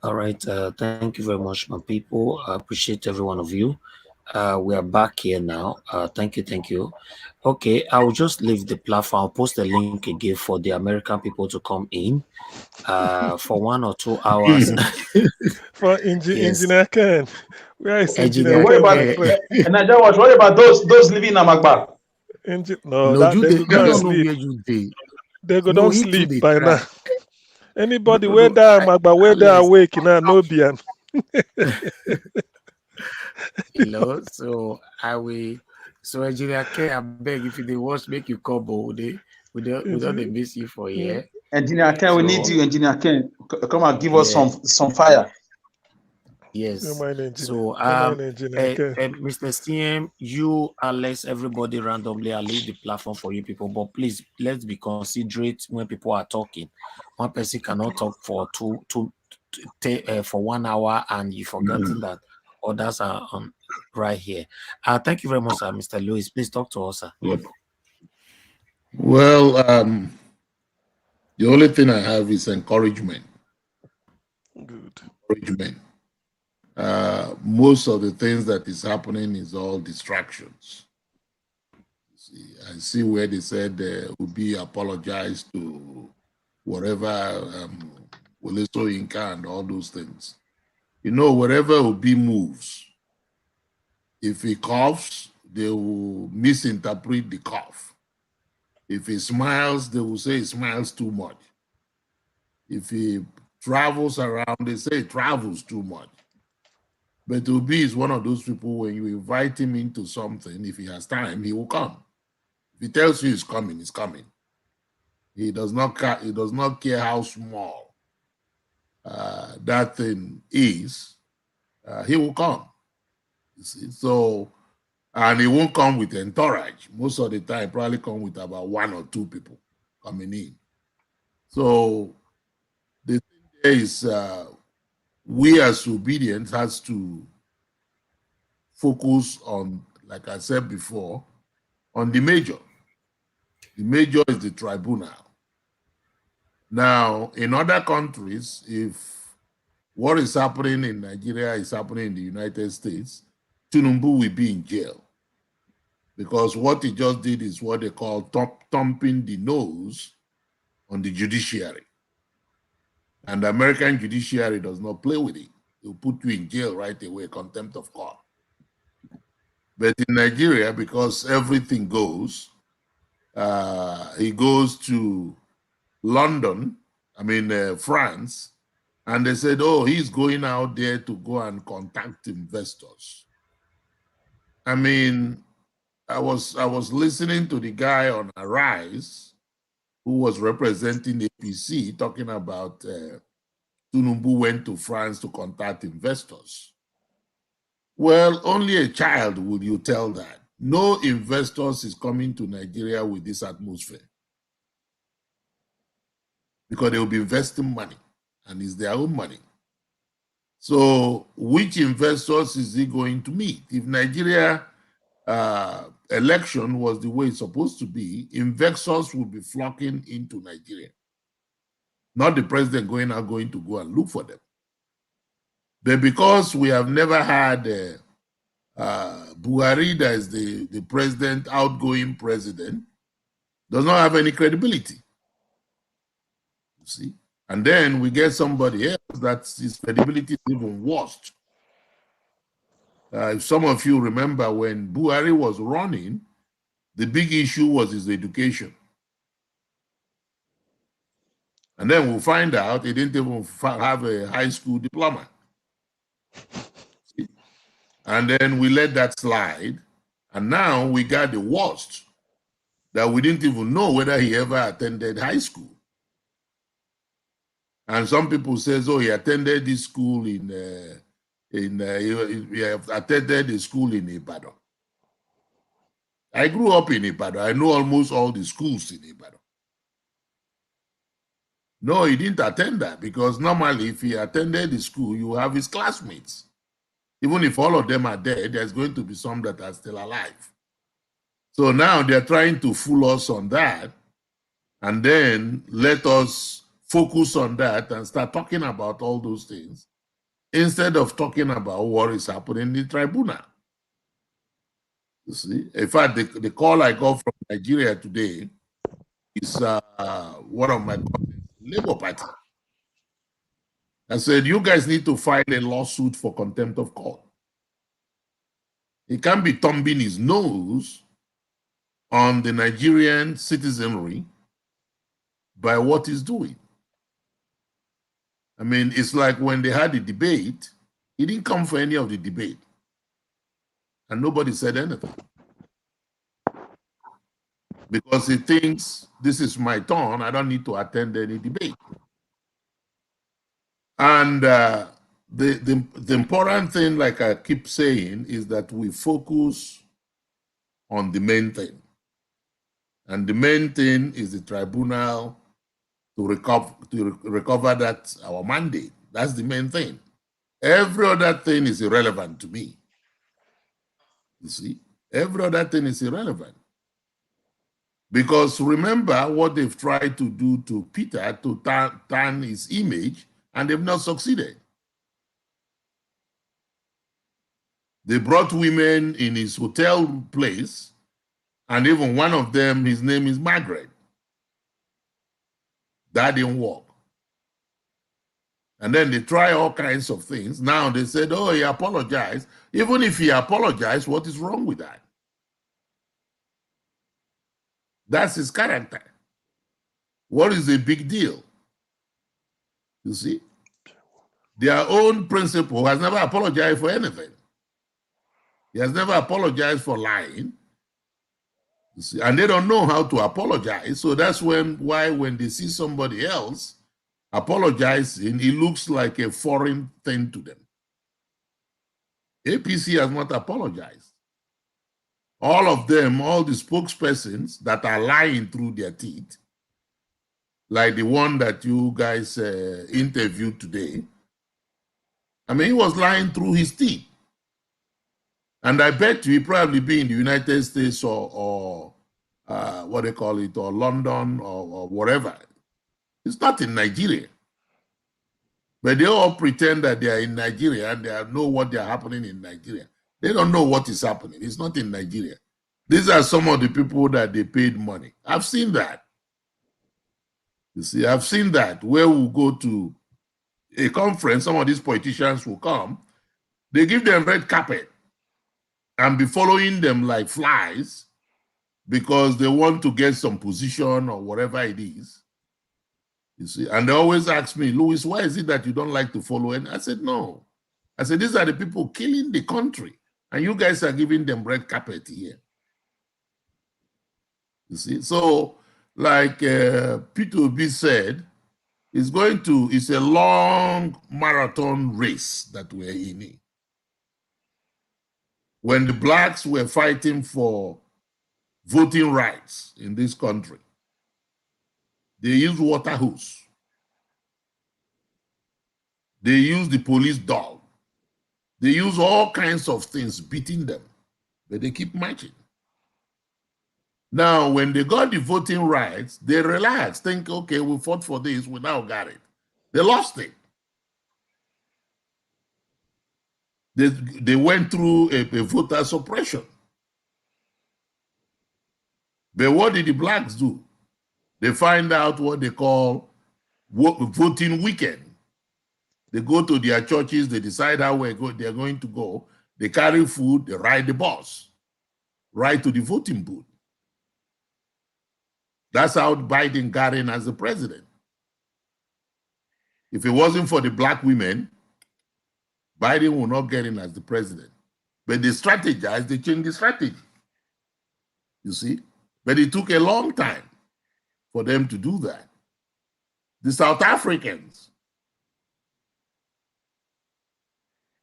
All right. Thank you very much, my people. I appreciate every one of you. We are back here now. Thank you. Thank you. Okay. I will just leave the platform. I'll post a link again for the American people to come in for 1 or 2 hours. For Yes. Engineer Ken. Where is Engineer Engineer What Ken, my about K. friend? Nigeria Watch? What about those living in Amagba? No, No, that you they they, could you go and don't know sleep. where you dey. They go No, don't he too sleep they by now. try. No, Anybody no, where no. that Magba, where they Alex, awake now, no be am. so I will. So Engineer K, I beg if they watch, make you come, but we don't they miss you for Mm, here. Engineer Ken, we need So you, Engineer Ken. Come and give us yeah, some fire. yes. Don't mind engineer. So Don't mind Engineer Ken. Mr. CM, you, Alex, everybody randomly, I'll leave the platform for you people. But please, let's be considerate when people are talking. One person cannot talk for for 1 hour, and you forgetting that others are on right here. Thank you very much, sir. Mr. Lewis. Please talk to us, sir. Yep. Well, the only thing I have is encouragement. Good. Encouragement. Most of the things that is happening is all distractions. I see where they said Obi apologized to whatever Weleso Inca and all those things. You know, wherever Obi moves, if he coughs, they will misinterpret the cough. If he smiles, they will say he smiles too much. If he travels around, they say he travels too much. But Obi is one of those people, when you invite him into something, if he has time, he will come. If he tells you he's coming, he's coming. He does not care how small that thing is. He will come. You see? So, and he won't come with entourage. Most of the time, probably come with about 1 or 2 people coming in. So the thing there is, we as obedience has to focus on, like I said before, on the major. The major is the tribunal. Now, in other countries, if what is happening in Nigeria is happening in the United States, Tinubu will be in jail. Because what he just did is what they call thumping the nose on the judiciary. And the American judiciary does not play with it. They'll put you in jail right away, contempt of court. But in Nigeria, because everything goes, he goes to London, France, and they said, oh, he's going out there to go and contact investors. I mean, I was listening to the guy on Arise who was representing APC talking about Tinubu went to France to contact investors. Well, only a child would you tell that. No investors is coming to Nigeria with this atmosphere because they will be investing money and it's their own money. So which investors is he going to meet? If Nigeria election was the way it's supposed to be, investors would be flocking into Nigeria. Not the president going to go and look for them. But because we have never had Buhari, that is the president, outgoing president, does not have any credibility. You see? And then we get somebody else that his credibility is even worse. If some of you remember when Buhari was running, the big issue was his education. And then we'll find out he didn't even have a high school diploma. See? And then we let that slide. And now we got the worst, that we didn't even know whether he ever attended high school. And some people says, oh, he attended this school he attended the school in Ibadan. I grew up in Ibadan. I know almost all the schools in Ibadan. No, he didn't attend that, because normally if he attended the school, you have his classmates. Even if all of them are dead, there's going to be some that are still alive. So now they're trying to fool us on that, and then let us focus on that and start talking about all those things instead of talking about what is happening in the tribunal. You see, in fact, the call I got from Nigeria today is one of my colleagues, Labour Party. I said, you guys need to file a lawsuit for contempt of court. He can't be thumbing his nose on the Nigerian citizenry by what he's doing. I mean, it's like when they had the debate, he didn't come for any of the debate. And nobody said anything. Because he thinks this is my turn, I don't need to attend any debate. And the important thing, like I keep saying, is that we focus on the main thing. And the main thing is the tribunal to recover that our mandate. That's the main thing. Every other thing is irrelevant to me. You see, every other thing is irrelevant. Because remember what they've tried to do to Peter to turn his image, and they've not succeeded. They brought women in his hotel place, and even one of them, his name is Margaret. That didn't work. And then they try all kinds of things. Now they said, oh, he apologized. Even if he apologized, what is wrong with that? That's his character. What is the big deal? You see? Their own principal has never apologized for anything. He has never apologized for lying. You see? And they don't know how to apologize. So that's why when they see somebody else apologizing, it looks like a foreign thing to them. APC has not apologized. All of them, all the spokespersons that are lying through their teeth, like the one that you guys interviewed today, I mean, he was lying through his teeth. And I bet you he probably be in the United States or what they call it, or London or whatever. It's not in Nigeria. But they all pretend that they are in Nigeria and they know what they are happening in Nigeria. They don't know what is happening. It's not in Nigeria. These are some of the people that they paid money. I've seen that. You see, I've seen that where we go to a conference, some of these politicians will come, they give them red carpet and be following them like flies because they want to get some position or whatever it is. You see, and they always ask me, Louis, why is it that you don't like to follow? And I said, no. I said, these are the people killing the country, and you guys are giving them red carpet here. You see, so like Peter Obi said, it's a long marathon race that we're in. When the blacks were fighting for voting rights in this country, they used water hose. They used the police dog. They use all kinds of things beating them, but they keep marching. Now, when they got the voting rights, they relaxed, think, okay, we fought for this, we now got it. They lost it. They went through a voter suppression. But what did the blacks do? They find out what they call voting weekend. They go to their churches, they decide how they're going to go. They carry food, they ride the bus, right to the voting booth. That's how Biden got in as the president. If it wasn't for the black women, Biden would not get in as the president. But they strategized, they changed the strategy. You see? But it took a long time for them to do that. The South Africans.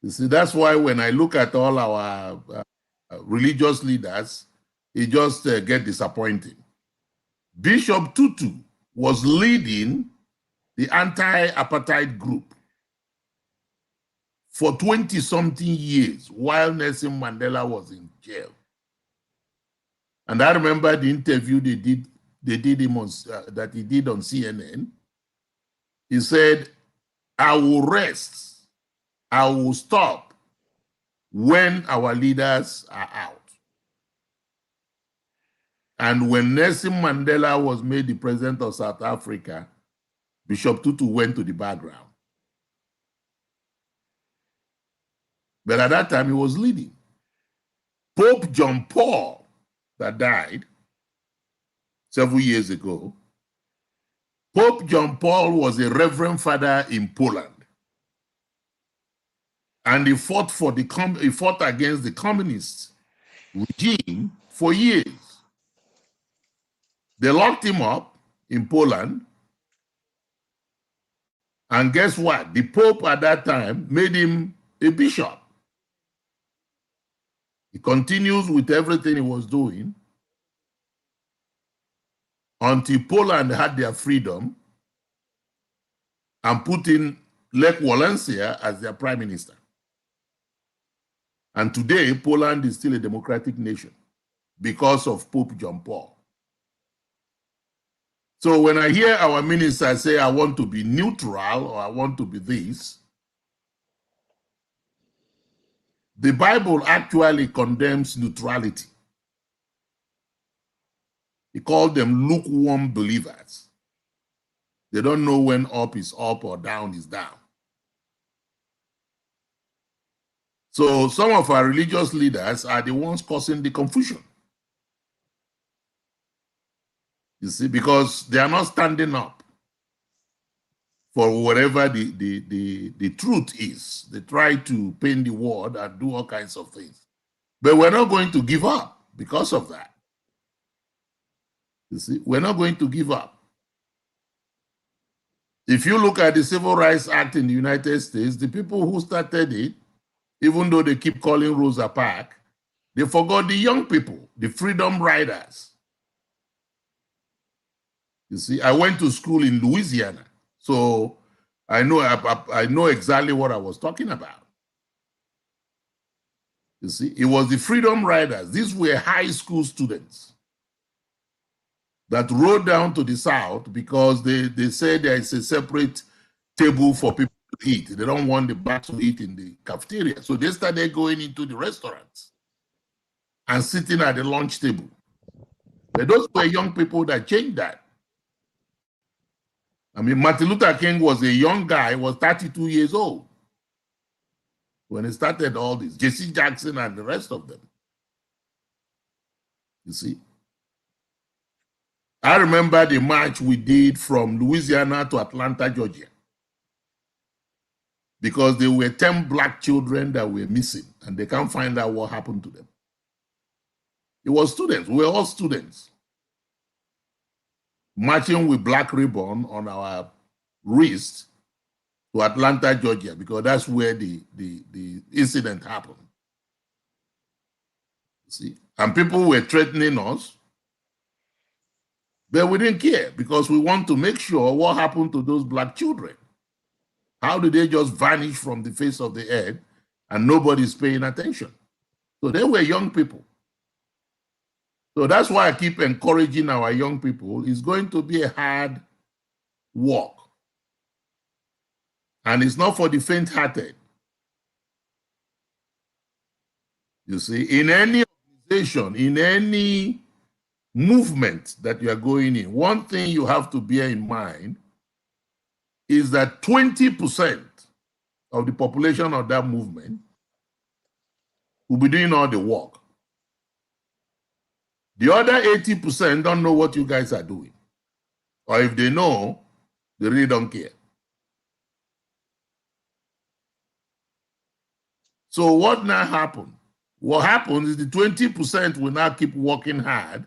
You see, that's why when I look at all our religious leaders, it just gets disappointing. Bishop Tutu was leading the anti-apartheid group for 20-something years while Nelson Mandela was in jail. And I remember the interview they did him on, that he did on CNN. He said, I will rest I will stop when our leaders are out. And when Nelson Mandela was made the president of South Africa, Bishop Tutu went to the background. But at that time, he was leading. Pope John Paul, that died several years ago, Pope John Paul was a reverend father in Poland. And he fought against the communist regime for years. They locked him up in Poland. And guess what? The Pope at that time made him a bishop. He continues with everything he was doing until Poland had their freedom and put in Lech Walesa as their prime minister. And today, Poland is still a democratic nation because of Pope John Paul. So when I hear our minister say, I want to be neutral or I want to be this, the Bible actually condemns neutrality. He called them lukewarm believers. They don't know when up is up or down is down. So some of our religious leaders are the ones causing the confusion. You see, because they are not standing up for whatever the truth is. They try to paint the word and do all kinds of things. But we're not going to give up because of that. You see, we're not going to give up. If you look at the Civil Rights Act in the United States, the people who started it, even though they keep calling Rosa Parks, they forgot the young people, the freedom riders. You see, I went to school in Louisiana, so I know exactly what I was talking about. You see, it was the freedom riders. These were high school students that rode down to the South because they said there is a separate table for people to eat. They don't want the blacks to eat in the cafeteria. So they started going into the restaurants and sitting at the lunch table. But those were young people that changed that. I mean, Martin Luther King was a young guy, was 32 years old when he started all this. Jesse Jackson and the rest of them. You see? I remember the march we did from Louisiana to Atlanta, Georgia, because there were 10 black children that were missing and they can't find out what happened to them. It was students. We were all students marching with black ribbon on our wrist to Atlanta, Georgia, because that's where the incident happened. See? And people were threatening us, but we didn't care because we want to make sure what happened to those black children. How did they just vanish from the face of the earth and nobody's paying attention? So they were young people. So that's why I keep encouraging our young people. It's going to be a hard walk. And it's not for the faint-hearted. You see, in any organization, in any movement that you are going in, one thing you have to bear in mind is that 20% of the population of that movement will be doing all the work. The other 80% don't know what you guys are doing. Or if they know, they really don't care. So what now happened? What happens is the 20% will now keep working hard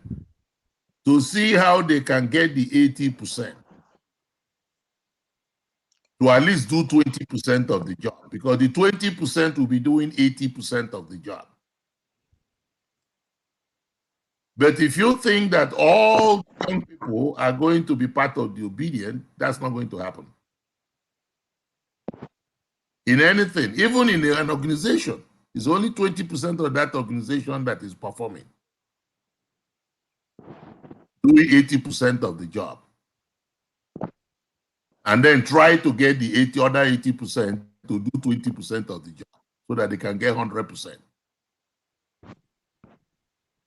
to see how they can get the 80% to at least do 20% of the job, because the 20% will be doing 80% of the job. But if you think that all young people are going to be part of the obedient, that's not going to happen. In anything, even in an organization, it's only 20% of that organization that is performing, doing 80% of the job. And then try to get the other 80% to do 20% of the job so that they can get 100%.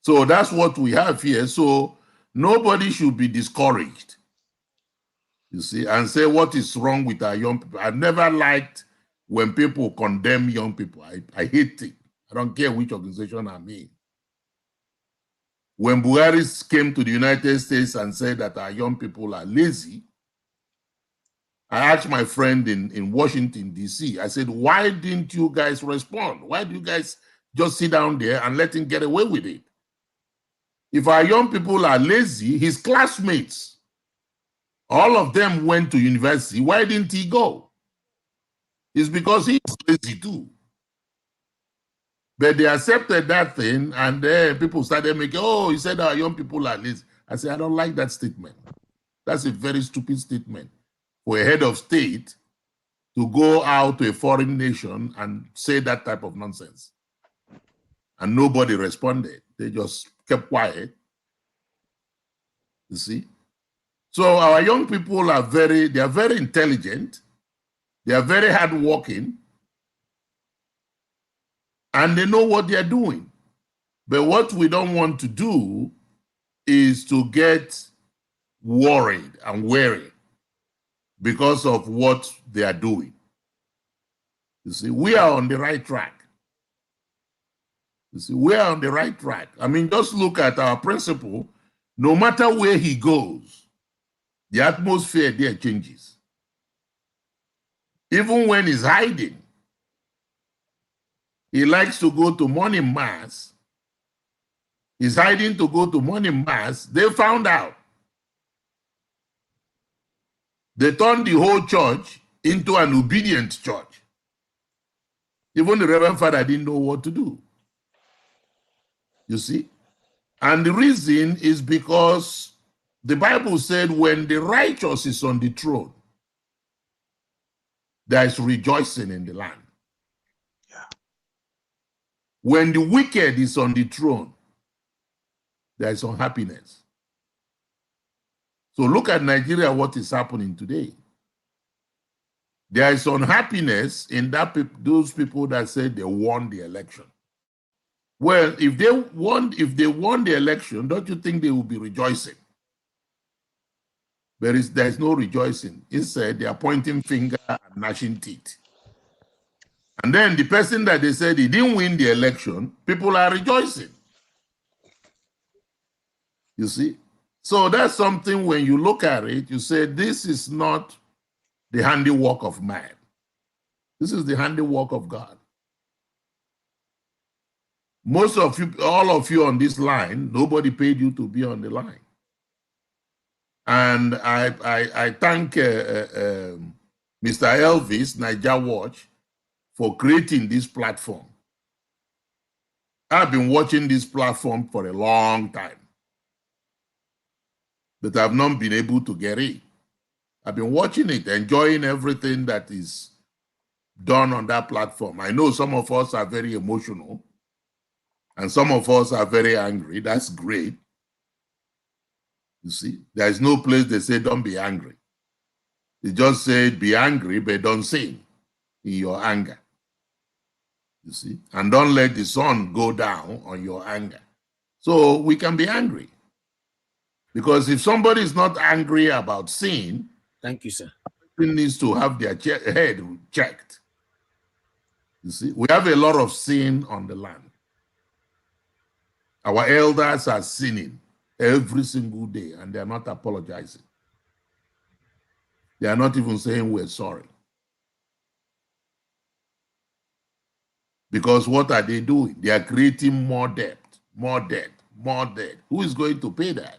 So that's what we have here. So nobody should be discouraged, you see, and say what is wrong with our young people. I've never liked when people condemn young people. I hate it. I don't care which organization I'm in. When Buhari came to the United States and said that our young people are lazy, I asked my friend in Washington, D.C., I said, why didn't you guys respond? Why do you guys just sit down there and let him get away with it? If our young people are lazy, his classmates, all of them went to university. Why didn't he go? It's because he's lazy too. But they accepted that thing, and then people started making, oh, he said our young people are lazy. I said, I don't like that statement. That's a very stupid statement for a head of state to go out to a foreign nation and say that type of nonsense. And nobody responded. They just kept quiet. You see? So our young people are very intelligent. They are very hardworking. And they know what they're doing. But what we don't want to do is to get worried and wary because of what they are doing. You see, we are on the right track. You see, we are on the right track. I mean, just look at our principal. No matter where he goes, the atmosphere there changes. Even when he's hiding, he likes to go to morning mass. He's hiding to go to morning mass. They found out. They turned the whole church into an obedient church. Even the Reverend Father didn't know what to do. You see? And the reason is because the Bible said when the righteous is on the throne, there is rejoicing in the land. Yeah. When the wicked is on the throne, there is unhappiness. So look at Nigeria, what is happening today. There is unhappiness in those people that said they won the election. Well, if they won the election, don't you think they will be rejoicing? There is no rejoicing. Instead, they are pointing finger and gnashing teeth. And then the person that they said he didn't win the election, people are rejoicing. You see? So that's something when you look at it, you say, this is not the handiwork of man. This is the handiwork of God. Most of you, all of you on this line, nobody paid you to be on the line. And I thank Mr. Elvis, Niger Watch, for creating this platform. I've been watching this platform for a long time, but I've not been able to get it. I've been watching it, enjoying everything that is done on that platform. I know some of us are very emotional, and some of us are very angry. That's great. You see, there is no place they say don't be angry. They just say be angry, but don't sin in your anger. You see, and don't let the sun go down on your anger. So we can be angry. Because if somebody is not angry about sin, thank you, sir, he needs to have their head checked. You see, we have a lot of sin on the land. Our elders are sinning every single day, and they are not apologizing. They are not even saying we're sorry. Because what are they doing? They are creating more debt, more debt, more debt. Who is going to pay that?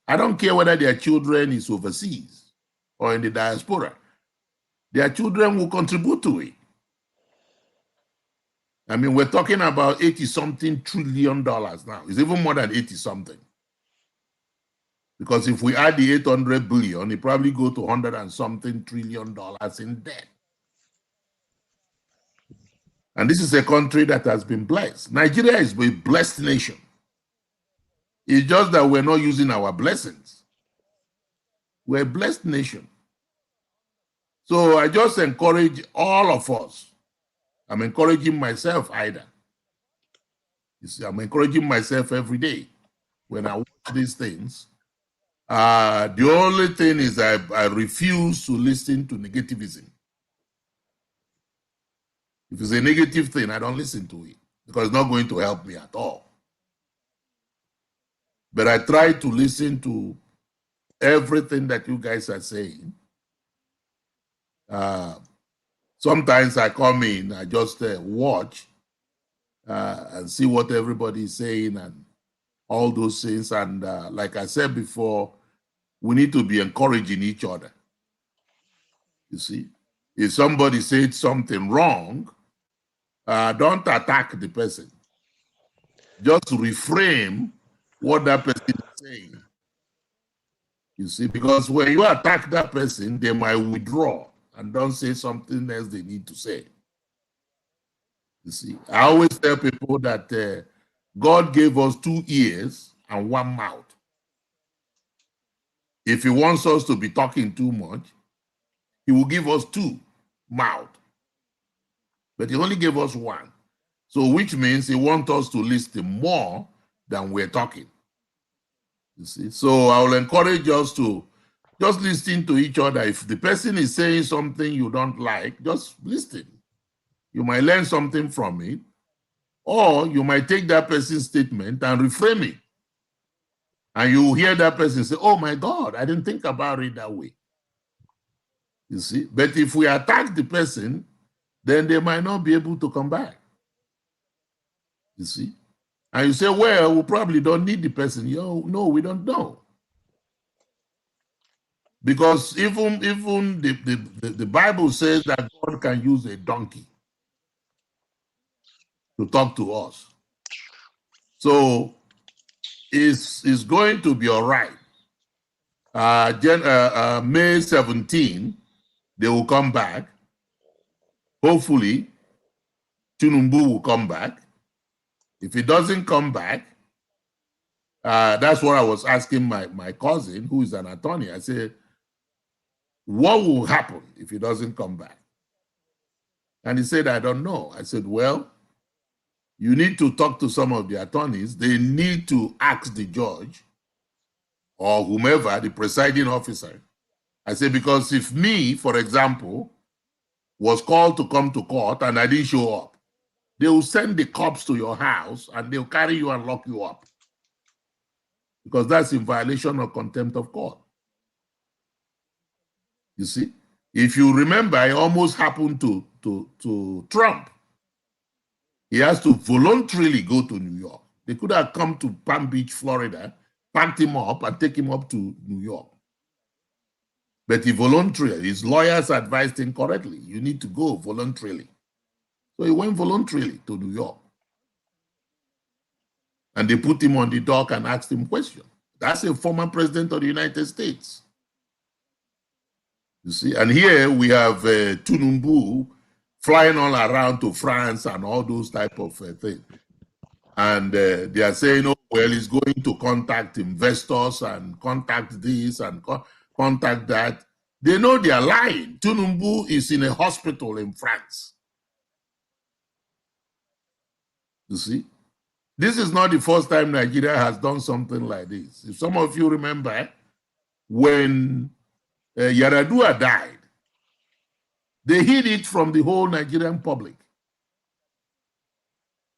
I don't care whether their children is overseas or in the diaspora. Their children will contribute to it. I mean, we're talking about 80-something trillion dollars now. It's even more than 80-something. Because if we add the 800 billion, it probably go to 100-and-something trillion dollars in debt. And this is a country that has been blessed. Nigeria is a blessed nation. It's just that we're not using our blessings. We're a blessed nation. So I just encourage all of us. I'm encouraging myself either. You see, I'm encouraging myself every day when I watch these things. The only thing is I refuse to listen to negativism. If it's a negative thing, I don't listen to it because it's not going to help me at all. But I try to listen to everything that you guys are saying. Sometimes I come in, I just watch and see what everybody is saying and all those things. And like I said before, we need to be encouraging each other. You see, if somebody said something wrong, don't attack the person. Just reframe what that person is saying. You see, because when you attack that person, they might withdraw and don't say something else they need to say. You see, I always tell people that God gave us 2 ears and 1 mouth. If he wants us to be talking too much, he will give us 2 mouths. But he only gave us 1. So which means he wants us to listen more than we're talking. You see, so I will encourage us to just listen to each other. If the person is saying something you don't like, just listen. You might learn something from it, or you might take that person's statement and reframe it. And you hear that person say, oh my God, I didn't think about it that way. You see, but if we attack the person, then they might not be able to come back. You see, and you say, well, we probably don't need the person. No, we don't know. Because even the Bible says that God can use a donkey to talk to us. So it's going to be all right. May 17, they will come back. Hopefully, Tinubu will come back. If he doesn't come back, that's what I was asking my cousin, who is an attorney. I said, what will happen if he doesn't come back? And he said, I don't know. I said, well, you need to talk to some of the attorneys. They need to ask the judge or whomever, the presiding officer. I said, because if me, for example, was called to come to court and I didn't show up, they will send the cops to your house and they'll carry you and lock you up. Because that's in violation of contempt of court. You see? If you remember, it almost happened to Trump. He has to voluntarily go to New York. They could have come to Palm Beach, Florida, packed him up and take him up to New York. But he voluntarily, his lawyers advised him correctly. You need to go voluntarily. So he went voluntarily to New York. And they put him on the dock and asked him questions. That's a former president of the United States. You see, and here we have Tinubu flying all around to France and all those type of things. And they are saying, oh, well, he's going to contact investors and contact this and contact that. They know they are lying. Tinubu is in a hospital in France. You see? This is not the first time Nigeria has done something like this. If some of you remember, when Yaradua died, they hid it from the whole Nigerian public.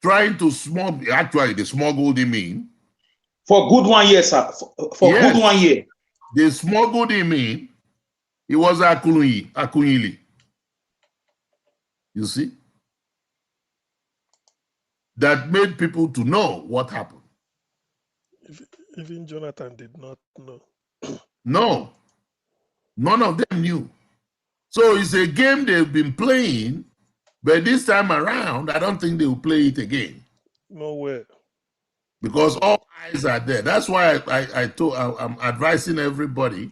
Trying to smuggle, actually they smuggled him in. For good 1 year, sir. For Yes, good 1 year. They smuggled him in. He was Akunyili. You see? That made people to know what happened. Even Jonathan did not know. No. None of them knew. So it's a game they've been playing, but this time around, I don't think they will play it again. Nowhere. Because all eyes are there. That's why I'm advising everybody,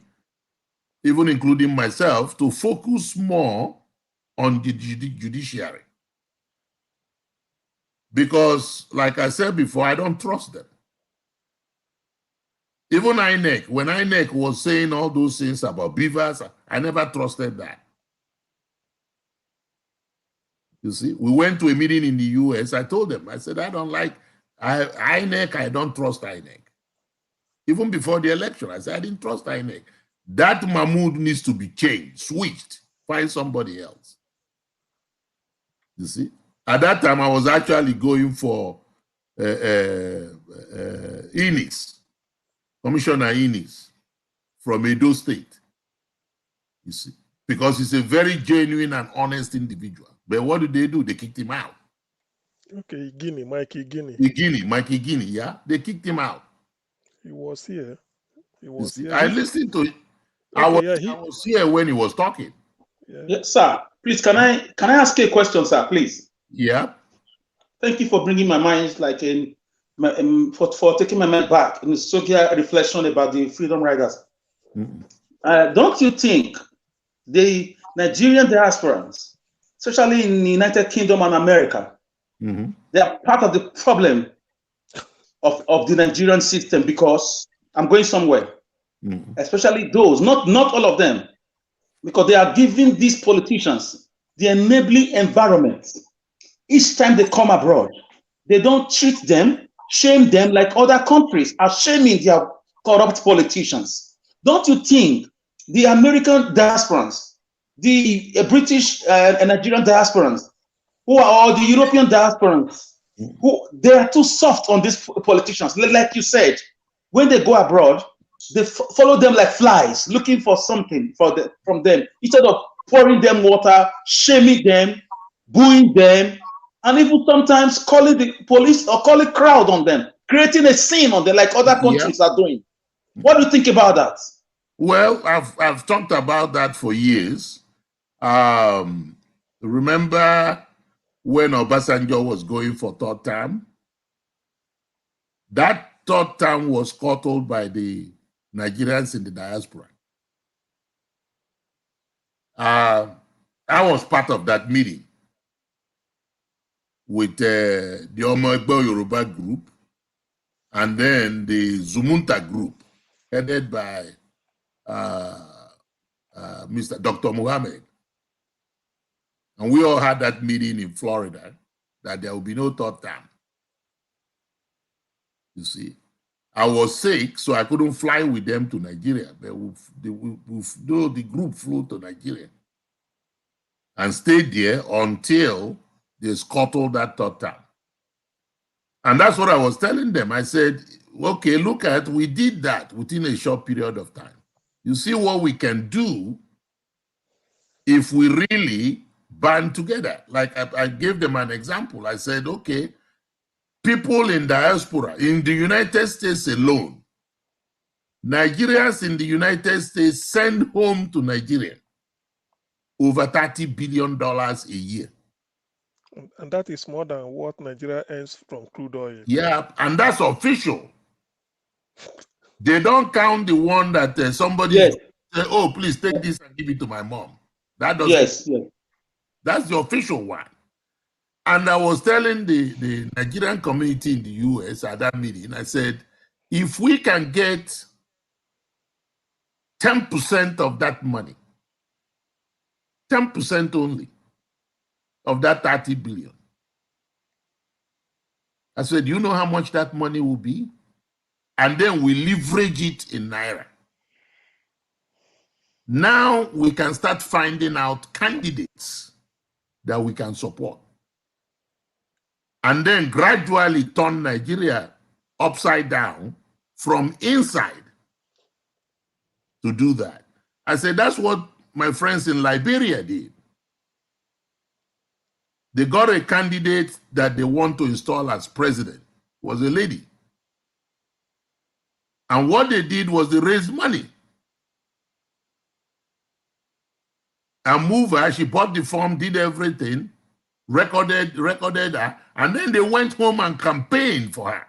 even including myself, to focus more on the judiciary. Because, like I said before, I don't trust them. Even INEC, when INEC was saying all those things about beavers, I never trusted that. You see, we went to a meeting in the US. I told them, I said, I don't like INEC. I don't trust INEC. Even before the election, I said, I didn't trust INEC. That Mahmoud needs to be changed, switched, find somebody else. You see, at that time, I was actually going for Innis, Commissioner Innis from Edo State. You see, because he's a very genuine and honest individual. But what did they do? They kicked him out. Okay, Guinea, Mikey Guinea. Mikey Guinea, yeah? They kicked him out. He was here. He was here. I listened to it. Okay, I was here when he was talking. Yeah. Yes, sir. Please, can I ask you a question, sir? Please. Yeah. Thank you for bringing my mind, like for taking my mind back in the social reflection about the Freedom Riders. Don't you think the Nigerian diasporans, especially in the United Kingdom and America, they are part of the problem of the Nigerian system? Because I'm going somewhere, especially those, not all of them, because they are giving these politicians the enabling environment. Each time they come abroad, they don't treat them, shame them like other countries are shaming their corrupt politicians. Don't you think the American diasporans, the British and Nigerian diasporans, or the European diasporans, they are too soft on these politicians? Like you said, when they go abroad, they follow them like flies, looking for something from them, instead of pouring them water, shaming them, booing them, and even sometimes calling the police or calling crowd on them, creating a scene on them like other countries are doing. What do you think about that? Well, I've talked about that for years. Remember when Obasanjo was going for third term? That third term was scuttled by the Nigerians in the diaspora. I was part of that meeting with the Omoegbo Yoruba group and then the Zumunta group headed by Mr. Dr. Muhammad. And we all had that meeting in Florida that there will be no third term. You see, I was sick, so I couldn't fly with them to Nigeria. But the group flew to Nigeria and stayed there until they scuttled that third term. And that's what I was telling them. I said, okay, look we did that within a short period of time. You see what we can do if we really band together. Like I gave them an example. I said, okay, people in diaspora, in the United States alone, Nigerians in the United States send home to Nigeria over $30 billion a year. And that is more than what Nigeria earns from crude oil. Yeah, and that's official. They don't count the one that somebody say, oh, please take this and give it to my mom. That doesn't. Yes. That's the official one. And I was telling the Nigerian community in the US at that meeting, I said, if we can get 10% of that money, 10% only of that 30 billion, I said, you know how much that money will be? And then we leverage it in Naira. Now we can start finding out candidates that we can support. And then gradually turn Nigeria upside down from inside to do that. I said, that's what my friends in Liberia did. They got a candidate that they want to install as president. It was a lady. And what they did was they raised money and moved her. She bought the form, did everything, recorded her, and then they went home and campaigned for her.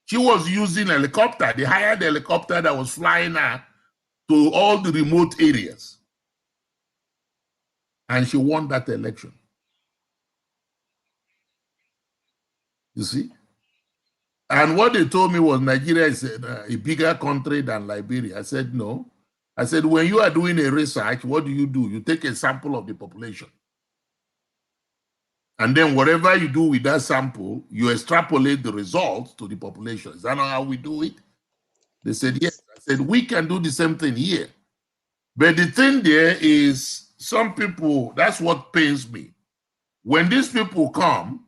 She was using a helicopter. They hired a helicopter that was flying her to all the remote areas. And she won that election. You see? And what they told me was Nigeria is a bigger country than Liberia. I said, no. I said, when you are doing a research, what do? You take a sample of the population. And then whatever you do with that sample, you extrapolate the results to the population. Is that not how we do it? They said, yes. I said, we can do the same thing here. But the thing there is, some people, that's what pains me. When these people come,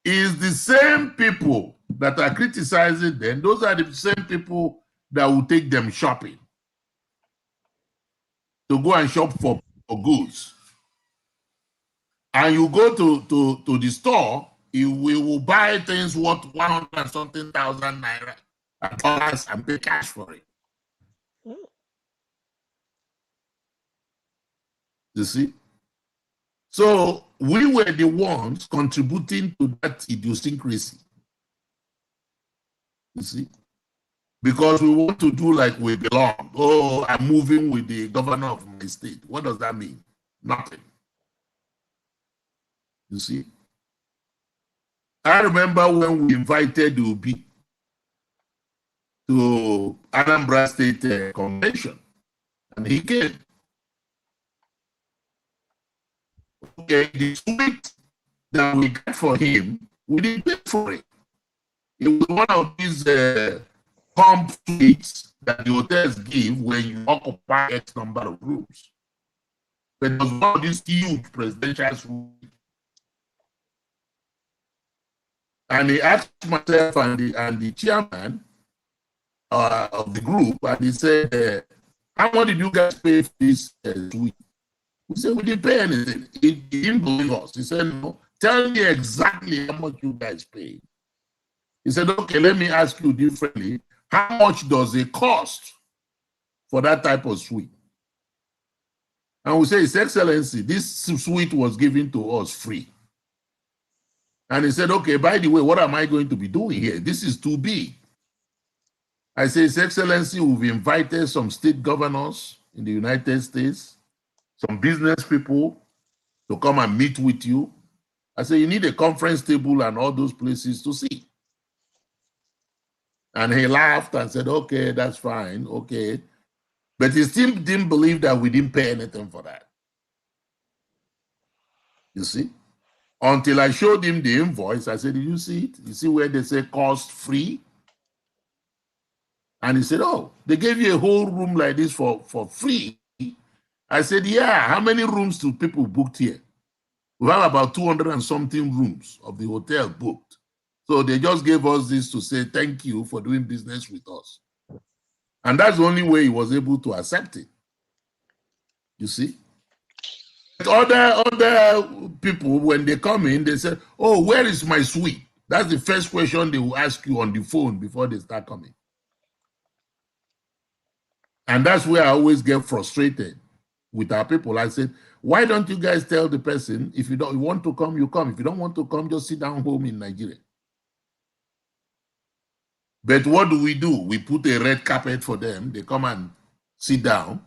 is the same people that are criticizing them, those are the same people that will take them shopping to go and shop for goods. And you go to the store, we will buy things worth 100 and something thousand naira dollars and pay cash for it. You see? So we were the ones contributing to that idiosyncrasy. You see? Because we want to do like we belong. Oh, I'm moving with the governor of my state. What does that mean? Nothing. You see? I remember when we invited Ubi to Anambra State Convention, and he came. Okay, the suite that we got for him, we didn't pay for it. It was one of these pump suites that the hotels give when you occupy X number of rooms. But it was one of these huge presidential suites. And he asked myself and the chairman of the group, and he said, how much did you guys pay for this suite? We said, we didn't pay anything. He didn't believe us. He said, no, tell me exactly how much you guys paid. He said, okay, let me ask you differently. How much does it cost for that type of suite? And we say, His Excellency, this suite was given to us free. And he said, okay, by the way, what am I going to be doing here? This is too big. I say, His Excellency, we've invited some state governors in the United States, some business people to come and meet with you. I say, you need a conference table and all those places to see. And he laughed and said, okay, that's fine, okay. But he still didn't believe that we didn't pay anything for that. You see? Until I showed him the invoice, I said, did you see it? You see where they say cost free? And he said, oh, they gave you a whole room like this for free. I said, yeah, how many rooms do people booked here? We have about 200 and something rooms of the hotel booked. So they just gave us this to say thank you for doing business with us. And that's the only way he was able to accept it. You see? Other people, when they come in, they say, oh, where is my suite? That's the first question they will ask you on the phone before they start coming. And that's where I always get frustrated with our people. I said, why don't you guys tell the person, if you want to come, you come. If you don't want to come, just sit down home in Nigeria. But what do? We put a red carpet for them. They come and sit down,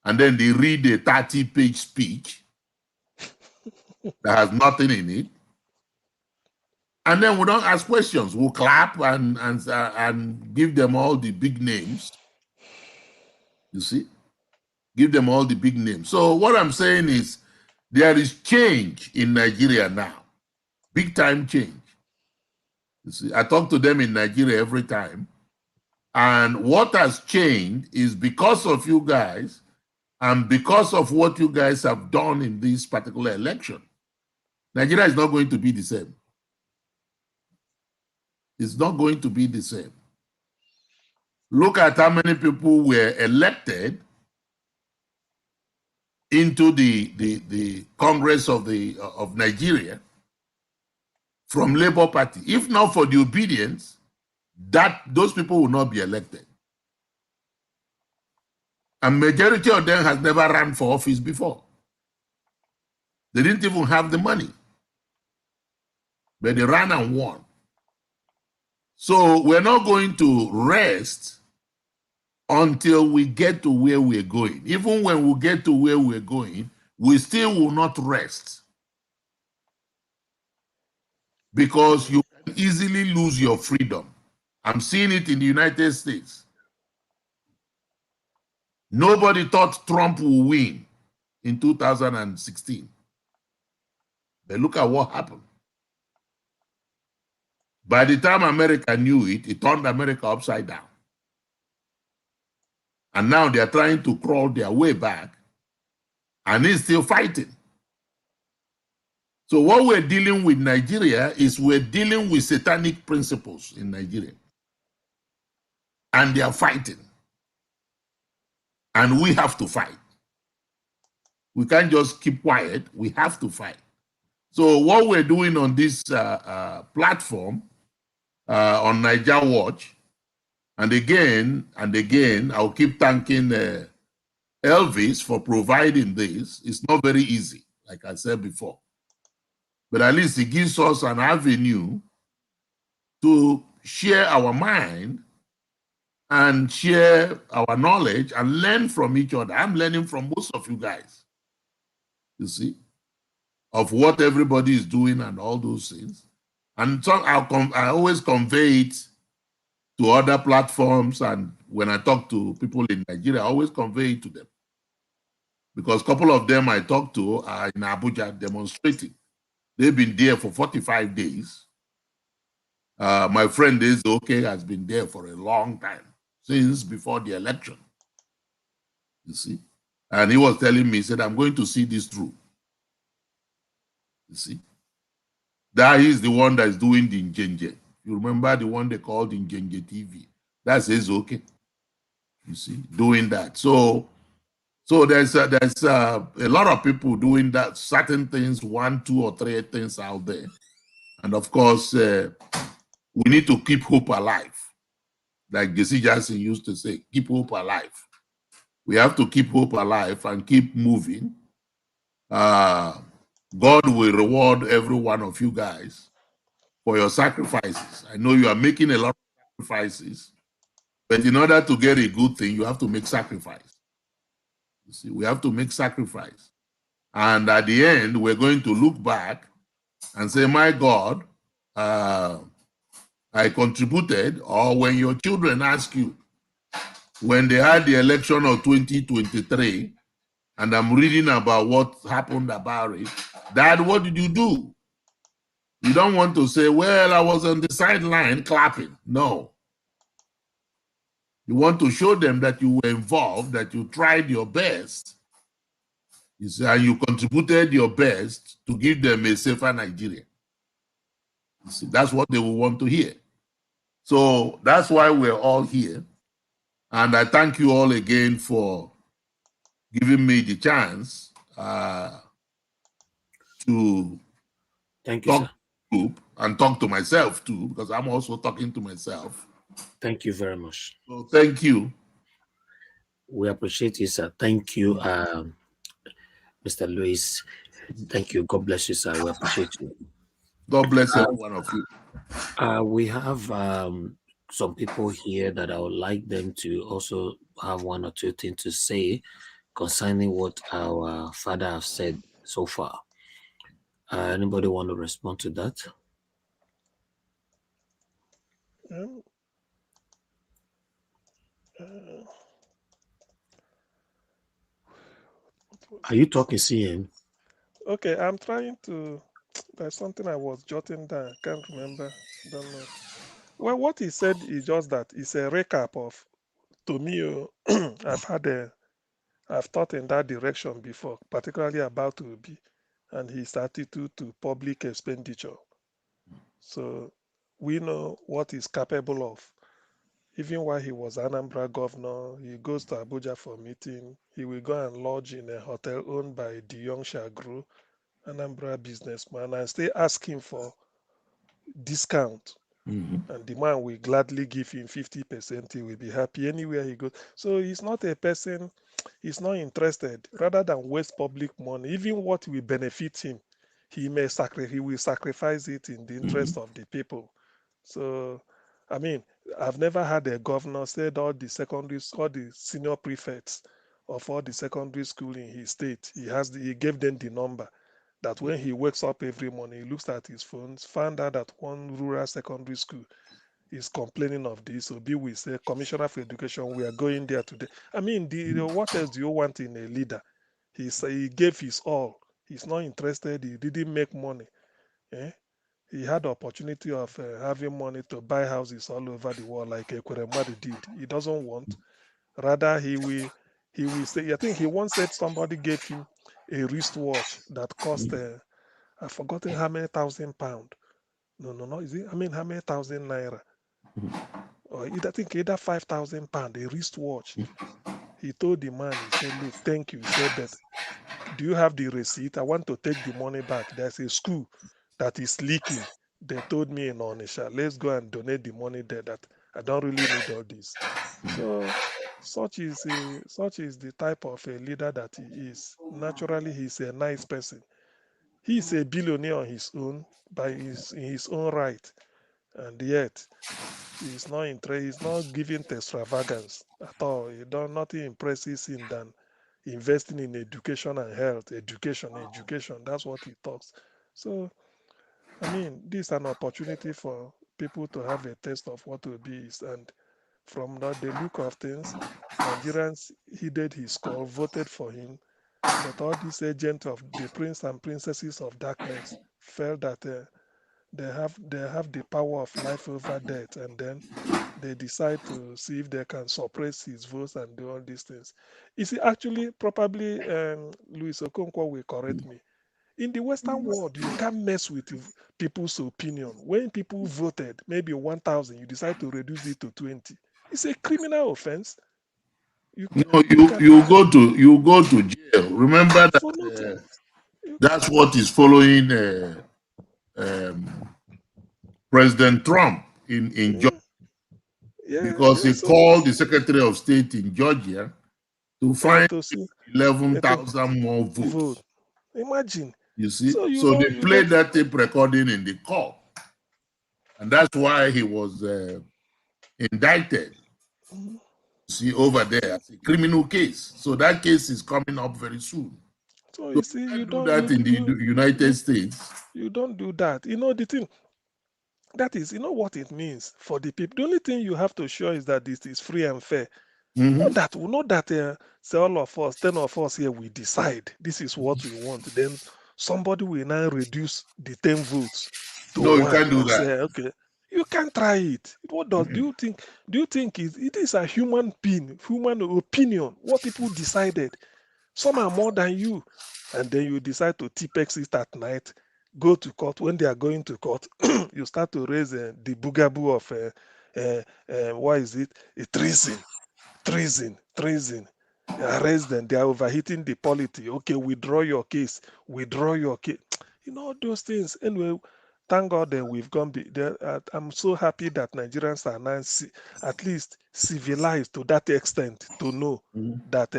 and then they read a 30-page speech that has nothing in it. And then we don't ask questions. We'll clap and give them all the big names. You see? Give them all the big names. So what I'm saying is there is change in Nigeria now. Big time change. You see, I talk to them in Nigeria every time. And what has changed is because of you guys and because of what you guys have done in this particular election. Nigeria is not going to be the same. It's not going to be the same. Look at how many people were elected into the Congress of Nigeria from Labour Party. If not for the obedience, those people will not be elected. And majority of them has never run for office before. They didn't even have the money. But they ran and won. So we're not going to rest until we get to where we're going. Even when we get to where we're going, we still will not rest. Because you can easily lose your freedom. I'm seeing it in the United States. Nobody thought Trump would win in 2016. But look at what happened. By the time America knew it, it turned America upside down. And now they are trying to crawl their way back, and he's still fighting. So what we're dealing with Nigeria is we're dealing with satanic principles in Nigeria. And they are fighting. And we have to fight. We can't just keep quiet. We have to fight. So what we're doing on this platform, on Niger Watch, and again, I'll keep thanking Elvis for providing this. It's not very easy, like I said before. But at least it gives us an avenue to share our mind and share our knowledge and learn from each other. I'm learning from most of you guys, you see, of what everybody is doing and all those things. And so I always convey it to other platforms, and when I talk to people in Nigeria, I always convey it to them. Because a couple of them I talk to are in Abuja demonstrating. They've been there for 45 days. My friend Ezeoke has been there for a long time, since before the election, you see. And he was telling me, he said, I'm going to see this through. You see. That is the one that is doing the Njenje. You remember the one they called Njenje TV? That's Ezeoke, you see, doing that. So there's a lot of people doing that, certain things, 1, 2, or 3 things out there. And of course, we need to keep hope alive. Like Jesse Jackson used to say, keep hope alive. We have to keep hope alive and keep moving. God will reward every one of you guys for your sacrifices. I know you are making a lot of sacrifices, but in order to get a good thing, you have to make sacrifice. You see, we have to make sacrifice. And at the end, we're going to look back and say, my God, I contributed. Or when your children ask you, when they had the election of 2023, and I'm reading about what happened about it, Dad, what did you do? You don't want to say, well, I was on the sideline clapping. No. You want to show them that you were involved, that you tried your best. You see, and you contributed your best to give them a safer Nigeria. You see, that's what they will want to hear. So that's why we're all here. And I thank you all again for giving me the chance to Thank you, talk sir. to the group and talk to myself too, because I'm also talking to myself. Thank you very much. So thank you. We appreciate you, sir. Thank you, Mr. Louis. Thank you. God bless you, sir. We appreciate you. God bless every one of you. We have some people here that I would like them to also have 1 or 2 things to say concerning what our father have said so far. Anybody want to respond to that? Um, Are you talking, CM? okay, I'm trying to. There's something I was jotting down. Can't remember. Don't know. Well, what he said is just that it's a recap of. To me, I've thought in that direction before, particularly about Obi and his attitude to public expenditure. So we know what he's capable of. Even while he was Anambra governor, he goes to Abuja for meeting. He will go and lodge in a hotel owned by the young Shagru, Anambra businessman, and stay asking for discount. Mm-hmm. And the man will gladly give him 50%. He will be happy anywhere he goes. So he's not a person, he's not interested. Rather than waste public money, even what will benefit him, he will sacrifice it in the interest of the people. So, I mean, I've never had a governor said all the senior prefects of all the secondary school in his state, he gave them the number that when he wakes up every morning, he looks at his phones, found out that one rural secondary school is complaining of this. Obi will say, Commissioner for Education, we are going there today. I mean, what else do you want in a leader? He gave his all. He's not interested. He didn't make money. Eh? He had the opportunity of having money to buy houses all over the world like Ekweremadu did. He doesn't want. Rather, he will say. I think he once said somebody gave him a wristwatch that cost I've forgotten how many £1,000. No, no, no. Is it? I mean, how many thousand naira? Or either, I think either £5,000, a wristwatch. He told the man, he said, "Look, thank you." He said, "But do you have the receipt? I want to take the money back. There's a school that is leaking. They told me in Onisha, let's go and donate the money there. That I don't really need all this." So such is the type of a leader that he is. Naturally, he's a nice person. He's a billionaire on his own, by in his own right, and yet he's not giving to extravagance at all. He don't Nothing impresses him than investing in education and health. Education. That's what he talks. So I mean, this is an opportunity for people to have a taste of what will be is. And from the look of things, Nigerians heeded his call, voted for him. But all these agents of the prince and princesses of darkness felt that they have the power of life over death, and then they decide to see if they can suppress his votes and do all these things. You see, actually, probably Louis Okonkwo will correct me. In the Western world, you can't mess with people's opinion. When people voted, maybe 1,000, you decide to reduce it to 20. It's a criminal offense. You can, No, you can you go to jail. Remember that for nothing. You, that's what is following um, President Trump in Georgia, mm, yeah, because yeah. he So called the Secretary of State in Georgia to yeah, find to see, to 11,000 more vote. votes. Imagine. You see, So so they you played don't. that tape recording in the court, and that's why he was indicted. Mhm. See over there So, as a criminal case. So that case is coming up very soon. so So you see, you you can't do don't that in the United States. you don't do that. The thing that is, what it means for the people. The only thing you have to show is that this is free and fair. Mhm. Not that say all of us, 10 of us here, we decide this is what we want. Then somebody will now reduce the 10 votes to No, you one can't do and that. say, okay, you can try it. What does Mm-mm. do you think it is a human opinion, what people decided? Some are more than you. And then you decide to TPEX it at night, go to court. When they are going to court, you start to raise the boogaboo of, what is it? A treason. Arrest them. They are overheating the polity. Okay, withdraw your case. Withdraw your case. All those things. Anyway, thank God that we've gone. I'm so happy that Nigerians are now at least civilized to that extent to know Mhm. that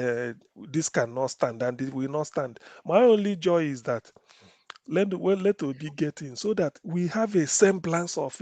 this cannot stand and it will not stand. My only joy is that let Obi get in so that we have a semblance of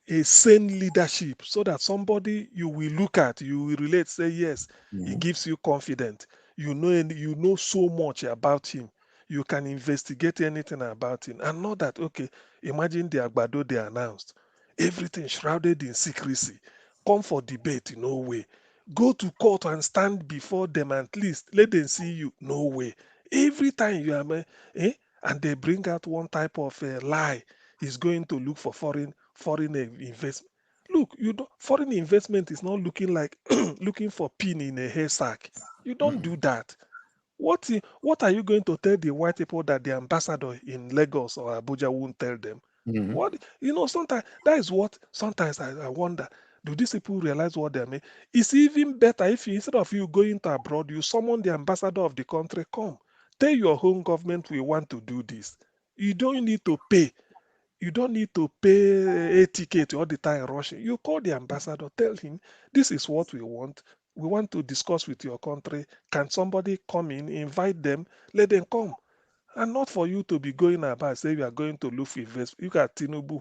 a sane leadership, so that somebody you will look at, you will relate, say yes, he Mhm. gives you confidence. You know so much about him. You can investigate anything about him, and not that, okay, imagine the Agbado they announced, everything shrouded in secrecy. Come for debate, no way. Go to court and stand before them, at least let them see you, no way. Every time you are, and they bring out one type of lie, he's going to look for foreign investment. Look, foreign investment is not looking like looking for pin in a haystack. You don't do that. What are you going to tell the white people that the ambassador in Lagos or Abuja won't tell them? Mhm. What sometimes that is what sometimes I wonder. Do these people realize what they mean? It's even better if instead of you going to abroad, you summon the ambassador of the country. Come, tell your home government we want to do this. You don't need to pay. You don't need to pay a ticket all the time rushing. You call the ambassador, tell him this is what we want. We want to discuss with your country. Can somebody come in, invite them, let them come? And not for you to be going about say you are going to look for investment. You got Tinubu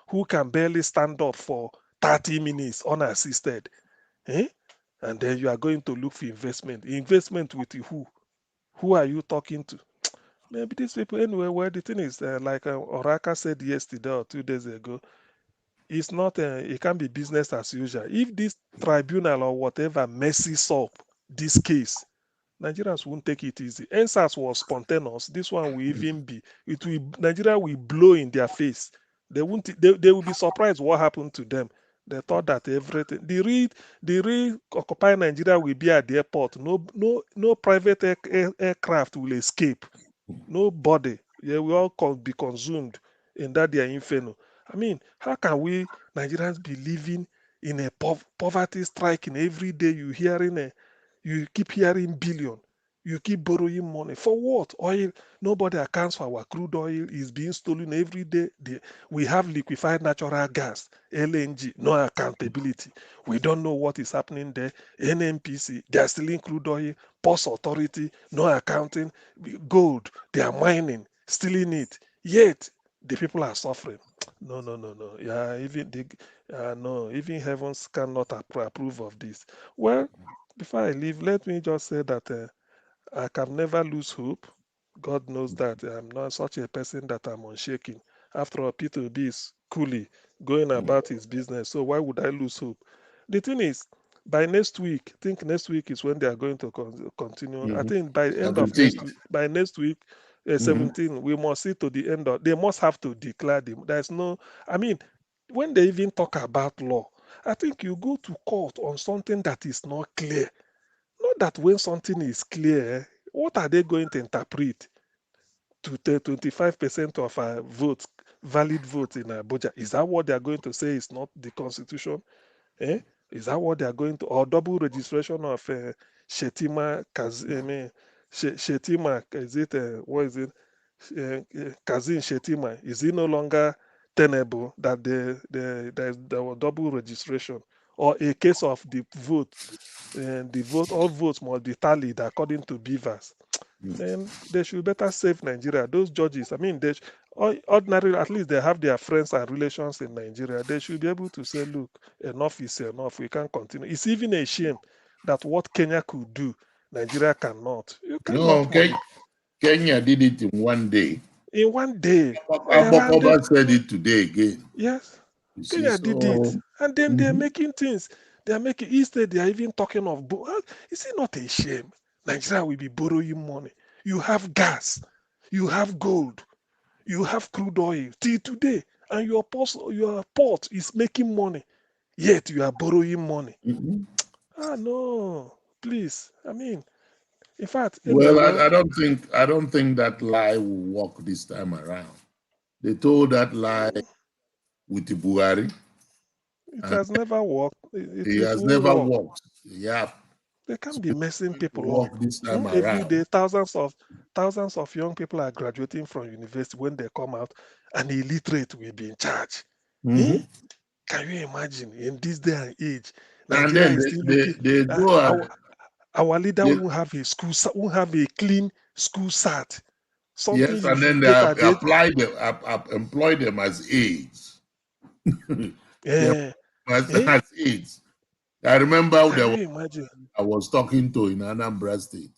who can barely stand up for 30 minutes unassisted. Eh? And then you are going to look for investment. Investment with who? Who are you talking to? Maybe these people anyway. Well, the thing is, like Oraka said yesterday or 2 days ago, it's not. It can be business as usual. If this tribunal or whatever messes up this case, Nigerians won't take it easy. NSAS was spontaneous. This one will even be. Nigeria will blow in their face. They won't. They will be surprised what happened to them. They thought that everything. The real Occupy Nigeria will be at the airport. No private aircraft will escape. Nobody. Yeah, we all be consumed in that their inferno. I mean, how can we Nigerians be living in a poverty striking every day? You keep hearing billion. You keep borrowing money for what? Oil. Nobody accounts for our crude oil is being stolen every day. We have liquefied natural gas, LNG, no accountability. We don't know what is happening there. NNPC, they are stealing crude oil. Post authority, no accounting. Gold, they are mining, stealing it. Yet the people are suffering. No, no, no, no. Yeah, no, even heavens cannot approve of this. Well, before I leave, let me just say that I can never lose hope. God knows that I'm not such a person that I'm unshaking. After all, P2B is coolly going about his business. So why would I lose hope? The thing is, by next week, I think next week is when they are going to continue. I think by end of 17. next week, by next week, 17, we must see to the end of. They must have to declare them. There's no. I mean, when they even talk about law, I think you go to court on something that is not clear. Not that when something is clear, what are they going to interpret? To 25% of our votes, valid votes in Abuja. Is that what they are going to say is not the constitution? Eh? Is that what they are going to, or double registration of Shetima, Shetima, is it, what is it? Kazin Shetima, is it no longer tenable that there was double registration? Or a case of the vote, all votes must be tallied according to Beavers. Man, they should better save Nigeria. Those judges, I mean, ordinarily, at least they have their friends and relations in Nigeria. They should be able to say, look, enough is enough. We can't continue. It's even a shame that what Kenya could do, Nigeria cannot. You No, cannot, Molly. Kenya did it in one day. In one day, Abokoba said it today again. yes, You see, Kenya did it. so And then they're making things. They're making, instead, they're even talking of, is it not a shame? Nigeria will be borrowing money. You have gas, you have gold, you have crude oil till today, and your port is making money, yet you are borrowing money. No, please. I mean, in fact, anyway, well, well, I don't think that lie will work this time around. They told that lie with the Buhari. it has never worked. It It has won't never work. worked. Yeah, They can't be messing it will people up. work this time Every around. day, thousands of young people are graduating from university. When they come out, an illiterate will be in charge. Eh? Can you imagine in this day and age, And Nigeria then is still looking. they go and Our leader they, won't have a school, won't have a clean school cert. Something yes, you and then should they get at the age. employ them as aides. They employ Eh, them eh? as aides. I remember Can you imagine? I was talking to in Anambra State.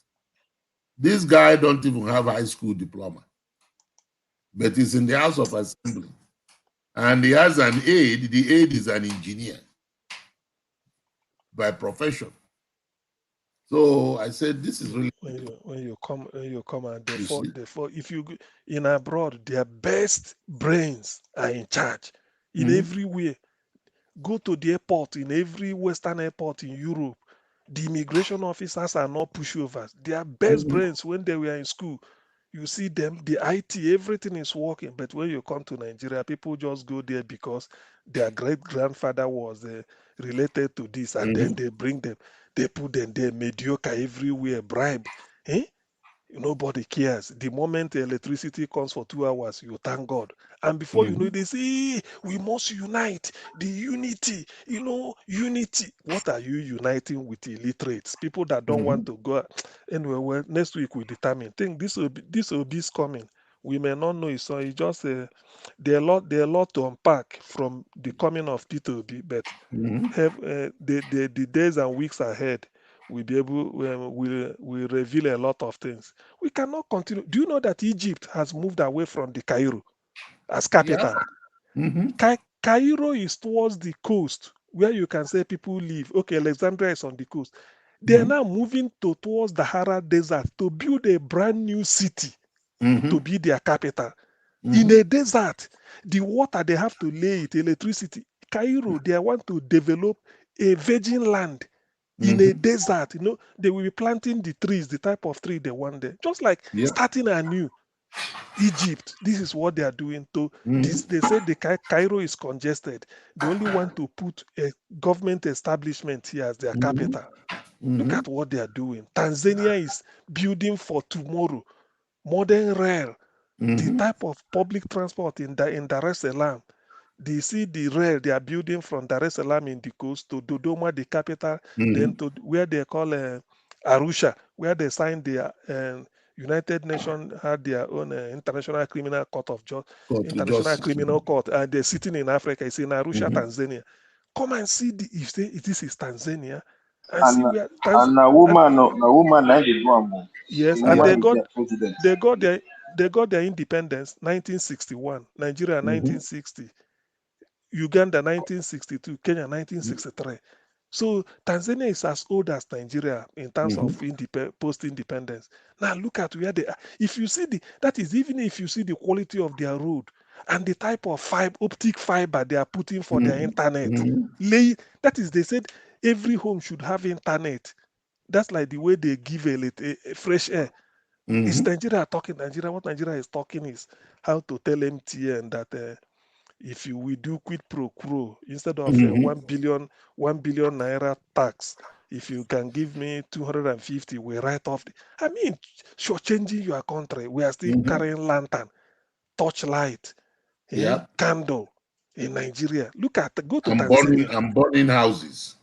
This guy don't even have high school diploma, but he's in the House of Assembly. And he has an aide. The aide is an engineer by profession. So I said, this is really When you come and you see. therefore if you in abroad, their best brains are in charge in every way. Go to the airport in every Western airport in Europe. The immigration officers are not pushovers. Their best brains when they were in school. You see them, the IT, everything is working. But when you come to Nigeria, people just go there because their great grandfather was related to this, and then they bring them, they put them there, mediocre everywhere, bribe. Eh? Nobody cares. The moment the electricity comes for 2 hours, you thank God. And before you know it, they say, we must unite. The unity, unity. What are you uniting with illiterates? People that don't want to go. Anyway, well, next week we determine. Think this will be coming. We may not know it, so it's just there are a lot to unpack from the coming of P2B, but have the days and weeks ahead we'll be able will reveal a lot of things. We cannot continue. Do you know that Egypt has moved away from the Cairo as Yeah. capital? Cairo is towards the coast where you can say people live. Okay, Alexandria is on the coast. They are now moving towards the Sahara Desert to build a brand new city to be their capital. In a desert, the water they have to lay it, electricity. Cairo, they want to develop a virgin land in a desert. They will be planting the trees, the type of tree they want there. Just like starting anew. Egypt, this is what they are doing. They say the Cairo is congested. They only want to put a government establishment here as their capital. Look at what they are doing. Tanzania is building for tomorrow. Modern rail, the type of public transport in Dar es Salaam. They see the rail they are building from Dar es Salaam in the coast to Dodoma, the capital, then to where they call Arusha, where they signed the United Nations had their own International Criminal Court of International Criminal Court, and they're sitting in Africa. It's in Arusha, Tanzania. Come and see you say this is Tanzania, and see where and a woman like the one. Yes, The and woman is their president. they got their independence 1961, Nigeria 1960, Uganda 1962, Kenya 1963. So Tanzania is as old as Nigeria in terms of post-independence. Now look at where they are. If you see that is even if you see the quality of their road and the type of optic fiber they are putting for their internet. That is, they said every home should have internet. That's like the way they give a fresh air. Is Nigeria talking? What Nigeria is talking is how to tell MTN that if you will do quid pro quo instead of 1 billion naira tax, if you can give me 250, we write off. I mean, sure, changing your country. We are still carrying lantern, torchlight, candle in Nigeria. Go to Tanzania. I'm burning houses.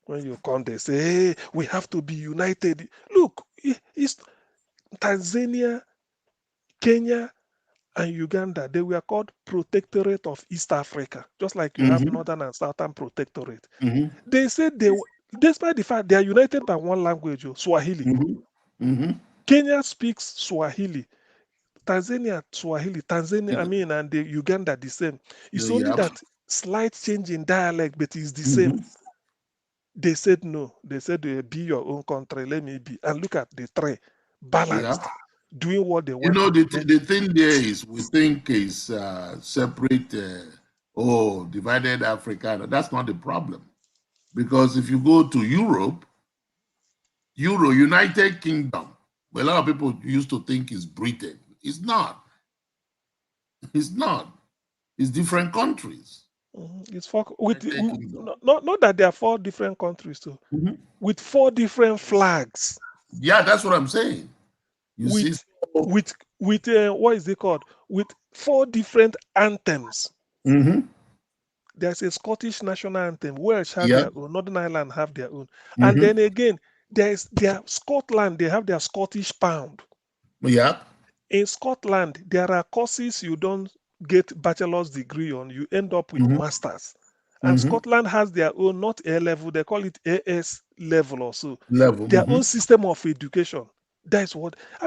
When you come, they say, hey, we have to be united. Look, it's Tanzania, Kenya, and Uganda. They were called Protectorate of East Africa, just like you have Northern and Southern Protectorate. They said despite the fact they are united by one language, Swahili. Kenya speaks Swahili. Tanzania, Swahili. And the Uganda the same. It's only that slight change in dialect, but it's the same. They said no. They said be your own country. Let me be. And look at the three balanced, doing what they want. The thing there is we think is separate. Divided Africa. That's not the problem, because if you go to Europe, United Kingdom, a lot of people used to think is Britain. It's not. It's not. It's different countries. It's not that there are 4 different countries too, with 4 different flags. Yeah, that's what I'm saying. With what is it called? With 4 different anthems. There's a Scottish national anthem. Welsh have their own. Northern Ireland have their own. And then again, there's Scotland. They have their Scottish pound. Yeah. In Scotland, there are courses you don't get bachelor's degree on. You end up with masters. And Scotland has their own, not A level. They call it AS level or so. Their own system of education. That's what I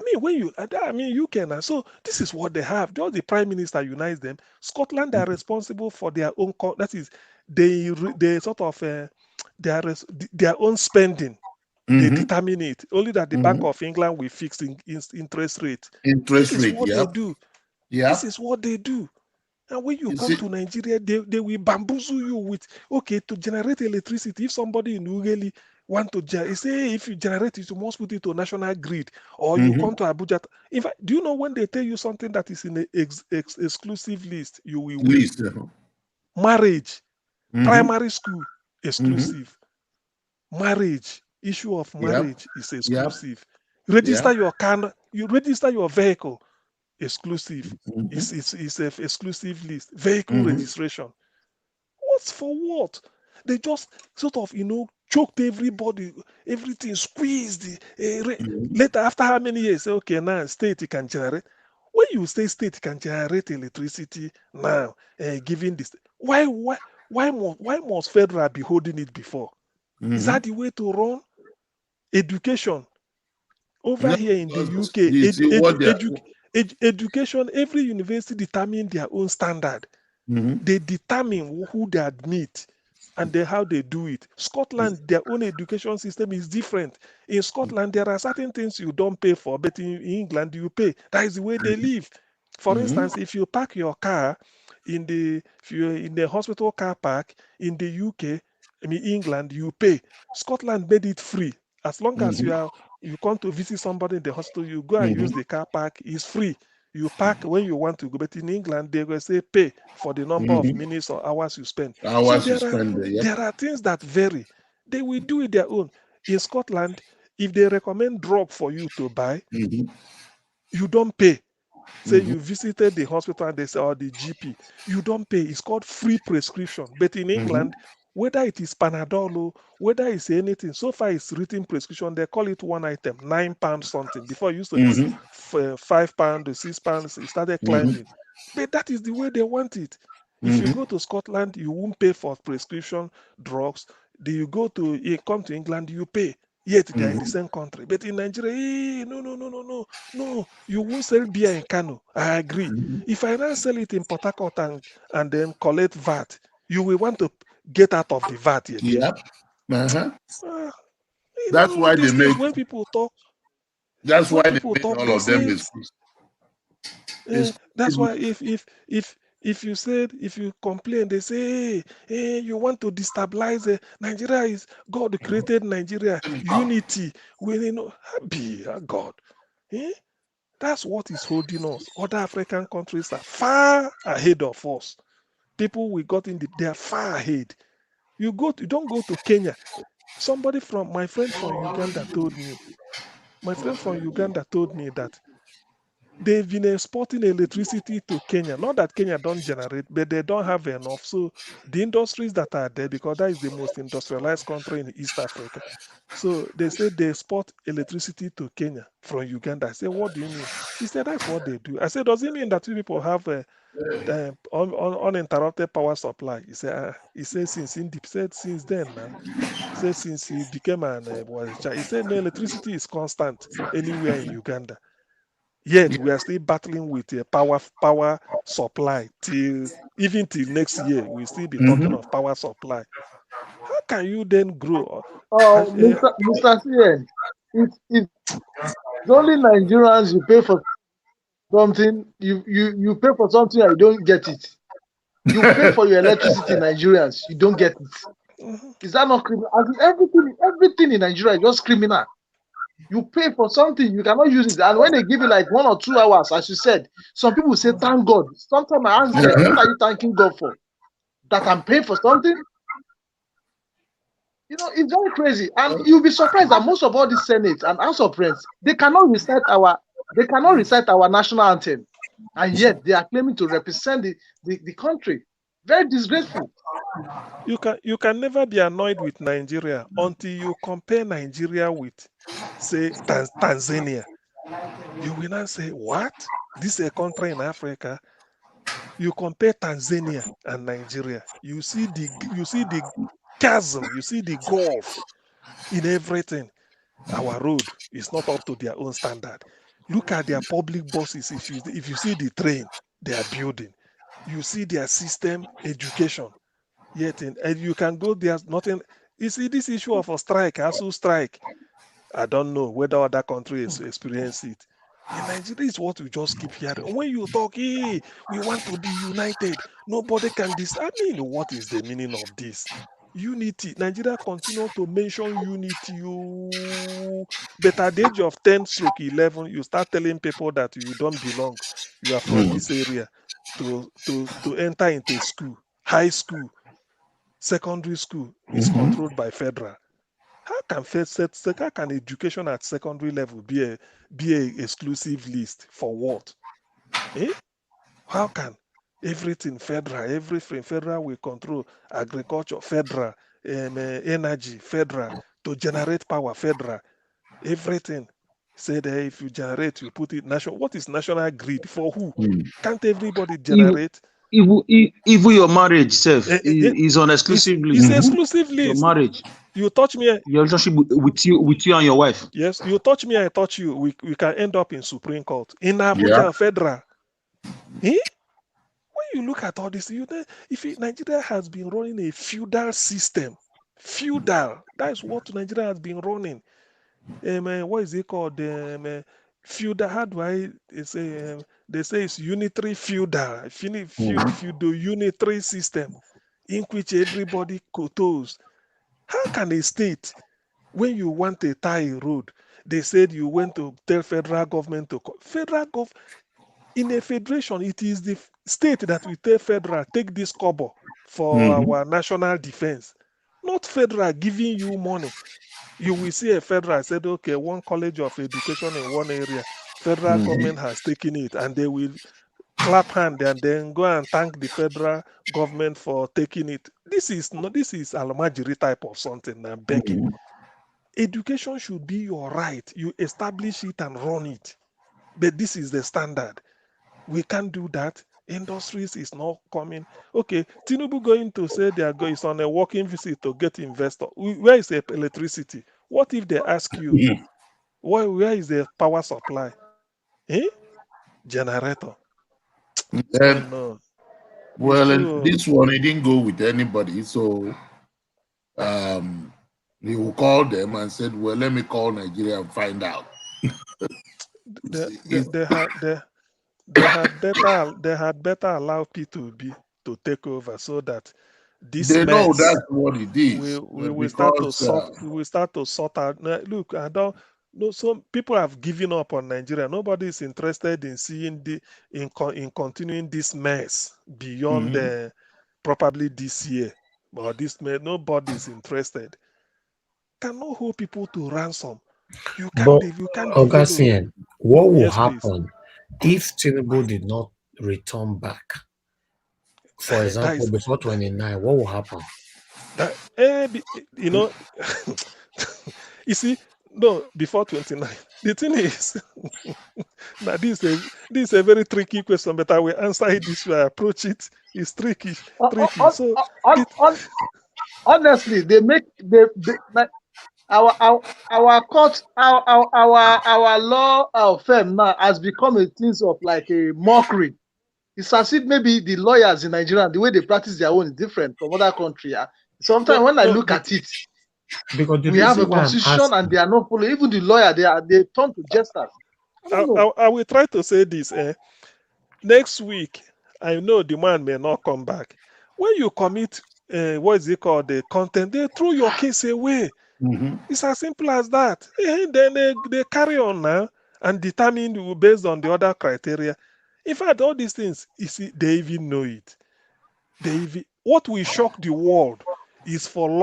mean. You can. So this is what they have. Just the prime minister unites them. Scotland are responsible for their own. That is, they sort of their own spending. They determine it. Only that the Bank of England will fix interest rate. This is what they do. This is what they do. And when you come to Nigeria, they will bamboozle you with to generate electricity. If somebody in Ugeli want to say if you generate it, you must put it to national grid, or you come to Abuja. In fact, do you know when they tell you something that is in the exclusive list, you will win? Marriage, primary school, exclusive. Marriage, issue of marriage is exclusive. Register your car, you register your vehicle, exclusive. It's an exclusive list. Vehicle registration. What's for what? They just sort of, choked everybody, everything squeezed. Later, after how many years, say, okay, now state can generate. When you say state can generate electricity now, giving this, why must federal be holding it before? Is that the way to run education? Over here in the UK, education, every university determine their own standard. They determine who they admit and then how they do it. Scotland, their own education system is different. In Scotland, there are certain things you don't pay for, but in England, you pay. That is the way they live. For instance, if you park your car if you're in the hospital car park in the UK, I mean England, you pay. Scotland made it free. As long as you come to visit somebody in the hospital, you go and use the car park, it's free. You park when you want to go, but in England, they will say pay for the number of minutes or hours you spend. So there are things that vary. They will do it their own. In Scotland, if they recommend drug for you to buy, you don't pay. Say you visited the hospital and they say, or the GP, you don't pay. It's called free prescription. But in England, whether it is Panadol or whether it's anything, so far it's written prescription, they call it one item, £9 something. Before it used to be £5, £6, it started climbing. But that is the way they want it. If you go to Scotland, you won't pay for prescription drugs. You come to England, you pay. Yet they are in the same country. But in Nigeria, no, you won't sell beer in Kano. I agree. If I now sell it in Port Harcourt and then collect VAT, you will want to get out of the VAT again. That's why they make. When people talk. That's why they make all of them that's why if you complain, they say, hey, you want to destabilize Nigeria is God created Nigeria, unity. We know happy God. That's what is holding us. Other African countries are far ahead of us. People we got they are far ahead. You don't go to Kenya. My friend from Uganda told me that they've been exporting electricity to Kenya. Not that Kenya don't generate, but they don't have enough. So the industries that are there, because that is the most industrialized country in East Africa. So they said they export electricity to Kenya from Uganda. I said, what do you mean? He said, that's what they do. I said, does it mean that you people have uninterrupted power supply? He said, since then now. He said, since he became he said, no, electricity is constant anywhere in Uganda. Yet we are still battling with a power supply even till next year. We'll still be talking of power supply. How can you then grow? Mr. CN, it's only Nigerians you pay for something. You pay for something and you don't get it. You pay for your electricity, Nigerians, you don't get it. Is that not criminal? Everything in Nigeria is just criminal. You pay for something, you cannot use it. And when they give you like 1 or 2 hours, as you said, some people say, thank God. Sometimes I ask them, what are you thanking God for? That I'm paying for something? It's very crazy. And you'll be surprised that most of all the Senate and House of Reps, they cannot recite our national anthem. And yet they are claiming to represent the country. Very disgraceful. You can never be annoyed with Nigeria until you compare Nigeria with, say, Tanzania. You will not say, what? This is a country in Africa. You compare Tanzania and Nigeria. You see the chasm. You see the gulf in everything. Our road is not up to their own standard. Look at their public buses. If you see the train they are building, you see their system education. Yet you can go, there's nothing. You see this issue of a strike, ASU strike. I don't know whether other countries experience it. In Nigeria, is what we just keep hearing. When you talk, hey, we want to be united. Nobody can I mean, what is the meaning of this? Unity. Nigeria continue to mention unity. But at the age of 10-11, you start telling people that you don't belong. You are from this area to enter into school, high school, secondary school is controlled by federal. How can education at secondary level be a exclusive list for what? How can everything federal will control agriculture, federal, energy, federal, to generate power, federal, everything. Say that if you generate, you put it national. What is national grid for who? Can't everybody generate? Even your marriage itself is on exclusive list. It's exclusive list. Your marriage. You touch me. Your relationship with you and your wife. Yes, you touch me, I touch you. We can end up in Supreme Court. In Abuja, federal. When you look at all this, Nigeria has been running a feudal system. Feudal. That's what Nigeria has been running. What is it called? Feudal. How do I say? They say it's unitary feudal. Feudal unitary system in which everybody kotos. How can a state, when you want to tie a road, they said you went to tell federal government to federal government in a federation, it is the state that will tell federal take this kobo for our national defense, not federal giving you money. You will see a federal said, okay, one college of education in one area, federal government has taken it, and they will clap hand and then go and thank the federal government for taking it. This is Almajiri type of something, and begging. Education should be your right. You establish it and run it. But this is the standard. We can't do that. Industries is not coming. Okay, Tinubu going to say they are going on a working visit to get investor. Where is the electricity? What if they ask you, where is the power supply? Generator. And No. It's well, and true. this one he didn't go with anybody, so he will call them and said, "Well, let me call Nigeria and find out." They had better allow P2B to take over so that this They know mess that's what it is we will start to because sort out. Now, look, I don't no some people have given up on Nigeria. Nobody is interested in seeing in continuing this mess beyond probably this year. But nobody is interested. Cannot hold people to ransom. You But can't develop. Augustine, what will Yes, please. happen if Tinubu did not return back? For That example, is before 29, what will happen? that you know you see, no, before 29. The thing is, now this is a very tricky question, but I will answer it this way. I approach it. It's tricky. So on, the, on, honestly, like, our court, our law firm now has become a thing of like a mockery. It's as if maybe the lawyers in Nigeria, the way they practice their own is different from other country. Sometimes when I look at it, Because the we have a reason why I'm constitution and asking, they are not following. Even the lawyer, they turn to jesters. I don't know. I will try to say this. Next week, I know the man may not come back. When you commit, what is it called, the content, they throw your case away. It's as simple as that. Then they carry on now and determine based on the other criteria. In fact, all these things, you see, they even know it. What will shock the world is for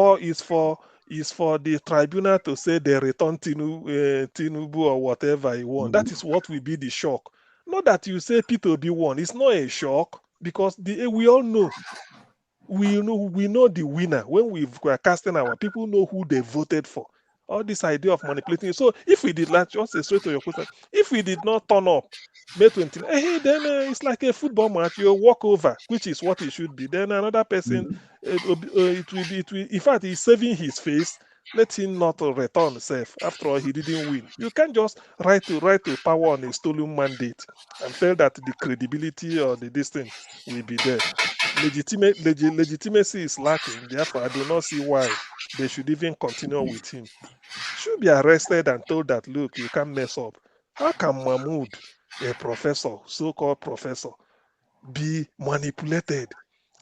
the tribunal to say they return Tinubu or whatever he won. That is what will be the shock. Not that you say P2B won. It's not a shock because we all know. We know the winner. When we were casting our people know who they voted for. All this idea of manipulating. So if we did like just straight to your question, if we did not turn up May 29, then it's like a football match. You walk over, which is what it should be. Then another person, in fact, he's saving his face. Let him not return safe. After all, he didn't win. You can't just write to power on a stolen mandate and feel that the credibility or this thing will be there. Legitimacy is lacking. Therefore, I do not see why they should even continue with him. Should be arrested and told that, look, you can't mess up. How can Mahmoud, a professor, so-called professor, be manipulated?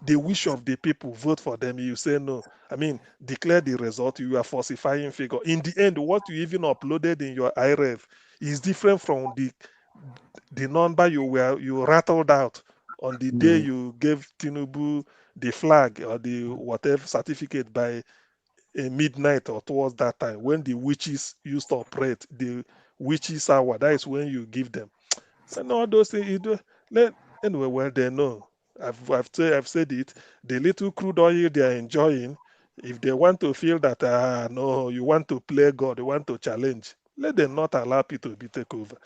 The wish of the people, vote for them. You say no. I mean, declare the result. You are falsifying figure. In the end, what you even uploaded in your IREV is different from the number you rattled out on the day you gave Tinubu the flag or the whatever certificate by midnight or towards that time when the witches used to operate the witches hour. That is when you give them. And all those things you do. Anyway, well they know. I've said it. The little crude oil they are enjoying. If they want to feel that no, you want to play God, you want to challenge, let them not allow people to be take over.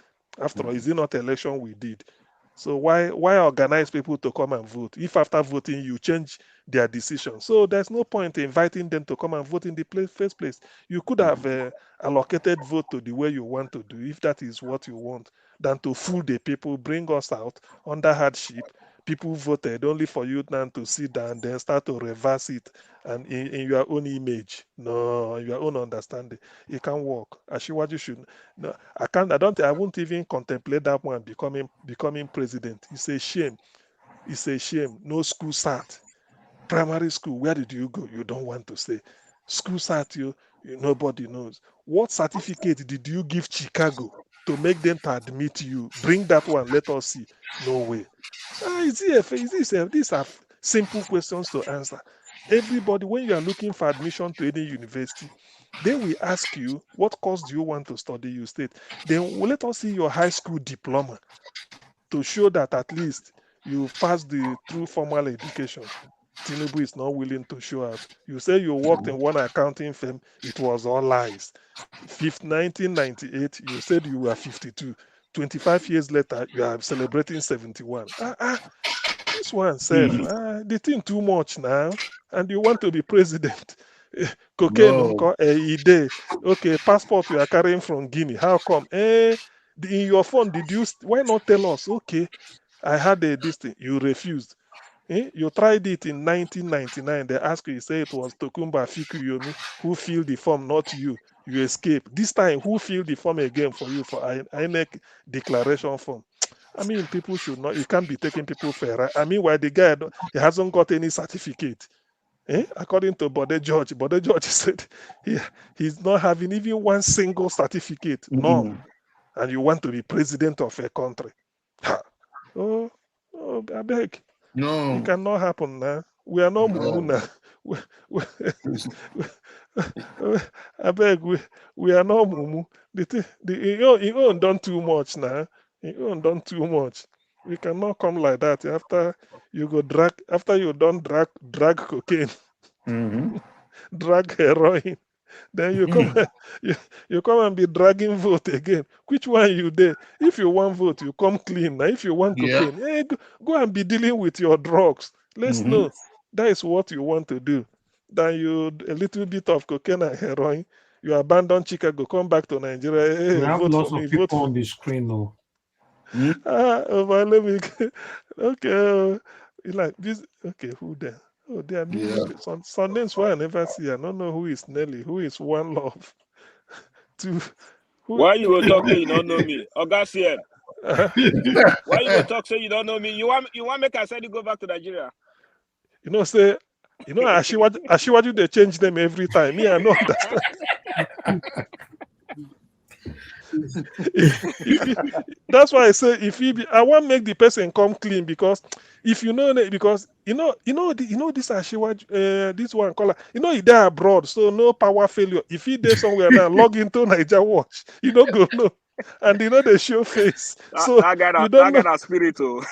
After all, is it not election we did? So why organize people to come and vote if after voting you change their decision? So there's no point inviting them to come and vote in the first place. You could have allocated vote to the way you want to do if that is what you want, than to fool the people, bring us out under hardship, people voted only for you now to sit down, then start to reverse it and in your own image. No, in your own understanding. It can't work. Ashiwaju should no, I won't even contemplate that one becoming president. It's a shame. It's a shame. No school sat. Primary school, where did you go? You don't want to say. School sat nobody knows. What certificate did you give Chicago to make them to admit you? Bring that one, let us see. No way. These are simple questions to answer. Everybody, when you are looking for admission to any university, they will ask you, what course do you want to study? You state. Then let us see your high school diploma to show that at least you've passed the true formal education. Tinubu is not willing to show out. You say you worked in one accounting firm, it was all lies. 1998, you said you were 52. 25 years later, you are celebrating 71. This one, self, the thing too much now. And you want to be president. Cocaine, No. okay, passport you are carrying from Guinea. How come? In your phone, why not tell us? Okay, I had this thing. You refused. You tried it in 1999. They asked you, say it was Tokumba Fikuyomi who filled the form, not you. You escaped. This time, who filled the form again for you for INEC declaration form? I mean, people should not, you can't be taking people fair. I mean, why the guy, he hasn't got any certificate. According to Bode George said he's not having even one single certificate, none. And you want to be president of a country. Ha. Oh, I beg. No. It cannot happen now. We are not mumu now. I beg, we are not mumu. He own done too much now. He own done too much. We cannot come like that after you don't drag cocaine, drag heroin. Then you come you come and be dragging vote again. Which one you did? If you want vote, you come clean. Now, if you want cocaine, go and be dealing with your drugs. Let's know that is what you want to do. Then a little bit of cocaine and heroin, you abandon Chicago, come back to Nigeria. Hey, We have vote lots for me. of people Vote for on the screen now. but let me. Okay, like this. Okay, who there? Oh, there are new some names why I never see. I don't know who is Nelly, who is One Love. Two, who? Why you go talk say you don't know me? Oga CM. Why you go talk say you don't know me? You want make I send you go back to Nigeria? Ashiwaju they change them every time. Me, I don't understand. That's why I say I want to make the person come clean, because if you know because this Ashiwaju, this one caller, he there abroad, so no power failure. If he there somewhere now, log into Niger Watch, go no, and they show face. So that guy you don't know that spirit. Oh.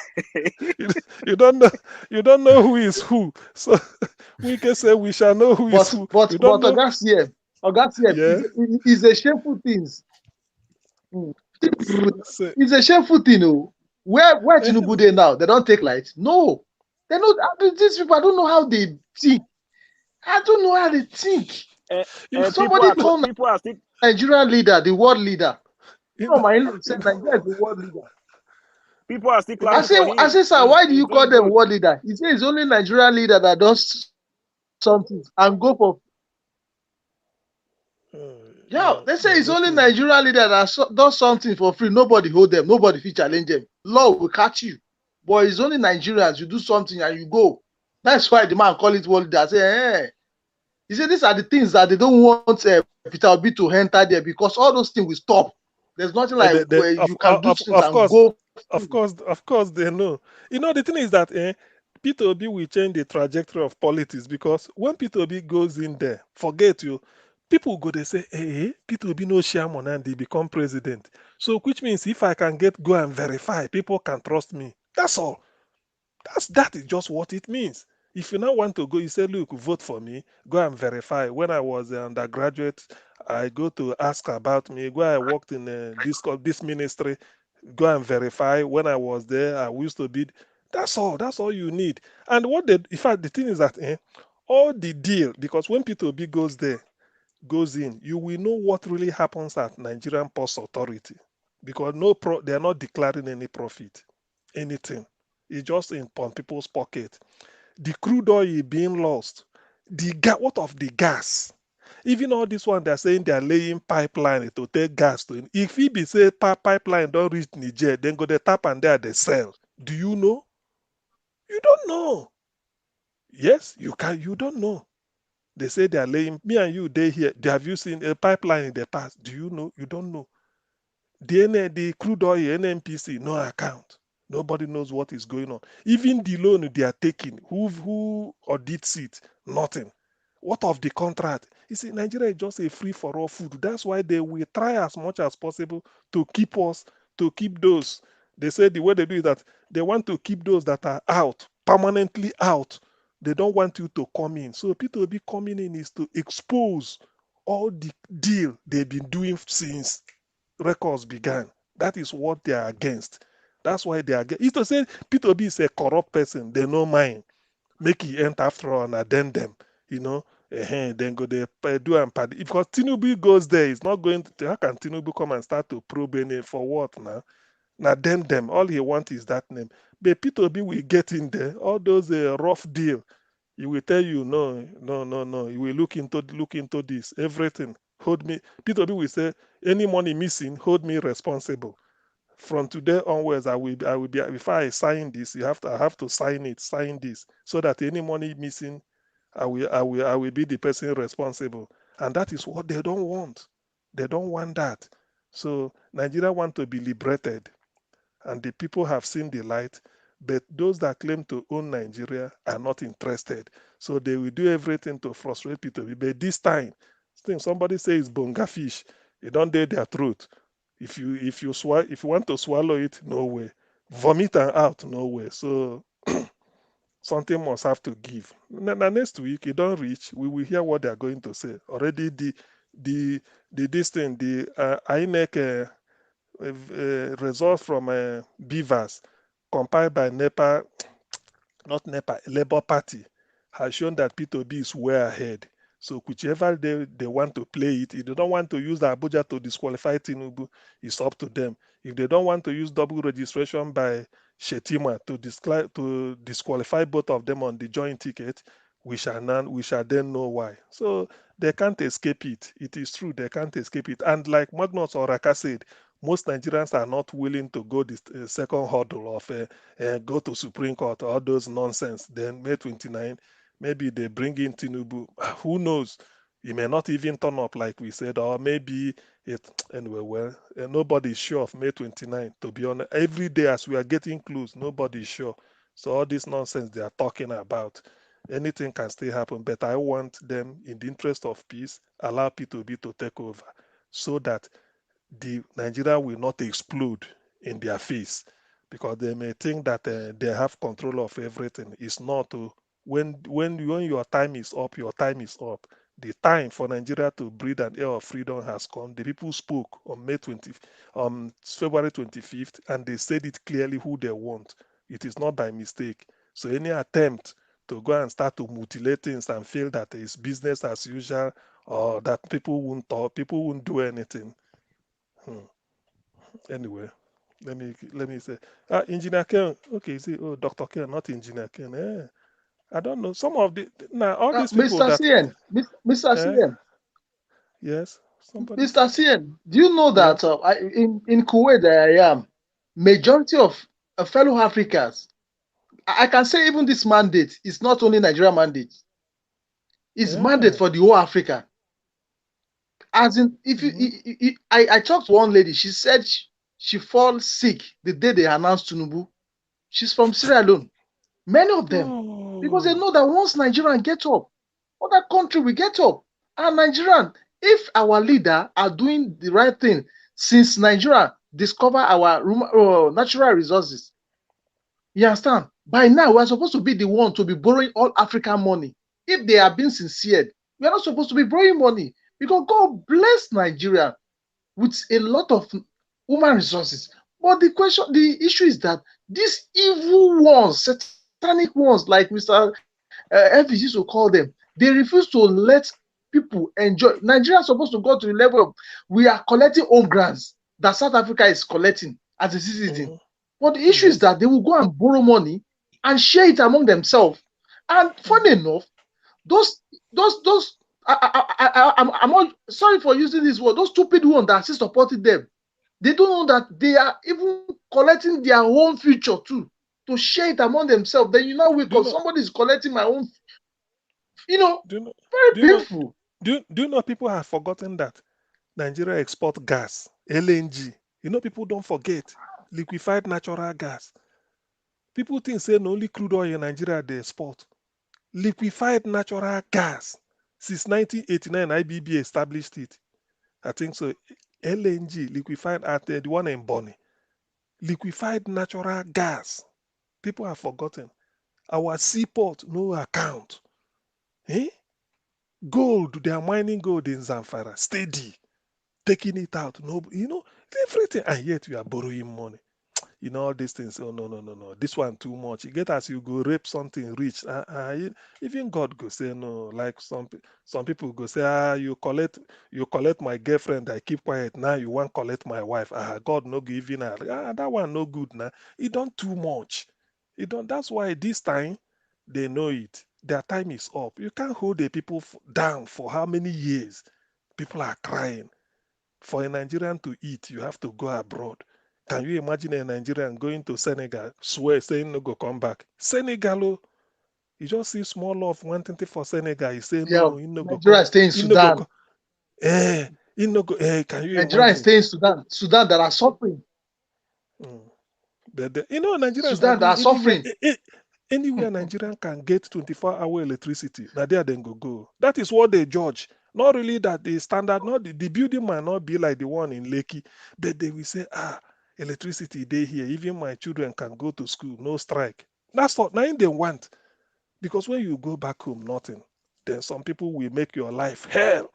you don't know who is who. So we can say we shall know who is who. But You don't know. Oga, it's a shameful thing. It's a shameful thing, oh. Where Tinubu they now? They don't take light. No, they don't. These people, I don't know how they think. I don't know how they think. Somebody called people are still Nigerian leader, the world leader. My in said Nigeria is the world leader. People are still clapping for him. I say, sir, why do you call them world leader? He says it's only Nigerian leader that does something and go for. They say it's only Nigerian leader that does something for free. Nobody hold them. Nobody fit challenge them. Law will catch you. But it's only Nigerians. You do something and you go. That's why the man call it world leader. Say, He said these are the things that they don't want Peter Obi to enter there, because all those things will stop. There's nothing like where you can do things and go. Of course, they know. The thing is that Peter Obi will change the trajectory of politics, because when Peter Obi goes in there, forget you. People go, they say, hey, Peter Obi no share money and they become president. So, which means if I can go and verify, people can trust me. That's all. That is just what it means. If you now want to go, you say, look, vote for me, go and verify. When I was an undergraduate, I go to ask about me, I worked in this ministry, go and verify. When I was there, I used to be. That's all you need. And in fact, the thing is that all the deal, because when Peter Obi goes in, you will know what really happens at Nigerian Post Authority, because they are not declaring any profit, anything. It's just in people's pocket. The crude oil being lost. What of the gas? Even all this one, they're saying they're laying pipeline to take gas to. If it be say pipeline don't reach Niger, then go the tap and there they sell. Do you know? You don't know. Yes, you can. You don't know. They say they're laying. Me and you, they here. Have you seen a pipeline in the past? Do you know? You don't know. The crude oil, NNPC, no account. Nobody knows what is going on. Even the loan they are taking, who audits it? Nothing. What of the contract? You see, Nigeria is just a free for all food. That's why they will try as much as possible to keep us, to keep those. They say the way they do is that they want to keep those that are out, permanently out. They don't want you to come in. So people will be coming in is to expose all the deal they've been doing since records began. That is what they are against. That's why they are against. It's to say Peter Obi is a corrupt person. They no mind. Make he enter after all and addendum, you know. Then go they do and pad. Because Tinubu goes there, it's not going to. How can Tinubu come and start to probe any for what now? Now addendum. All he wants is that name. But Peter Obi will get in there. All those rough deal. He will tell you no, no, no, no. He will look into this everything. Hold me. Peter Obi will say any money missing, hold me responsible. From today onwards, I will be. If I sign this, I have to sign this, so that any money missing, I will be the person responsible. And that is what they don't want. They don't want that. So Nigeria want to be liberated, and the people have seen the light. But those that claim to own Nigeria are not interested. So they will do everything to frustrate people. But this time, somebody says bonga fish, you don't dare their truth. If you want to swallow it, no way. Vomit and out, no way. So something must have to give. Now next week, it don't reach. We will hear what they are going to say. Already the INEC results from Beavers compiled by NEPA, not NEPA, Labour Party, has shown that P2B is way ahead. So whichever they want to play it, if they don't want to use the Abuja to disqualify Tinubu, it's up to them. If they don't want to use double registration by Shetima to disqualify both of them on the joint ticket, we shall then know why. So they can't escape it. It is true, they can't escape it. And like Magnus Oraka said, most Nigerians are not willing to go the second hurdle of go to Supreme Court, all those nonsense. Then May 29, maybe they bring in Tinubu. Who knows? He may not even turn up like we said, or maybe it anyway. Well, nobody is sure of May 29. To be honest, every day as we are getting close, nobody is sure. So all this nonsense they are talking about, anything can still happen. But I want them, in the interest of peace, allow P2B to take over, so that the Nigeria will not explode in their face, because they may think that they have control of everything. It's not. When your time is up, your time is up. The time for Nigeria to breathe an air of freedom has come. The people spoke on February 25th, and they said it clearly who they want. It is not by mistake. So any attempt to go and start to mutilate things and feel that it's business as usual, or that people won't talk, people won't do anything. Anyway, let me say, Engineer Ken. Okay, see, Dr. Ken, not Engineer Ken. I don't know. Some of the now all these people Mr. that CN, Mr. CN, yes, somebody. Mr. CN, do you know Yeah. that in Kuwait that I am, majority of fellow Africans, I can say even this mandate is not only Nigeria mandate, it's mandate for the whole Africa. As in, if I talked to one lady, she said she falls sick the day they announced Tinubu. She's from Sierra Leone. Many of them, because they know that once Nigerian get up, other country will get up. And Nigerian, if our leader are doing the right thing, since Nigeria discover our natural resources, you understand? By now, we are supposed to be the one to be borrowing all African money. If they have been sincere, we are not supposed to be borrowing money, because God bless Nigeria with a lot of human resources. But the issue is that these evil ones, satanic ones, like Mr. F used to call them, they refuse to let people enjoy. Nigeria is supposed to go to the level of we are collecting home grants that South Africa is collecting as a citizen. But the issue is that they will go and borrow money and share it among themselves. And funny enough, those I'm all sorry for using this word. Those stupid ones that still supporting them, they don't know that they are even collecting their own future too to share it among themselves. Then you now wake up, somebody is collecting my own. Very painful. Do you know people have forgotten that Nigeria export gas, LNG. People don't forget liquefied natural gas. People think say only crude oil in Nigeria they export. Liquefied natural gas. Since 1989, IBB established it. I think so. LNG, liquefied at the one in Bonny. Liquefied natural gas. People have forgotten. Our seaport, no account. Gold, they are mining gold in Zamfara, steady, taking it out. No, everything, and yet you are borrowing money. All these things. Oh no. This one too much. You get as you go rape something rich. Even God go say no. Like some people go say, you collect my girlfriend. I keep quiet. Now you want collect my wife. God no giving her. That one no good now. It done too much. It don't. That's why this time they know it. Their time is up. You can't hold the people down for how many years. People are crying. For a Nigerian to eat, you have to go abroad. Can you imagine a Nigerian going to Senegal, swear, saying no go come back? Senegal, you just see small love wanting for Senegal. You say no, he no go come. Nigeria stay in Sudan. He no go. Can you Nigeria imagine? stay in Sudan. Sudan that are suffering. Nigerians Sudan that are suffering. Anywhere Nigerian can get 24-hour electricity, now there then go. That is what they judge. Not really that the standard, not the building might not be like the one in Lekki, but they will say, electricity they here. Even my children can go to school, no strike. That's what now they want. Because when you go back home, nothing. Then some people will make your life hell.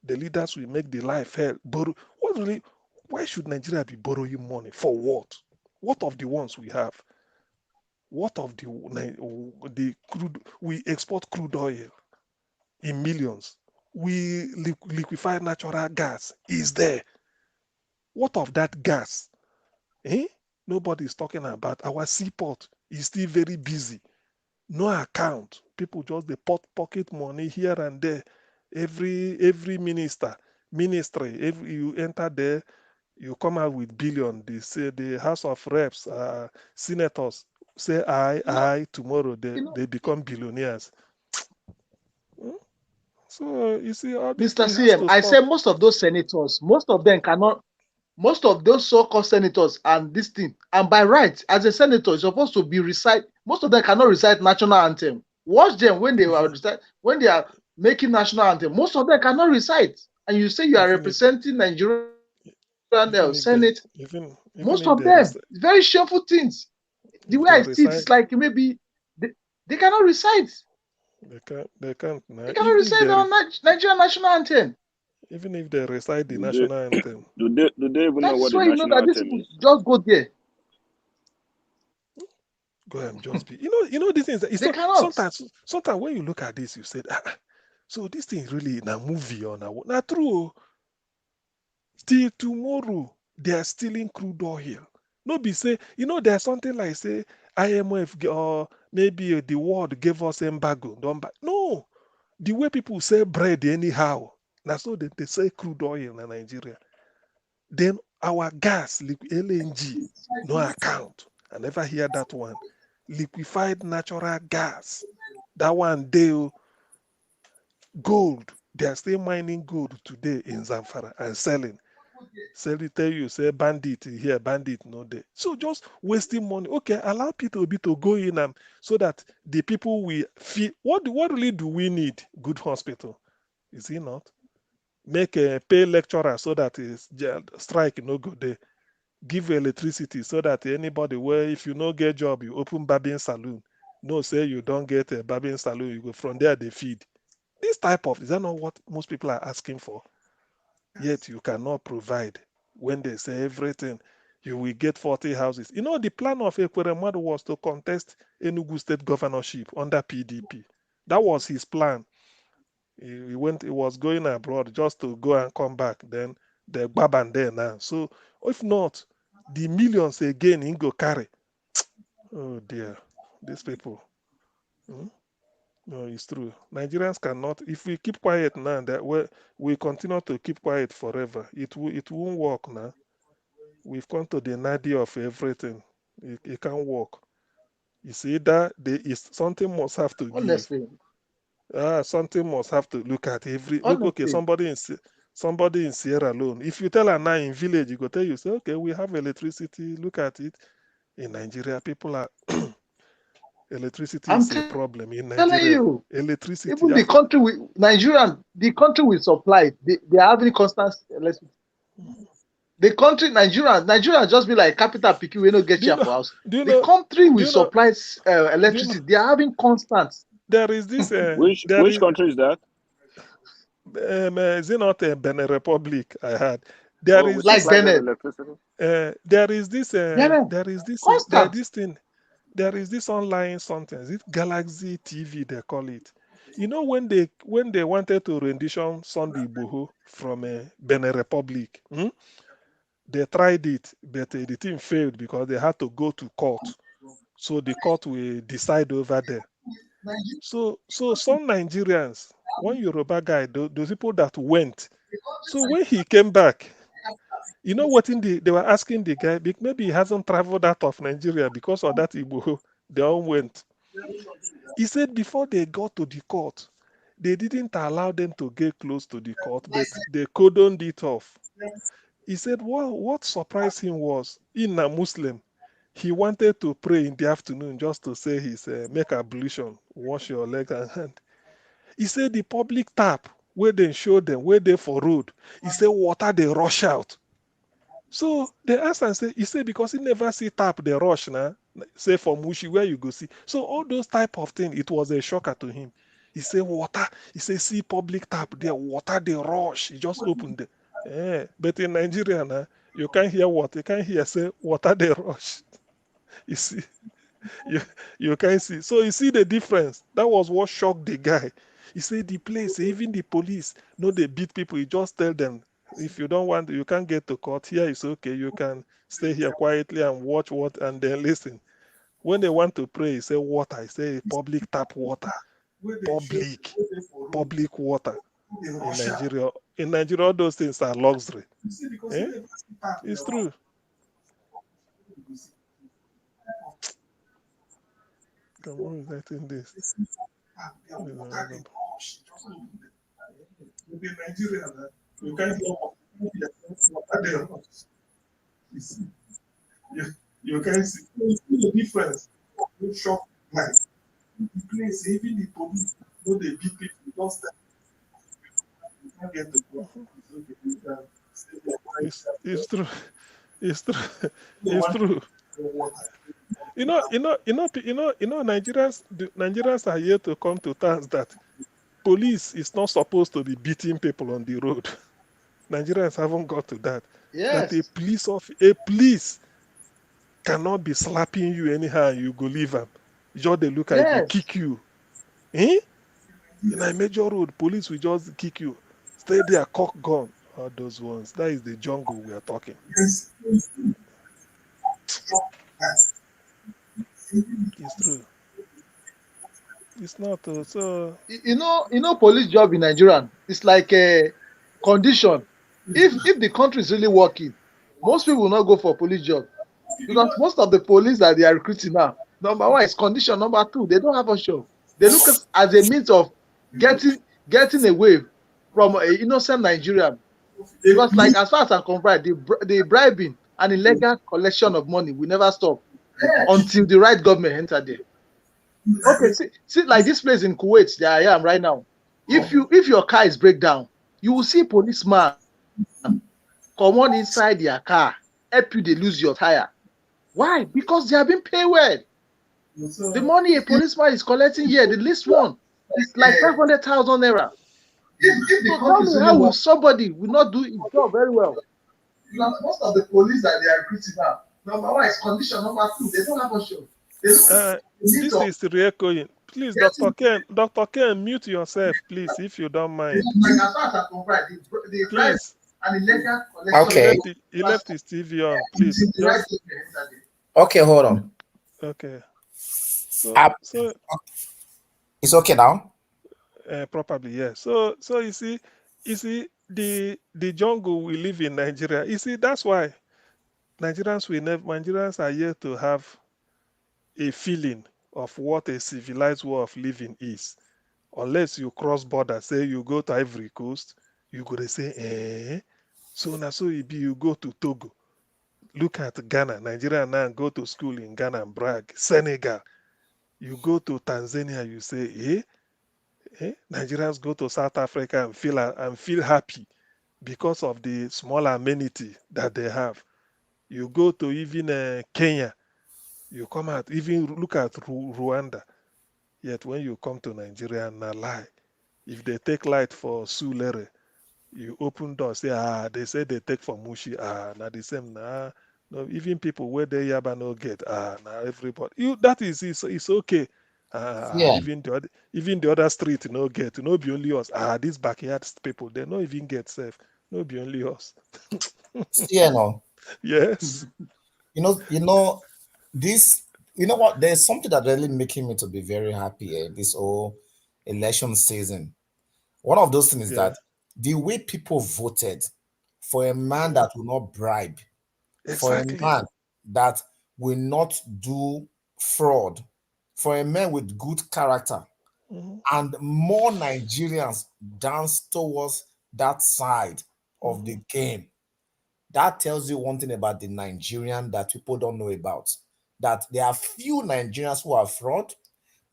The leaders will make the life hell. Why should Nigeria be borrowing money? For what? What of the ones we have? What of the crude? We export crude oil in millions. We liquefy natural gas. Is there? What of that gas? Nobody is talking about. Our seaport is still very busy. No account. People just they pocket money here and there. Every ministry, you enter there, you come out with billion. They say the House of Reps, senators say I tomorrow they become billionaires. So you see all this Mr. CM, I say most of those senators, most of them cannot, most of those so-called senators and this thing, and by right, as a senator, you're supposed to be recite. Most of them cannot recite national anthem. Watch them when they are making national anthem. Most of them cannot recite, and you say you are representing Nigerian Senate. Most of them, very shameful things. The way I see it, it's like maybe they cannot recite. They can't. They cannot recite the Nigerian national anthem. Even if they recite the national anthem. Do they even know what the national anthem is? Just go there. Go and just be. These things. They cannot. Sometimes when you look at this, you said, so this thing really in a movie or not true. Till tomorrow, they are stealing crude oil. No be say, there's something like say IMF or maybe the world gave us embargo. No. The way people say bread anyhow. That's so they say crude oil in Nigeria. Then our gas, LNG, no account. I never hear that one. Liquefied natural gas. That one, gold. They are still mining gold today in Zamfara and selling. Tell you, say bandit here, bandit no there. So just wasting money. Okay, allow people to go in and so that the people will feel. What really do we need? Good hospital. Is it not? Make a pay lecturer so that strike no go there. Give electricity so that anybody where if you no get job, you open barbing saloon. No, say you don't get a barbing saloon, you go from there they feed. This type of, is that not what most people are asking for? Yet you cannot provide. When they say everything, you will get 40 houses. The plan of Ekweremadu was to contest Enugu state governorship under PDP. That was his plan. He was going abroad just to go and come back. Then the Baban there now. So if not, the millions again in go carry. Oh dear, these people. No, it's true. Nigerians cannot. If we keep quiet now, that we continue to keep quiet forever. It won't work now. We've come to the nadir of everything. It can't work. You see that something must have to give. Honestly. Something must have to look at look. Okay, somebody in Sierra Leone. If you tell her now in village, you go tell you say, okay, we have electricity. Look at it. In Nigeria, people are electricity is a problem in Nigeria. Telling you, electricity. Even the country the country we supply, they are having constant electricity. The country, Nigeria just be like capital picky, we don't get you for house. The country we supply electricity, they are having constant. There is this. Which country is that? Is it not Benin Republic? I had. There is like Benin. There is this. There is this. There is this thing. There is this online something. Is it Galaxy TV? They call it. You know when they wanted to rendition Sunday Igboho from Benin Republic, they tried it, but the thing failed because they had to go to court. So the court will decide over there. So some Nigerians, one Yoruba guy, those people that went. So when he came back, you know what they were asking the guy, maybe he hasn't traveled out of Nigeria because of that Igbo, they all went. He said before they got to the court, they didn't allow them to get close to the court, but they cordoned it off. He said what surprised him was, in a Muslim, he wanted to pray in the afternoon just to say his make ablution, wash your leg and hand. He said the public tap, where they show them, where they for road, he said water they rush out. So they asked and say, he said because he never see tap they rush now, say for Mushi where you go see. So all those type of things, it was a shocker to him. He said water, he said see public tap there, water they rush. He just opened it. But in Nigeria now, you can't hear water, you can't hear say water they rush. You see, you can't see. So you see the difference. That was what shocked the guy. He said the place, even the police, no, they beat people. He just tell them, if you don't want, you can't get to court. Here it's okay. You can stay here quietly and watch and then listen. When they want to pray, he say water. I say public tap water. Public water. In Nigeria, all those things are luxury. It's true. Come on, I think this. In Nigeria, you can't hear you can see the difference. You shock like the place, even the police, no, they beat people, don't stand. You can't get the It's true. It's true. It's true. Nigerians are here to come to terms that police is not supposed to be beating people on the road. Nigerians haven't got to that. Yes. That a police cannot be slapping you anyhow and you go leave them. Just they look at you, kick you. In a major road, police will just kick you. Stay there, cock gun. All those ones. That is the jungle we are talking. Yes. It's true. It's not so. You know, police job in Nigeria, it's like a condition. If the country is really working, most people will not go for police job because most of the police that they are recruiting now, number one is condition. Number two, they don't have a job. They look as a means of getting away from an innocent Nigerian. Because, like, as far as I'm concerned, the bribing and illegal collection of money will never stop until the right government enter there. Okay, see, like this place in Kuwait, there I am right now. If your car is break down, you will see policeman come on inside their car, help you, they lose your tire. Why? Because they have been paid well. The money a policeman is collecting here, the least one, is like 500,000 naira. So tell me how will somebody will not do his job very well? Because most of the police that they are recruiting now, number one is condition, number two, they don't have a show. This is re-echoing. Please, Dr. Ken, mute yourself, please, if you don't mind. Like as far as I'm concerned, Please. Okay. He left his TV on. Please, just Okay, hold on. okay. So Uh, so it's okay now. probably yeah. So you see the jungle we live in Nigeria. You see that's why Nigerians are yet to have a feeling of what a civilized way of living is. Unless you cross border, say you go to Ivory Coast, you go to say, So now so it be you go to Togo. Look at Ghana. Nigeria now go to school in Ghana and brag. Senegal. You go to Tanzania, you say, Nigerians go to South Africa and feel happy because of the small amenity that they have. You go to even Kenya, you come out, even look at Rwanda. Yet when you come to Nigeria, na lie. If they take light for Sulere, you open door, say, they say they take for Mushi, na the same, nah. No, even people where they yaba no get, now everybody. That is, it's okay. Yeah. Even the other street no get, no be only us. These backyard people, they no even get safe. No be only us. Yeah, no. Yes. This. You know what? There's something that really making me to be very happy. This whole election season. One of those things is Yeah. that the way people voted for a man Mhm. that will not bribe, for a Exactly. man that will not do fraud, for a man with good character, Mhm. and more Nigerians dance towards that side of the Mhm. game. That tells you one thing about the Nigerian that people don't know about. That there are few Nigerians who are fraud.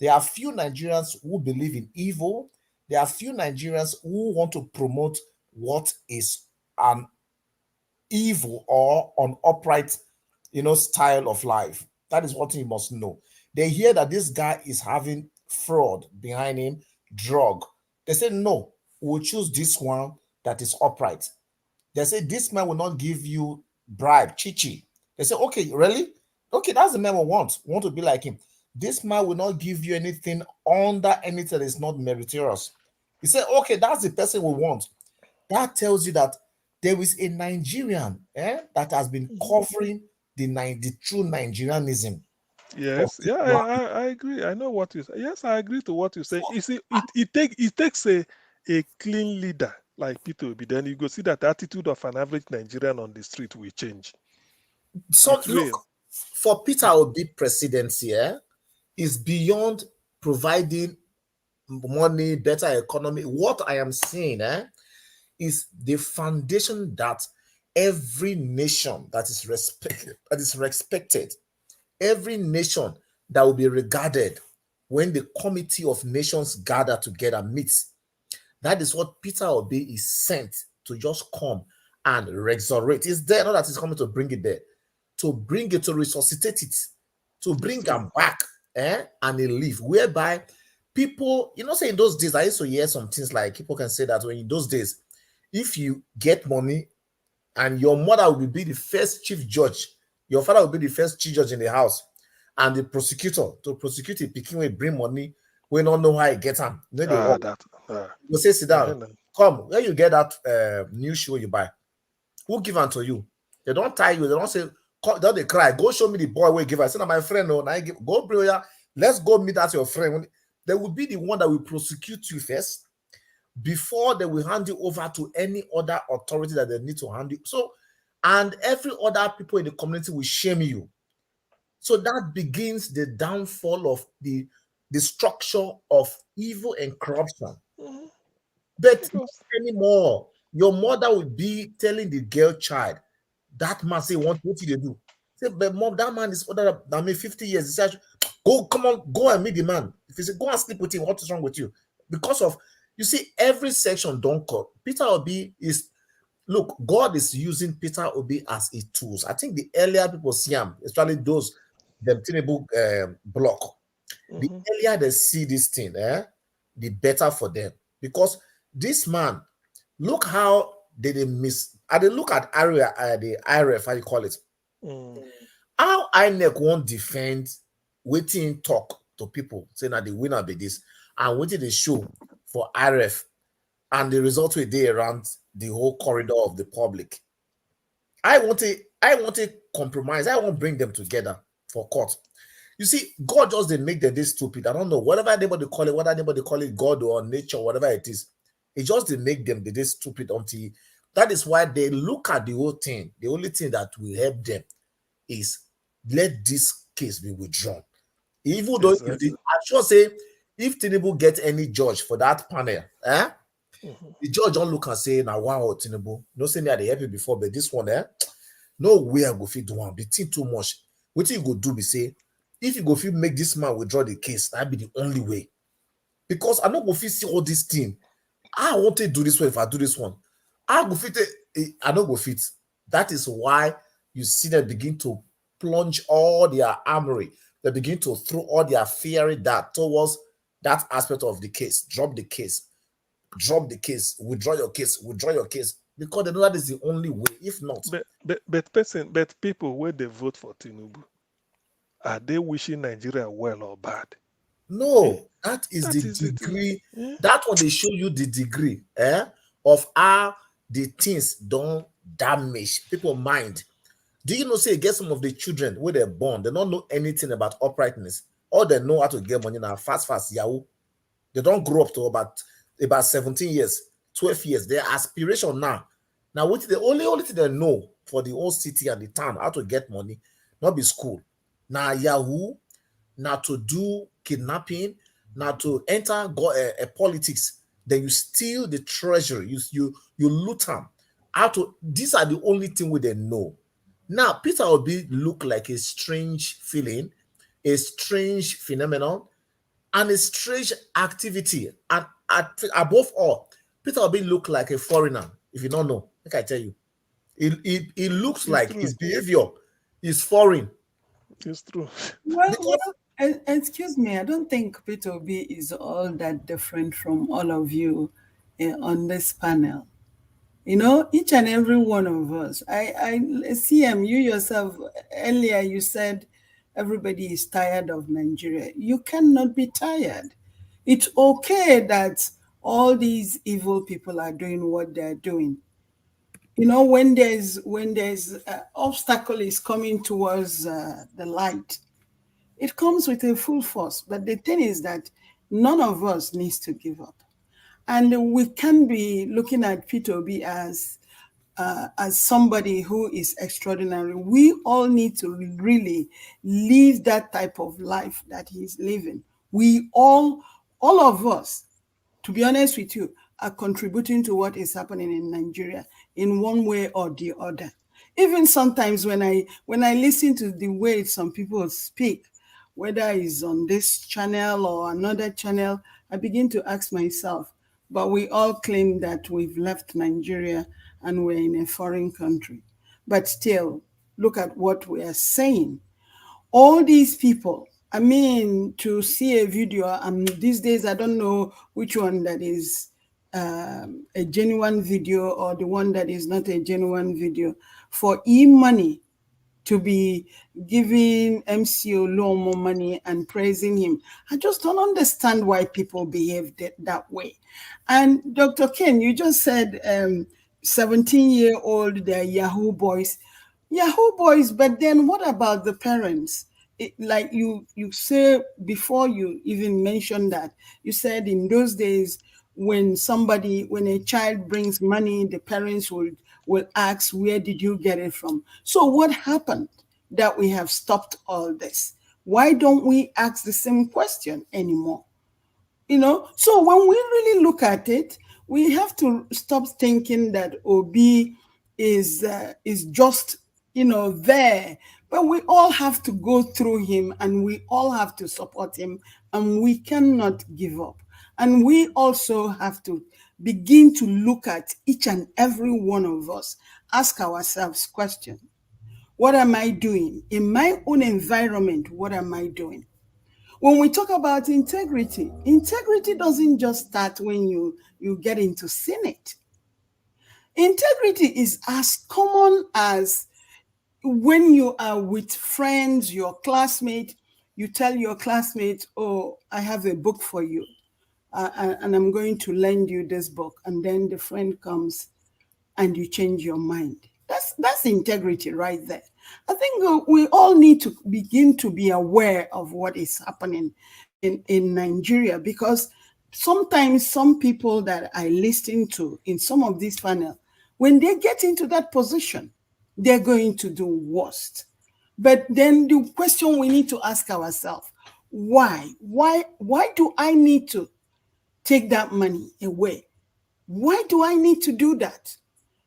There are few Nigerians who believe in evil. There are few Nigerians who want to promote what is an evil or an upright, style of life. That is what you must know. They hear that this guy is having fraud behind him, drug. They say, no, we'll choose this one that is upright. They say, this man will not give you bribe, chichi. They say, okay, really? Okay, that's the man we want. We want to be like him. This man will not give you anything under anything that is not meritorious. He said, okay, that's the person we want. That tells you that there is a Nigerian that has been Mhm. covering the true Nigerianism for Yes, too yeah, long. I agree. I know what you say. Yes, I agree to what you say. You see, it takes a clean leader like Peter Obi. Then you go see that attitude of an average Nigerian on the street will change. So It look, will. for Peter Obi presidency, is beyond providing money, better economy. What I am saying is the foundation that every nation that is respected, every nation that will be regarded when the committee of nations gather together meets. That is what Peter Obi is sent to just come and resurrect. It's there, not that he's coming to bring it there, to bring it, to resuscitate it, to It's bring true. them back, and a live, whereby people, say in those days, I used to hear some things like people can say that when in those days, if you get money and your mother will be the first chief judge, your father will be the first chief judge in the house, and the prosecutor to prosecute a pikin will bring money, we don't know how he get them. They work. That. You say, sit down, No. come, where you get that new shoe you buy? Who give them to you? They don't tie you. They don't say, don't they cry? Go show me the boy where give. I said, my friend, no, I give. Go bring ya. Let's go meet that your friend. They will be the one that will prosecute you first before they will hand you over to any other authority that they need to hand you. So, and every other people in the community will shame you. So that begins the downfall of the structure of evil and corruption. Mhm. But not Because anymore. Your mother will be telling the girl child, that man say, what did you do? Say, but mom, that man is older than me, 50 years. He said, go, come on, go and meet the man. If he say, go and sleep with him, what is wrong with you? Because of, you see, every section don't call. Peter Obi is, look, God is using Peter Obi as a tools. I think the earlier people see him, especially those, the Tinubu block, the mhm. earlier they see this thing, the better for them. Because this man, look how they miss. I did look at area the IRF, how you call it. Mm. How INEC won't defend waiting talk to people saying that the winner be this and waiting the show for IRF and the result will be around the whole corridor of the public. I want a compromise. I won't bring them together for court. You see, God just didn't make them this stupid. I don't know, whatever anybody call it, whether anybody call it God or nature, whatever it is, it just didn't make them this stupid until that is why they look at the whole thing. The only thing that will help them is let this case be withdrawn. Even though if Exactly. I sure say if Tinubu get any judge for that panel, the judge don't look and say, now wow, Tinubu, no say me I dey help you before, but this one, no way I go fit do one. The thing too much. What you go do be say, if you go fit make this man withdraw the case, that be the only way. Because I not go fit see all this thing. I want to do this one if I do this one. I go fit. I don't go fit. That is why you see them begin to plunge all their armory. They begin to throw all their fiery dart towards that aspect of the case. Drop the case. Drop the case. Withdraw your case. Withdraw your case. Because they know that is the only way. If not, But people where they vote for Tinubu, are they wishing Nigeria well or bad? no, that is That the is it. degree. Yeah. That one they show you the degree of how the things don't damage people mind. Do you know, say, get some of the children where they're born, they don't know anything about uprightness. All they know how to get money now, fast, yahoo. They don't grow up to about 17 years, 12 years. Their aspiration now. Now, what the only thing they know for the whole city and the town, how to get money, not be school. Now, yahoo, now to do kidnapping, now to enter politics, then you steal the treasury, you loot them. These are the only thing we they know. Now, Peter Obi look like a strange feeling, a strange phenomenon, and a strange activity. And above all, Peter Obi look like a foreigner. If you don't know, like I tell you, it looks It's like true. his behavior is foreign. It's true. Because Excuse me, I don't think Peter Obi is all that different from all of you on this panel. You know, each and every one of us. I see him, you yourself, earlier you said everybody is tired of Nigeria. You cannot be tired. It's okay that all these evil people are doing what they're doing. You know, when there's obstacle is coming towards the light, it comes with a full force. But the thing is that none of us needs to give up. And we can be looking at Peter Obi as somebody who is extraordinary. We all need to really live that type of life that he's living. We all of us, to be honest with you, are contributing to what is happening in Nigeria in one way or the other. Even sometimes when I listen to the way some people speak, whether it's on this channel or another channel, I begin to ask myself, but we all claim that we've left Nigeria and we're in a foreign country. But still, look at what we are saying. All these people, I mean, to see a video, these days, I don't know which one that is a genuine video or the one that is not a genuine video, for e-money to be giving MCO Lomo money and praising him. I just don't understand why people behave that way. And Dr. Ken, you just said 17-year-old, they're Yahoo boys. Yahoo boys, but then what about the parents? Like you say before you even mentioned that, you said in those days when a child brings money, the parents will ask, where did you get it from? So what happened that we have stopped all this? Why don't we ask the same question anymore? You know, so when we really look at it, we have to stop thinking that Obi is just, there. But we all have to go through him and we all have to support him, and we cannot give up. And we also have to begin to look at each and every one of us, ask ourselves questions. What am I doing? In my own environment, what am I doing? When we talk about integrity, integrity doesn't just start when you get into Senate. Integrity is as common as when you are with friends, your classmate, you tell your classmate, oh, I have a book for you. and I'm going to lend you this book, and then the friend comes and you change your mind. That's integrity right there. I think we all need to begin to be aware of what is happening in Nigeria, because sometimes some people that I listen to in some of these panels, when they get into that position, they're going to do worst. But then the question we need to ask ourselves, why? Why do I need to take that money away? Why do I need to do that?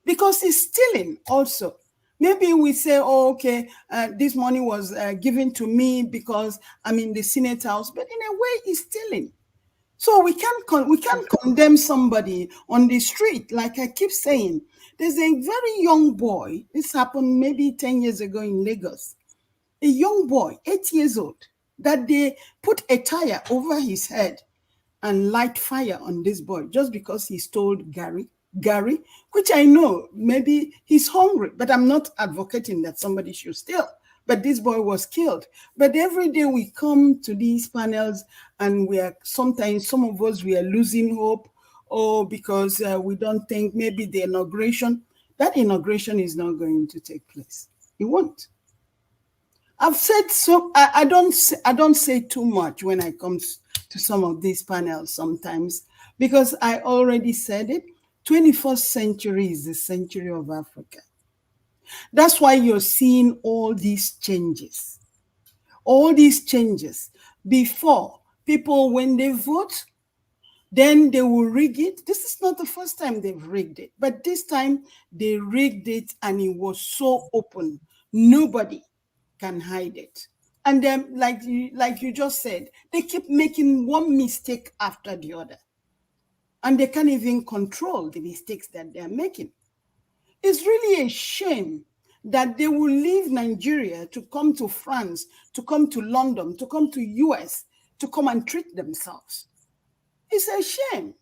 Because it's stealing also. Maybe we say, oh, okay, this money was given to me because I'm in the Senate House, but in a way, it's stealing. So we can't condemn somebody on the street. Like I keep saying, there's a very young boy. This happened maybe 10 years ago in Lagos. A young boy, 8 years old, that they put a tire over his head and light fire on this boy just because he stole Gary, which I know maybe he's hungry, but I'm not advocating that somebody should steal. But this boy was killed. But every day we come to these panels and sometimes some of us, we are losing hope, or because we don't think maybe that inauguration is not going to take place. It won't. I've said so. I don't say too much when I come to some of these panels sometimes, because I already said it. 21st century is the century of Africa. That's why you're seeing all these changes. All these changes. Before, people, when they vote, then they will rig it. This is not the first time they've rigged it, but this time they rigged it and it was so open. Nobody can hide it. And then, like you just said, they keep making one mistake after the other. And they can't even control the mistakes that they're making. It's really a shame that they will leave Nigeria to come to France, to come to London, to come to US, to come and treat themselves. It's a shame.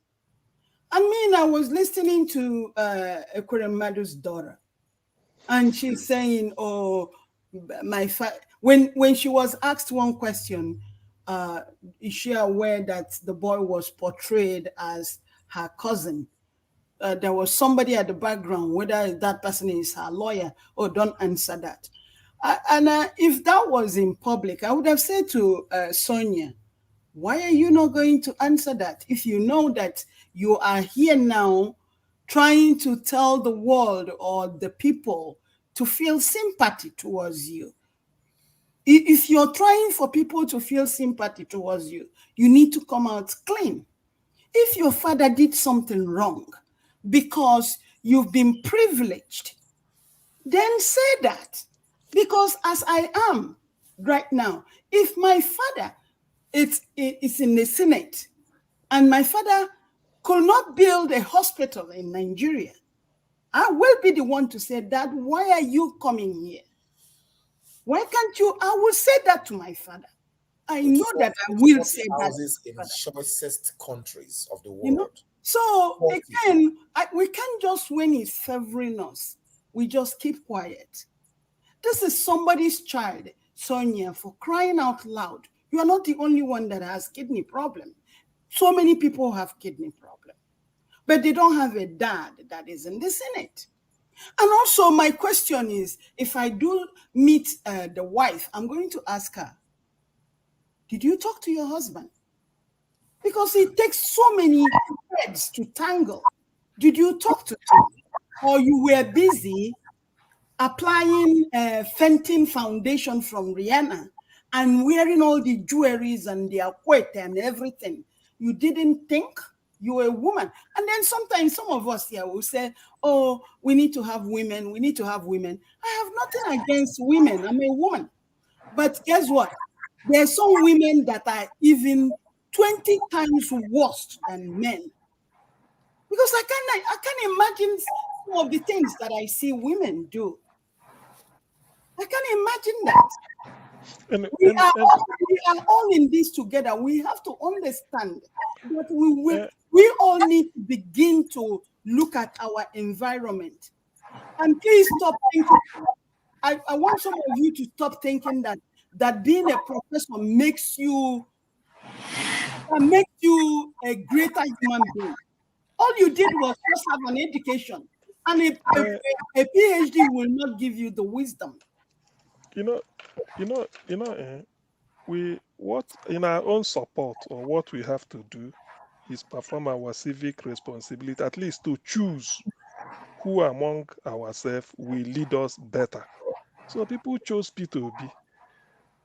I was listening to Ekweremadu's daughter, and she's saying, oh, when she was asked one question, is she aware that the boy was portrayed as her cousin? There was somebody at the background, whether that person is her lawyer, or don't answer that. If that was in public, I would have said to Sonia, why are you not going to answer that? If you know that you are here now trying to tell the world or the people to feel sympathy towards you. If you're trying for people to feel sympathy towards you, you need to come out clean. If your father did something wrong because you've been privileged, then say that. Because as I am right now, if my father is in the Senate and my father could not build a hospital in Nigeria, I will be the one to say, Dad, why are you coming here? Why can't you? I will say that to my father. I know that I will say that. Houses in choicest countries of the world. You know? So again, we can't just, when he's favoring us, we just keep quiet. This is somebody's child, Sonia, for crying out loud. You are not the only one that has kidney problem. So many people have kidney problem, but they don't have a dad that is in the Senate. And also my question is, if I do meet the wife, I'm going to ask her, did you talk to your husband? Because it takes so many threads to tangle. Did you talk to him? Or you were busy applying Fenton foundation from Rihanna and wearing all the jewelries and the akwete and everything? You didn't think? You're a woman. And then sometimes some of us here will say, oh, we need to have women. We need to have women. I have nothing against women. I'm a woman. But guess what? There are some women that are even 20 times worse than men. Because I can't imagine some of the things that I see women do. I can't imagine that. We are all in this together. We have to understand that we all need to begin to look at our environment. And please stop thinking. I want some of you to stop thinking that being a professor makes you that makes you a greater human being. All you did was just have an education, and a PhD will not give you the wisdom. You know, we what in our own support or what we have to do is perform our civic responsibility, at least to choose who among ourselves will lead us better. So people chose P2B.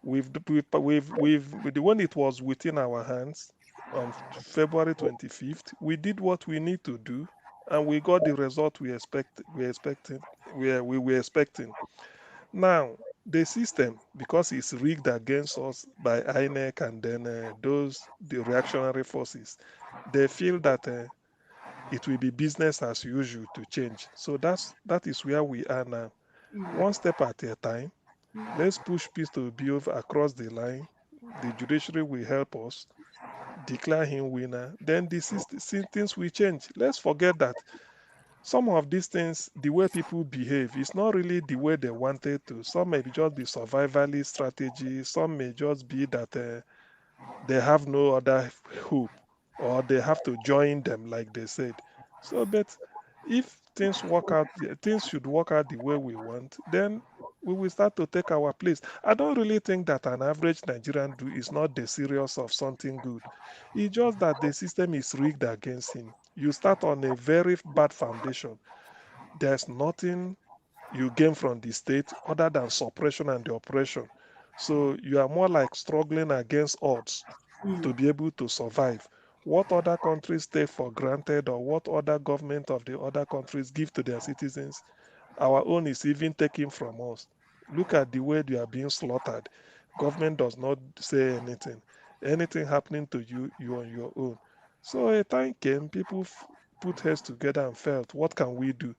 When it was within our hands on February 25th, we did what we need to do, and we got the result we were expecting. Now, the system, because it's rigged against us by INEC and then the reactionary forces, they feel that it will be business as usual to change. So that is where we are now. One step at a time. Let's push peace to be over across the line. The judiciary will help us declare him winner. Then things will change. Let's forget that some of these things, the way people behave, is not really the way they wanted to. Some may just be survivalist strategy. Some may just be that they have no other hope, or they have to join them, like they said. So, but if things should work out the way we want, then we will start to take our place. I don't really think that an average Nigerian is not the serious of something good. It's just that the system is rigged against him. You start on a very bad foundation. There's nothing you gain from the state other than suppression and the oppression. So you are more like struggling against odds to be able to survive. What other countries take for granted, or what other government of the other countries give to their citizens, our own is even taken from us. Look at the way they are being slaughtered. Government does not say anything. Anything happening to you, you on your own. So a time came, people put heads together and felt, what can we do?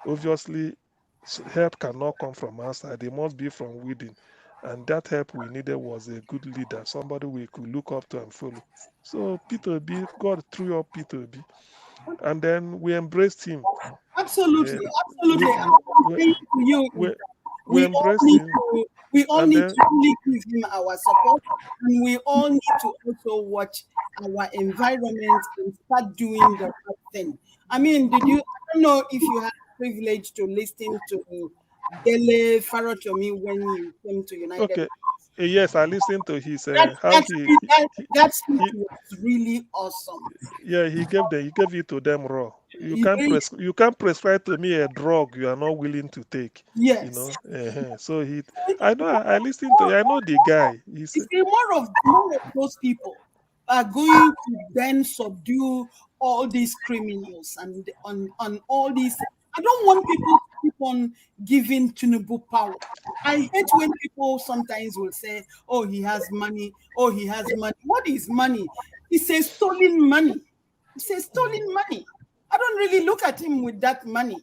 Obviously, help cannot come from outside. It must be from within. And that help we needed was a good leader, somebody we could look up to and follow. So Peter B, God threw up Peter B, and then we embraced him. Absolutely, Uh, absolutely. we, And what I'm we, saying to you is we, that we embraced him, we all and need then to really give him our support, and we all need to also watch our environment and start doing the right thing. I mean, I don't know if you had the privilege to listen to Dele Farachomi when he came to United. okay. Yes, I listened to his That how that that speech he was really awesome. yeah, he gave it to them raw. He really, You can't prescribe to me a drug you are not willing to take. You yes. know. So I listened to. I know the guy. You see, more of those people are going to then subdue all these criminals and on all these. I don't want people to keep on giving Tinubu power. I hate when people sometimes will say, "Oh, he has money. Oh, he has money." What is money? It's a stolen money. It's a stolen money. I don't really look at him with that money,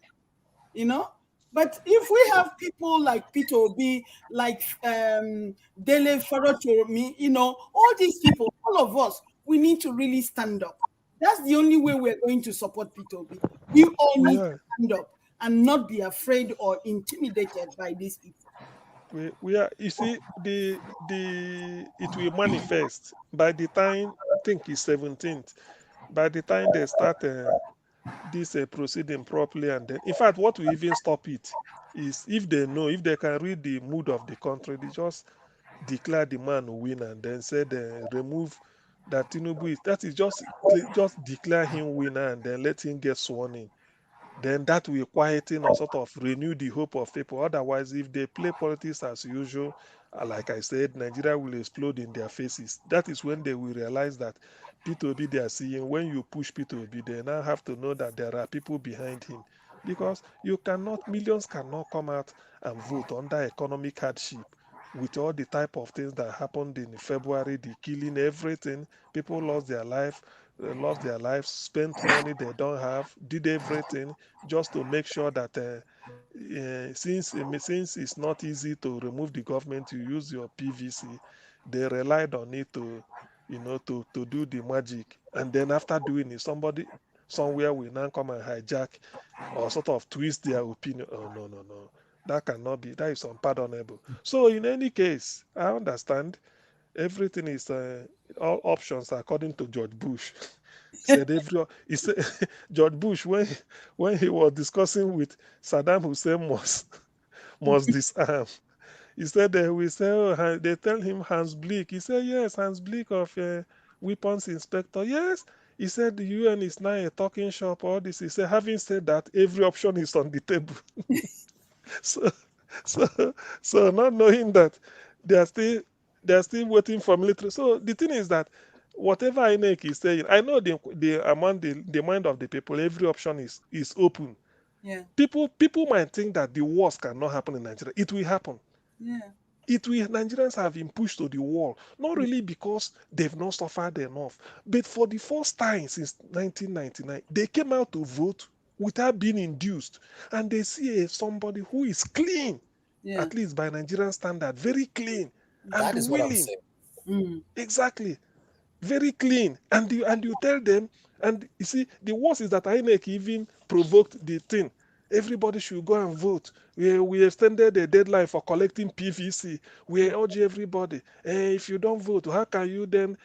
you know. But if we have people like Peter Obi, like Dele Farotoromi, all these people, all of us, we need to really stand up. That's the only way we're going to support Peter Obi. We all we need to are stand up and not be afraid or intimidated by these people. we are. You see, the it will manifest by the time, I think it's 17th. By the time they start this proceeding properly, and then in fact what will even stop it is if they know, if they can read the mood of the country, they just declare the man a winner and then say they remove that Tinubu is, that is just declare him winner and then let him get sworn in. Then that will quieten or sort of renew the hope of people. Otherwise, if they play politics as usual, like I said, Nigeria will explode in their faces. That is when they will realize that P2B they are seeing, when you push P2B, they now have to know that there are people behind him. Because millions cannot come out and vote under economic hardship with all the type of things that happened in February, the killing, everything. People lost their lives, spent money they don't have, did everything just to make sure that since it's not easy to remove the government, you use your PVC. They relied on it to, to do the magic. And then after doing it, somebody somewhere will now come and hijack or sort of twist their opinion. Oh, no, no, no. That cannot be. That is unpardonable. So in any case, I understand everything is all options according to George Bush. Said he said George Bush when he was discussing with Saddam Hussein must disarm. He said we say they tell him Hans Bleak. He said yes, Hans Bleak of weapons inspector. Yes. He said the UN is now a talking shop. All this. He said having said that, every option is on the table. so so so not knowing that they are still waiting for military. So the thing is that whatever INEC is saying, I know the among the mind of the people, every option is open. Yeah. People might think that the worst cannot happen in Nigeria. It will happen. Yeah. Nigerians have been pushed to the wall, not really because they've not suffered enough, but for the first time since 1999, they came out to vote without being induced, and they see somebody who is clean, Yeah. at least by Nigerian standard, very clean That and is what I'm willing. saying. Mm. Exactly, very clean, and you tell them, and you see, the worst is that INEC even provoked the thing. Everybody should go and vote. We extended the deadline for collecting PVC. We urge everybody. If you don't vote, how can you then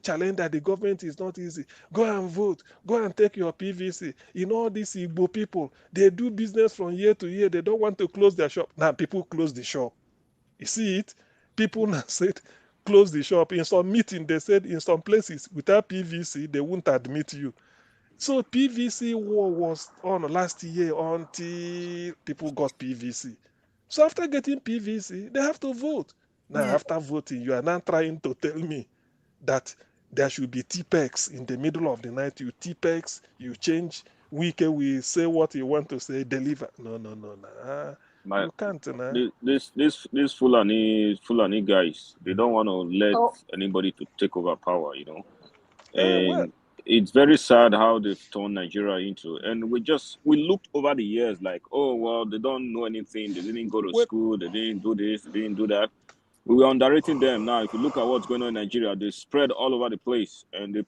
challenge that the government is not easy? Go and vote. Go and take your PVC. You know, these Igbo people, they do business from year to year. They don't want to close their shop. Now people close the shop. You see it? People now said close the shop. In some meeting, they said in some places without PVC, they won't admit you. So PVC war was on last year until people got PVC. So after getting PVC, they have to vote. Now Yeah. after voting, you are now trying to tell me that there should be TPEX in the middle of the night. You TPEX, you change. Wike will say what you want to say, deliver. No. My You can't. Nah. this Fulani guys, they don't want to let Oh, anybody to take over power, you know. Well, And it's very sad how they've turned Nigeria into. And we looked over the years like, oh well, they don't know anything. They didn't go to well, school. They didn't do this. They didn't do that. We were underrating them. Now, if you look at what's going on in Nigeria, they spread all over the place, and they've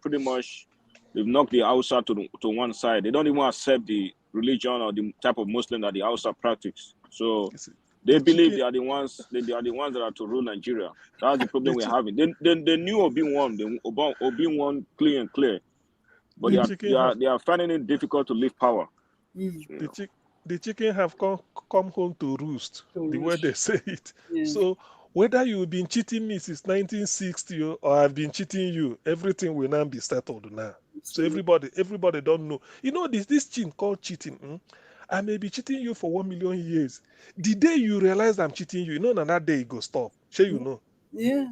knocked the Hausa to one side. They don't even accept the religion or the type of Muslim that the Hausa practice. So you see, they the believe chicken, they are the ones. They are the ones that are to rule Nigeria. That's the problem the we're chicken, having. They knew Obi won. Obi won clear and clear, but the Mm. chicken have they are finding it difficult to leave power. Mm. You the know. chick the chicken have come home to roost, So the way they say it. yeah. So whether you've been cheating me since 1960 or I've been cheating you, everything will now be settled now. It's So true. everybody don't know. You know this thing called cheating. I may be cheating you for 1 million years. The day you realize I'm cheating you, you know, that day it go stop. Sure, you know. Yeah.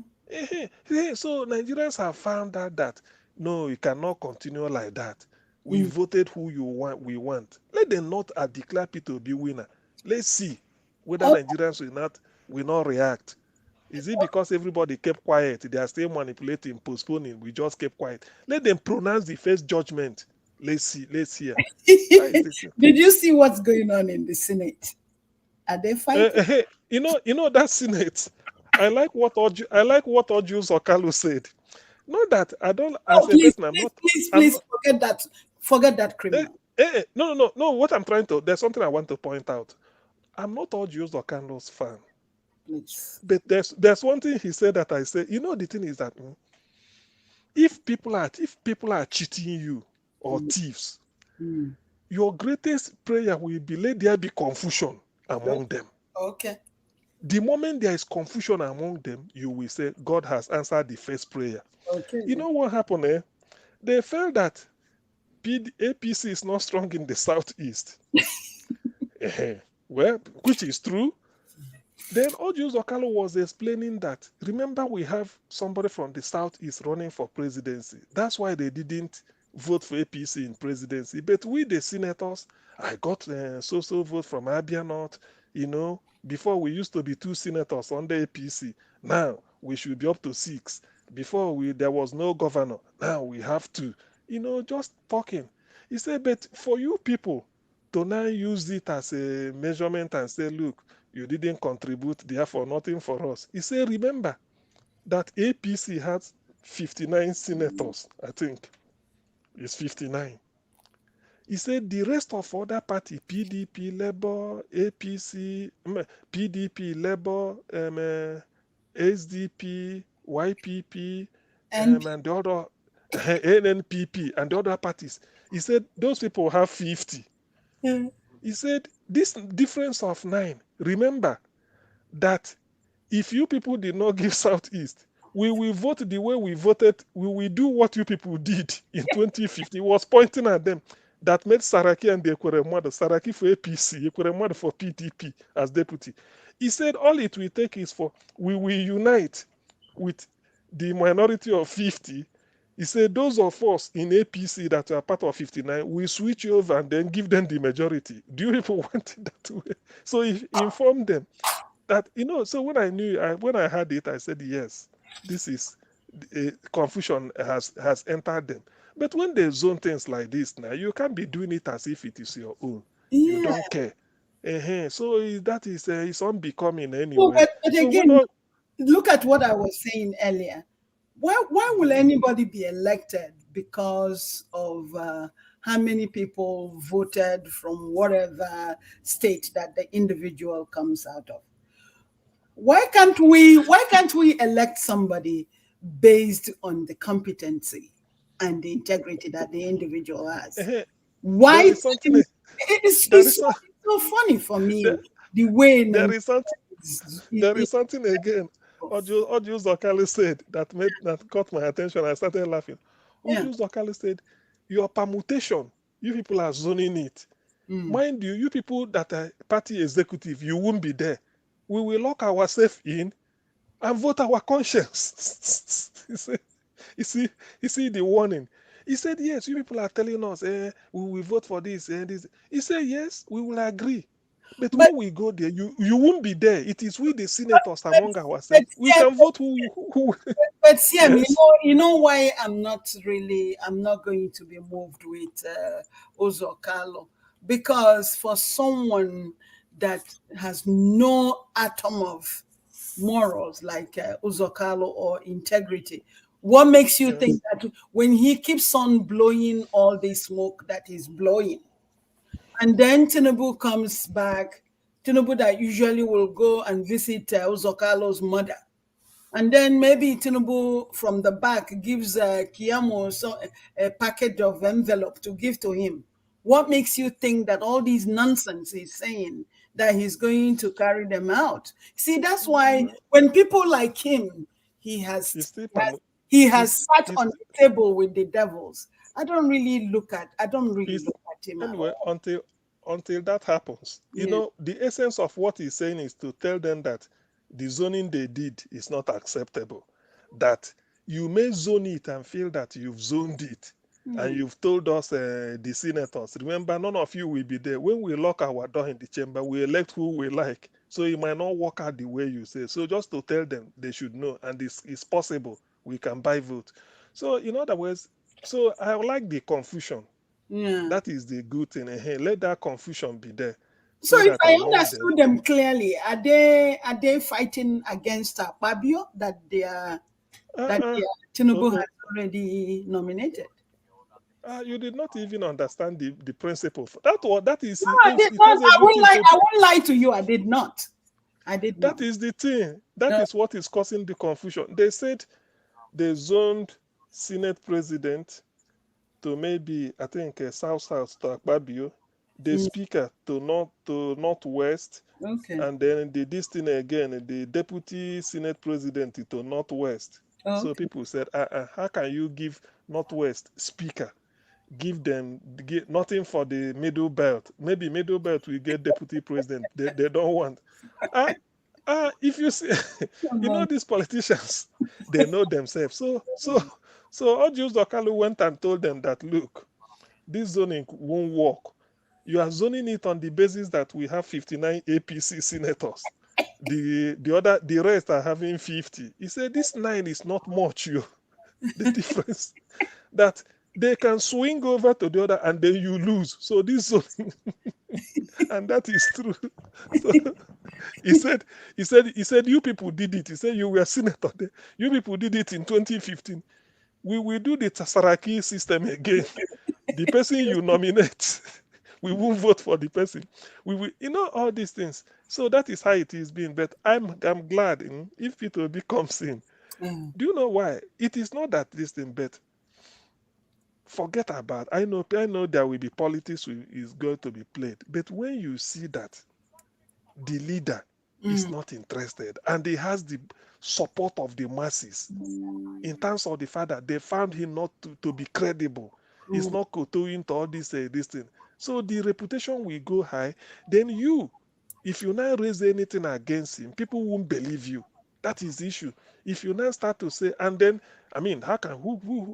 So Nigerians have found out that no, you cannot continue like that. We Mm. voted who you want. We want. Let them not declare Peter to be winner. Let's see whether Oh, Nigerians will not react. Is it because everybody kept quiet? They are still manipulating, postponing. We just kept quiet. Let them pronounce the first judgment. Let's see. Let's hear. That is the thing. did you see what's going on in the Senate? Are they fighting? Hey, you know that Senate. I like what Ojus Okalu said. Not that I don't, Oh, as a please, person, please, please, I'm please not, forget that. Forget that criminal. no. What I'm trying to, there's something I want to point out. I'm not all Jews or Carlos fan, Please. but there's one thing he said that I say. You know, the thing is that if people are cheating you or Mm. thieves, Mm. your greatest prayer will be let there be confusion among them. Okay. The moment there is confusion among them, you will say God has answered the first prayer. Okay. You know what happened? They felt that APC is not strong in the southeast. Well, which is true. Then Ojus Okalo was explaining that, remember, we have somebody from the southeast running for presidency. That's why they didn't vote for APC in presidency. But we, the senators, I got so vote from Abia North. You know, before we used to be 2 senators under APC. Now we should be up to 6. Before there was no governor. Now we have 2. You know, just talking. He said, but for you people to now use it as a measurement and say, look, you didn't contribute, therefore nothing for us. He said, remember that APC has 59 senators, I think. It's 59. He said the rest of other party, PDP, Labour, APC, PDP, Labour, SDP, YPP, And and the other NNPP and the other parties. He said those people have 50. He said this difference of 9. Remember that if you people did not give Southeast, we will vote the way we voted. We will do what you people did in 2050. He was pointing at them that made Saraki and the Ekweremadu, Saraki for APC, Ekweremadu for PDP as deputy. He said all it will take is for we will unite with the minority of 50. He said those of us in APC that are part of 59 will switch over and then give them the majority. Do you people want it that way? So he informed them that, so when when I heard it, I said, yes, this is confusion has entered them. But when they zone things like this now, you can't be doing it as if it is your own. You yeah. don't care. So that is it's unbecoming So, anyway. but So again, look at what I was saying earlier. Why will anybody be elected because of how many people voted from whatever state that the individual comes out of? Why can't we elect somebody based on the competency and the integrity that the individual has? Why? there is something It's so funny for me there, the way there is something again. Ojo Zokali said that caught my attention. I started laughing. Ojo Zokali said, your permutation, you people are zoning it. Mind you, you people that are party executive, you won't be there. We will lock ourselves in and vote our conscience. You see the warning. He said, yes, you people are telling us, we will vote for this and this. He said, yes, we will agree. But when we go there, you won't be there. It is we, the senators, among ourselves. We can vote who. But Siam, Yes. you know why I'm not going to be moved with Ozokalo, because for someone that has no atom of morals like Ozokalo or integrity, what makes you think that when he keeps on blowing all the smoke that he's blowing, and then Tinubu comes back, Tinubu that usually will go and visit Ozokalo's mother, and then maybe Tinubu from the back gives Kiamo a package of envelope to give to him. What makes you think that all these nonsense he's saying, that he's going to carry them out? See, that's why when people like him, he has sat on the table with the devils. I don't really look at him anyway at all. until that happens. The essence of what he's saying is to tell them that the zoning they did is not acceptable. That you may zone it and feel that you've zoned it. And you've told us, the senators, remember, none of you will be there. When we lock our door in the chamber, we elect who we like. So it might not work out the way you say. So just to tell them, they should know. And it's possible. We can buy vote. So in other words, so I like the confusion. That is the good thing. Let that confusion be there. So if I understood them clearly, are they fighting against Akpabio that Tinubu has already nominated? You did not even understand the principle. That is. No, I did not. I won't lie to you. I did not. That is the thing. That is what is causing the confusion. They said they zoned Senate president to maybe, I think, South to Akpabio, the speaker to northwest, and then this thing again, the deputy Senate president to northwest. So people said, how can you give northwest speaker? Give them nothing for the middle belt. Maybe middle belt will get deputy president. They don't want. If you see, these politicians, they know themselves. So Ojus Okalu went and told them that, look, this zoning won't work. You are zoning it on the basis that we have 59 APC senators. The rest are having 50. He said this 9 is not much, the difference that they can swing over to the other and then you lose. So this zoning, and that is true. So, he said, you people did it. He said, you were senator there. You people did it in 2015. We will do the Tasaraki system again. The person you nominate, we won't vote for the person. We will, all these things. So that is how it is being. But I'm glad if P2B comes in, Do you know why? It is not that this thing, but forget about. I know there will be politics is going to be played, but when you see that the leader is not interested and he has the support of the masses, in terms of the fact that they found him not to be credible, he's not kowtowing to all this thing. So the reputation will go high. Then if you now raise anything against him, people won't believe you. That is the issue. If you now start to say, and then, I mean, how can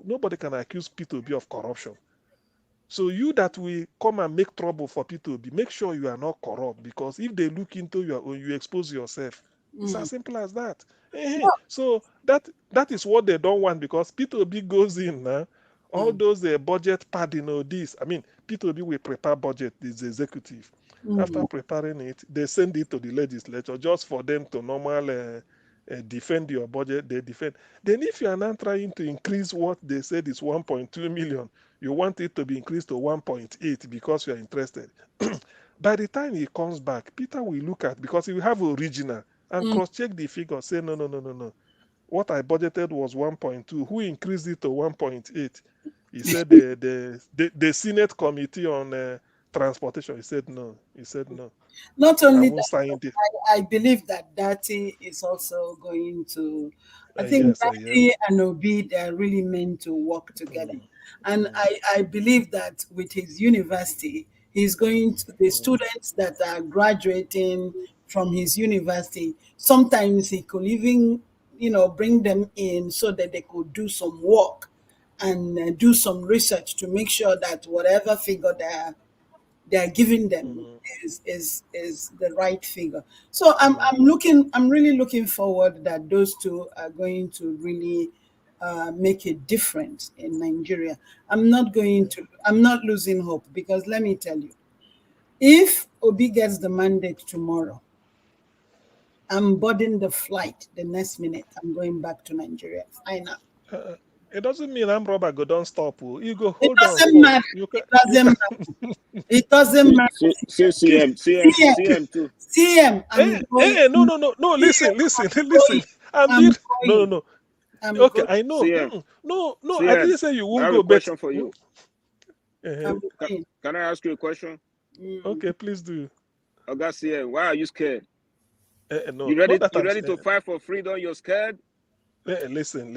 nobody can accuse P2B of corruption. So you that will come and make trouble for P2B, make sure you are not corrupt, because if they look into your own, you expose yourself. It's as simple as that. So that is what they don't want, because P2B goes in now. All those budget padding or this. I mean, P2B will prepare budget, this executive. After preparing it, they send it to the legislature just for them to normal defend your budget. They defend. Then if you are now trying to increase what they said is 1.2 million, you want it to be increased to 1.8 because you are interested. By the time he comes back, Peter will look at, because he will have original and cross-check the figure, say, no. What I budgeted was 1.2. Who increased it to 1.8? He said the Senate Committee on Transportation. He said no. Not I only won't sign that, it. I believe that Dati is also going to. I think Yes, Dati and Obi, they are really meant to work together. And I believe that with his university, he's going to, the students that are graduating from his university, sometimes he could even, bring them in so that they could do some work and do some research to make sure that whatever figure they're giving them is the right figure. So I'm really looking forward that those two are going to really make a difference in Nigeria. I'm not losing hope, because let me tell you, if Obi gets the mandate tomorrow, I'm boarding the flight the next minute. I'm going back to Nigeria. Final. It doesn't mean I'm Robert go don't stop. You go It hold on doesn't first. matter. It doesn't matter. It doesn't matter. CM too. CM, I'm going. No. Listen. I'm I'm being going. no. I'm Okay, going. I know. CM, No. I CM, didn't say you I won't have go, a but question for you. I'm going. Can I ask you a question? okay, please do. Oga CM, why are you scared? No, You not ready? that You I'm. ready to fight for freedom? You're scared? Listen.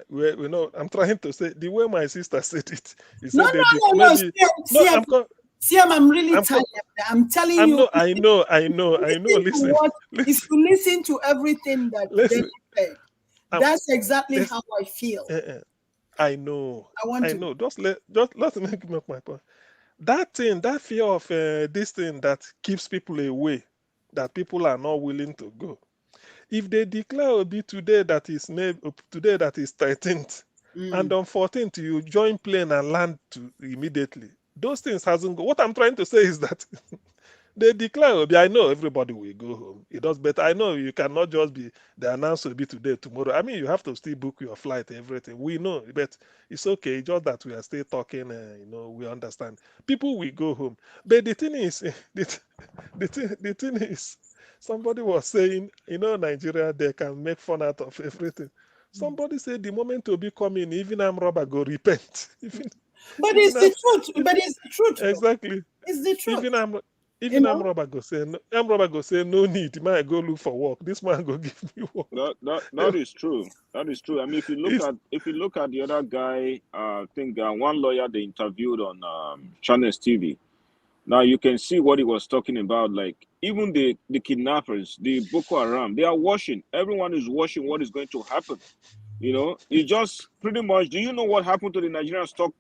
We know. I'm trying to say the way my sister said it. He No, said they no. maybe. No, CM, CM, I'm really tired. I'm telling you. I know. If you listen to everything that Listen. Dennis said, that's exactly how I feel. I know. I want to. Just let me make my point. That thing, that fear of this thing that keeps people away, that people are not willing to go. If they declare Obi today that is 13th, and on 14th you join plane and land immediately, those things hasn't go. What I'm trying to say is that they declare Obi. I know everybody will go home. It does, but I know you cannot just be the announce Obi today, tomorrow. I mean, you have to still book your flight, everything. We know, but it's okay. Just that we are still talking. We understand. People will go home, but the thing is, the thing is, somebody was saying, Nigeria, they can make fun out of everything. Somebody said the moment Obi come in, even Amraba go repent. But it's the truth. But it's the truth. Exactly. It's the truth. Even Amraba go say no need. Man, go look for work. This man go give me work. That is true. That is true. I mean, if you look at the other guy, I think one lawyer they interviewed on Channels TV. Now you can see what he was talking about. Like even the kidnappers, the Boko Haram, they are watching. Everyone is watching what is going to happen. It just pretty much. Do you know what happened to the Nigerian stock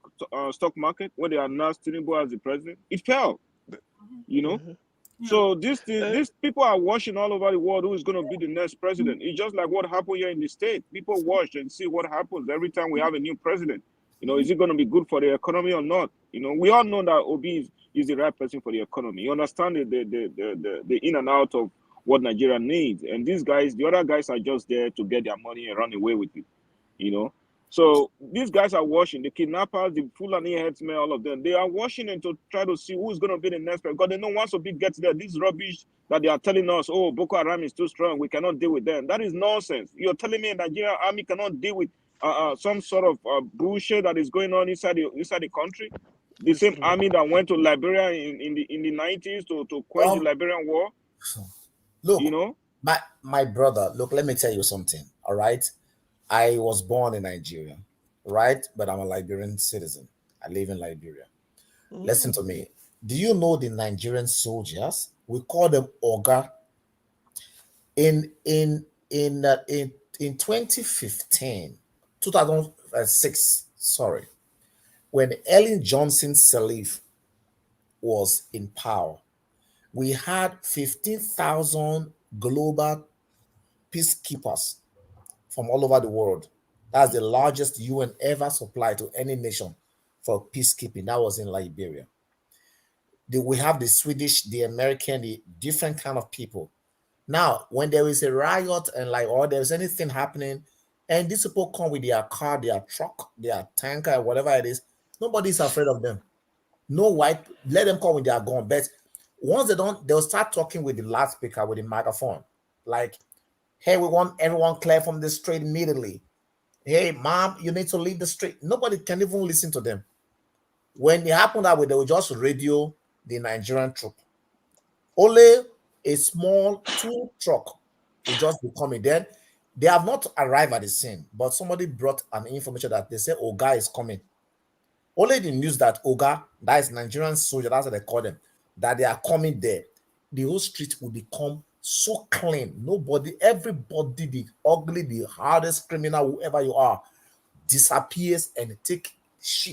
market when they announced Tinubu as the president? It fell. So these people are watching all over the world who is going to be the next president. It's just like what happened here in the state. People watch and see what happens every time we have a new president. Is it going to be good for the economy or not? We all know that Obi is the right person for the economy. You understand the in and out of what Nigeria needs. And these guys, the other guys are just there to get their money and run away with it. So these guys are watching, the kidnappers, the Fulani headsmen, all of them. They are watching and to try to see who's going to be the next person. Because they know once Obi gets there, this rubbish that they are telling us, oh, Boko Haram is too strong, we cannot deal with them. That is nonsense. You're telling me the Nigerian army cannot deal with some sort of bullshit that is going on inside the country? The same army that went to Liberia in the 90s to quench the Liberian war. Look, you know, my brother, look, let me tell you something. All right. I was born in Nigeria, right? But I'm a Liberian citizen. I live in Liberia. Listen to me. Do you know the Nigerian soldiers? We call them Oga. In 2015, 2006, sorry, when Ellen Johnson Sirleaf was in power, we had 15,000 global peacekeepers from all over the world. That's the largest UN ever supplied to any nation for peacekeeping. That was in Liberia. We have the Swedish, the American, the different kind of people. Now, when there is a riot and or there's anything happening, and these people come with their car, their truck, their tanker, whatever it is, nobody's afraid of them. No white, let them come with their gun. But once they don't, they'll start talking with the loudspeaker, with the microphone. Like, hey, we want everyone clear from the street immediately. Hey, mom, you need to leave the street. Nobody can even listen to them. When it happened that way, they will just radio the Nigerian troop. Only a small tool truck will just be coming. Then they have not arrived at the scene, but somebody brought an information that they say Oga is coming. Only the news that Oga, that is Nigerian soldier, that's what they call them, that they are coming there. The whole street will become so clean. Nobody, everybody, the ugly, the hardest criminal, whoever you are, disappears and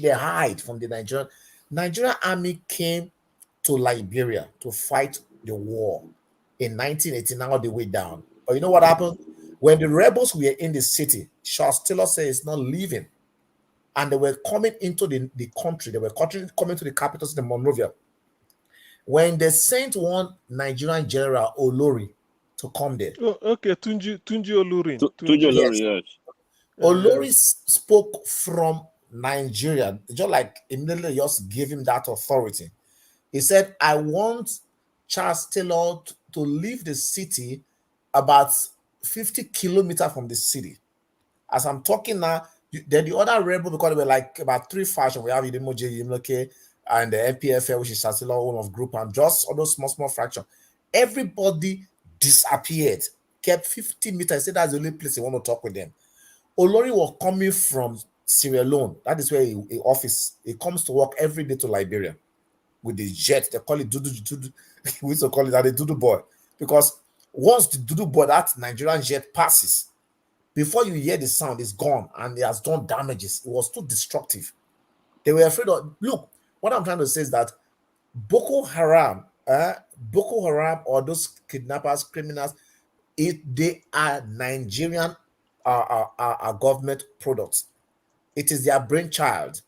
they hide from the Nigerian army came to Liberia to fight the war in 1989 all the way down. But you know what happened? When the rebels were in the city, Charles Taylor said it's not leaving. And they were coming into the country. They were coming to the capital city, Monrovia. When they sent one Nigerian general, Olori, to come there. Oh, okay, Tunji Olurin. Tunji Olurin, yes. Olori spoke from Nigeria, just like immediately just gave him that authority. He said, I want Charles Taylor to leave the city about 50 kilometers from the city. As I'm talking now, then the other rebel, because they were like about three factions. We have Idimoje, Yimloke, and the MPFL, which is Charles Taylor, one of group, and just all those small fractions. Everybody disappeared, kept 50 meters. I said that's the only place they want to talk with them. Olori was coming from Sierra Leone. That is where he comes to work every day to Liberia with the jet. They call it Dudu. We used to call it that the Dudu boy. Because once the Dudu boy, that Nigerian jet passes, before you hear the sound, it's gone and it has done damages. It was too destructive. They were afraid of, look, what I'm trying to say is that Boko Haram or those kidnappers, criminals, they are Nigerian government products. It is their brainchild.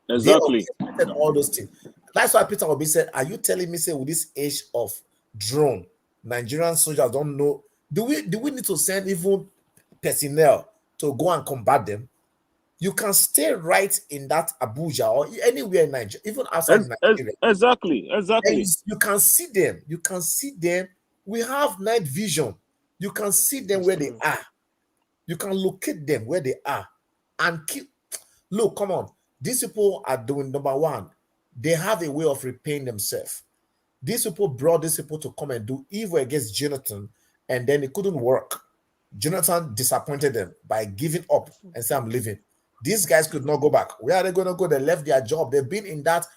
Exactly. They orchestrated all those things. That's why Peter Obi said, are you telling me, say, with this age of drone, Nigerian soldiers don't know? Do we need to send even personnel to go and combat them? You can stay right in that Abuja or anywhere in Nigeria, even outside Nigeria. Exactly. And you can see them. You can see them. We have night vision. You can see them where they are. You can locate them where they are and keep. Look, come on. These people are doing, number one, they have a way of repaying themselves. These people brought these people to come and do evil against Jonathan, and then it couldn't work. Jonathan disappointed them by giving up and saying, I'm leaving. These guys could not go back. Where are they going to go? They left their job. They've been in that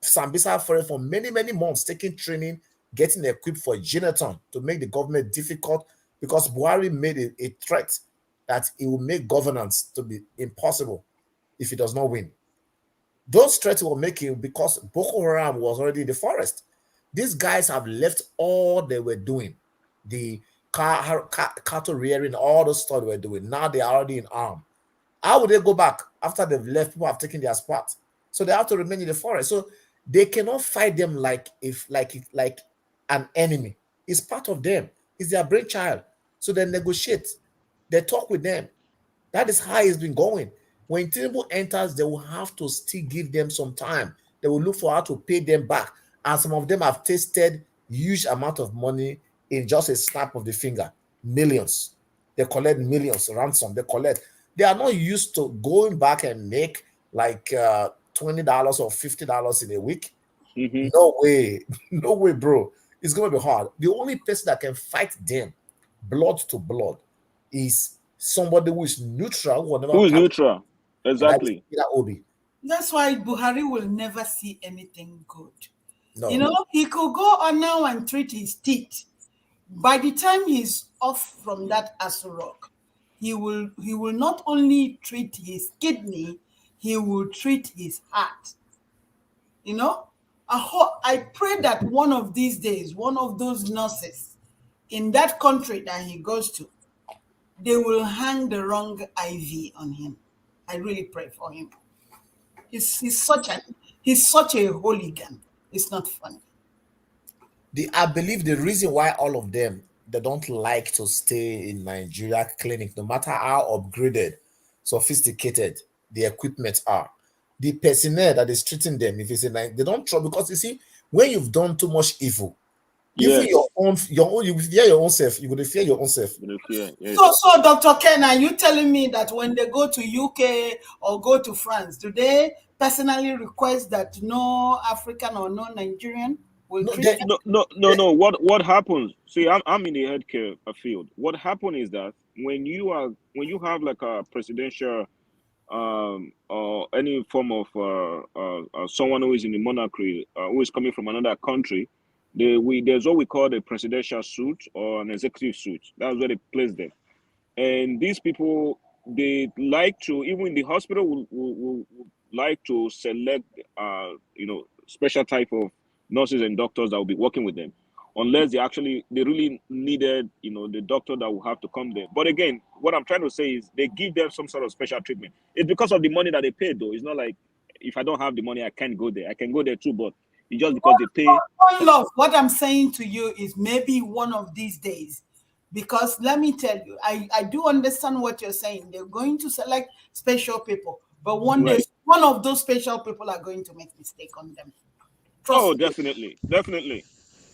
Sambisa forest for many, many months, taking training, getting equipped for Jonathan to make the government difficult, because Buhari made a threat that it will make governance to be impossible if he does not win. Those threats were making because Boko Haram was already in the forest. These guys have left all they were doing, the cattle rearing, all the stuff they were doing. Now they are already in arm. How would they go back after they've left? People have taken their spot, so they have to remain in the forest. So they cannot fight them like an enemy. It's part of them. It's their brainchild. So they negotiate. They talk with them. That is how it's been going. When Tinubu enters, they will have to still give them some time. They will look for how to pay them back. And some of them have tasted huge amount of money in just a snap of the finger. Millions. They collect millions, ransom. They collect. They are not used to going back and make like $20 or $50 in a week. Mm-hmm. No way. No way, bro. It's going to be hard. The only person that can fight them blood to blood is somebody who is neutral, who will never Who is catch, neutral? and that is Exactly. Peter Obi. That's why Buhari will never see anything good. No. You know, he could go on now and treat his teeth. By the time he's off from that Asurok, he will not only treat his kidney, he will treat his heart. You know, I pray that one of these days, one of those nurses in that country that he goes to, they will hang the wrong IV on him. I really pray for him. He's such a hooligan. It's not funny. I believe the reason why all of them they don't like to stay in Nigeria clinic, no matter how upgraded, sophisticated the equipment are, the personnel that is treating them, if it's a they don't trust, because you see, when you've done too much evil, even Yes. your own, you fear your own self. You would fear your own self. You know, fear. Yes. So Dr. Ken, are you telling me that when they go to UK or go to France, do they personally request that no African or no Nigerian will No, treat they- them? No. What happens? See, I'm in the healthcare field. What happens is that when you have like a presidential or any form of someone who is in the monarchy who is coming from another country, there's what we call the presidential suite or an executive suite. That's where they place them. And these people, they like to, even in the hospital, will like to select special type of nurses and doctors that will be working with them, unless they really needed the doctor that will have to come there. But again, what I'm trying to say is they give them some sort of special treatment. It's because of the money that they pay, though. It's not like if I don't have the money I can't go there. I can go there too, but it's just because they pay. One love, what I'm saying to you is maybe one of these days, because let me tell you, I do understand what you're saying. They're going to select special people, but one day Right. one of those special people are going to make mistake on them. Trust Oh, me. definitely.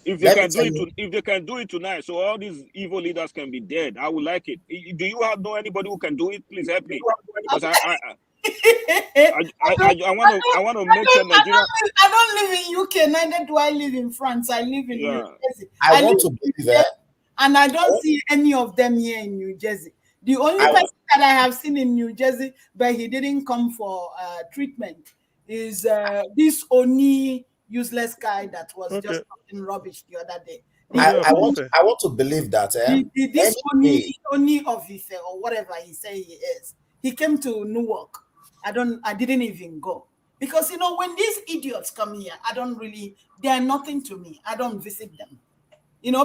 If they Let me can do tell it, you- if they can do it tonight, so all these evil leaders can be dead. I would like it. Do you know anybody who can do it? Please help me, because I want to make sure Nigeria. I don't live in UK, neither do I live in France. I live in New Yeah. Jersey. I want live to in believe New that. Jersey, and I don't see any of them here in New Jersey. The only I- person that I have seen in New Jersey, but he didn't come for treatment, is this Oni useless guy that was Okay. just talking rubbish the other day. I want to believe that. This Any day, Oni officer or whatever he say he is, he came to Newark. I didn't even go. Because when these idiots come here, they are nothing to me. I don't visit them.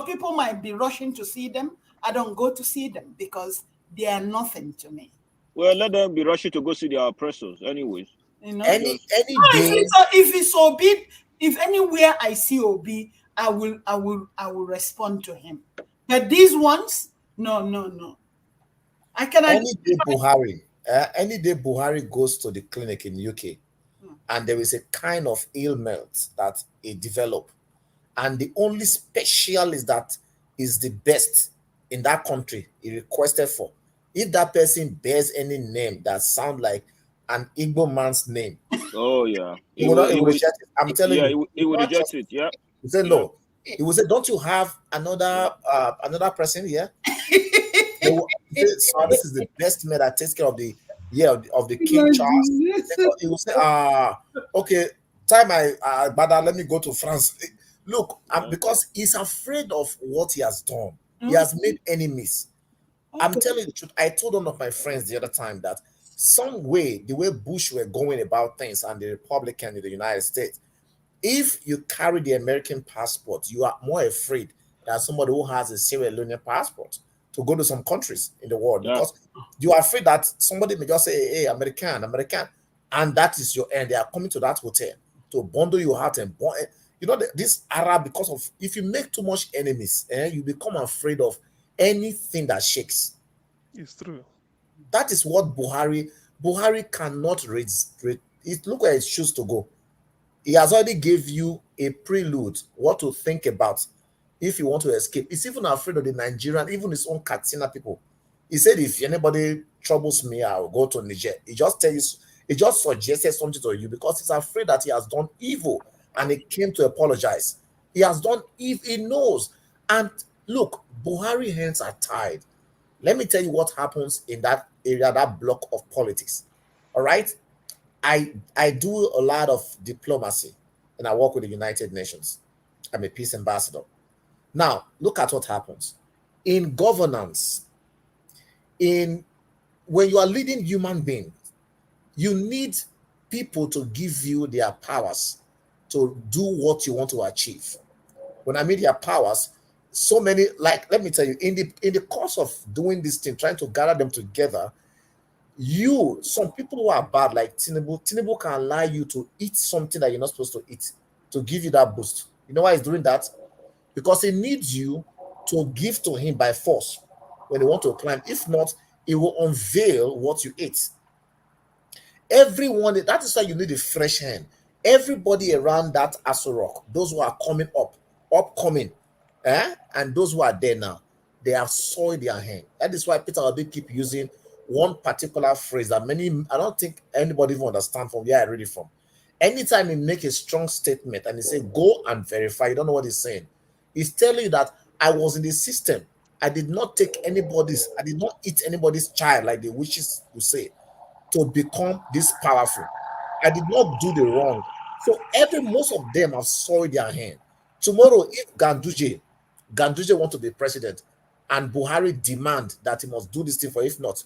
People might be rushing to see them. I don't go to see them because they are nothing to me. Well, let them be rushing to go see their oppressors, anyways. any No, day, if it's Obi, if anywhere I see Obi, I will respond to him. But these ones, no. I cannot. any day Buhari goes to the clinic in UK, and there is a kind of ailment that he developed, and the only specialist that is the best in that country he requested for, if that person bears any name that sounds like an Igbo man's name, Oh yeah, he will reject it. I'm telling yeah, you, he will reject it. Yeah. he said no. He will say, "Don't you have another person here?" He say, "So this is the best man that takes care of the of the King Charles." He will say, okay, time but let me go to France." Look, because he's afraid of what he has done. He has made enemies. I'm telling you the truth. I told one of my friends the other time that the way Bush were going about things and the Republican in the United States, if you carry the American passport, you are more afraid than somebody who has a Sierra Leone passport to go to some countries in the world, Yeah. because you are afraid that somebody may just say, "Hey, American," and that is your end. They are coming to that hotel to bundle you out and this Arab, because of if you make too much enemies, you become afraid of anything that shakes. It's true. That is what Buhari Buhari cannot raise. It look where it choose to go. He has already gave you a prelude what to think about if you want to escape. He's even afraid of the Nigerian, even his own Katsina people. He said, if anybody troubles me, I'll go to Niger. He just tells, he just suggested something to you because he's afraid that he has done evil and he came to apologize. He has done evil, he knows. And look, Buhari hands are tied. Let me tell you what happens in that area, that block of politics. All right. I do a lot of diplomacy and I work with the United Nations. I'm a peace ambassador. Now, look at what happens. In governance, in when you are leading human beings, you need people to give you their powers to do what you want to achieve. When I mean their powers, so many, like, let me tell you, in the course of doing this thing, trying to gather them together, some people who are bad, like Tinubu can allow you to eat something that you're not supposed to eat to give you that boost. You know why he's doing that? Because he needs you to give to him by force when they want to climb. If not, he will unveil what you ate. Everyone, that is why you need a fresh hand. Everybody around that Aso Rock, those who are coming upcoming, and those who are there now, they have soiled their hand. That is why Peter Obi keep using one particular phrase that I don't think anybody even understand from where I read it from. Anytime he make a strong statement and he say, go and verify, you don't know what he's saying. He's telling you that I was in the system. I did not eat anybody's child, like the witches will say, to become this powerful. I did not do the wrong. So most of them have soiled their hand. Tomorrow, if Ganduje want to be president and Buhari demand that he must do this thing for, if not,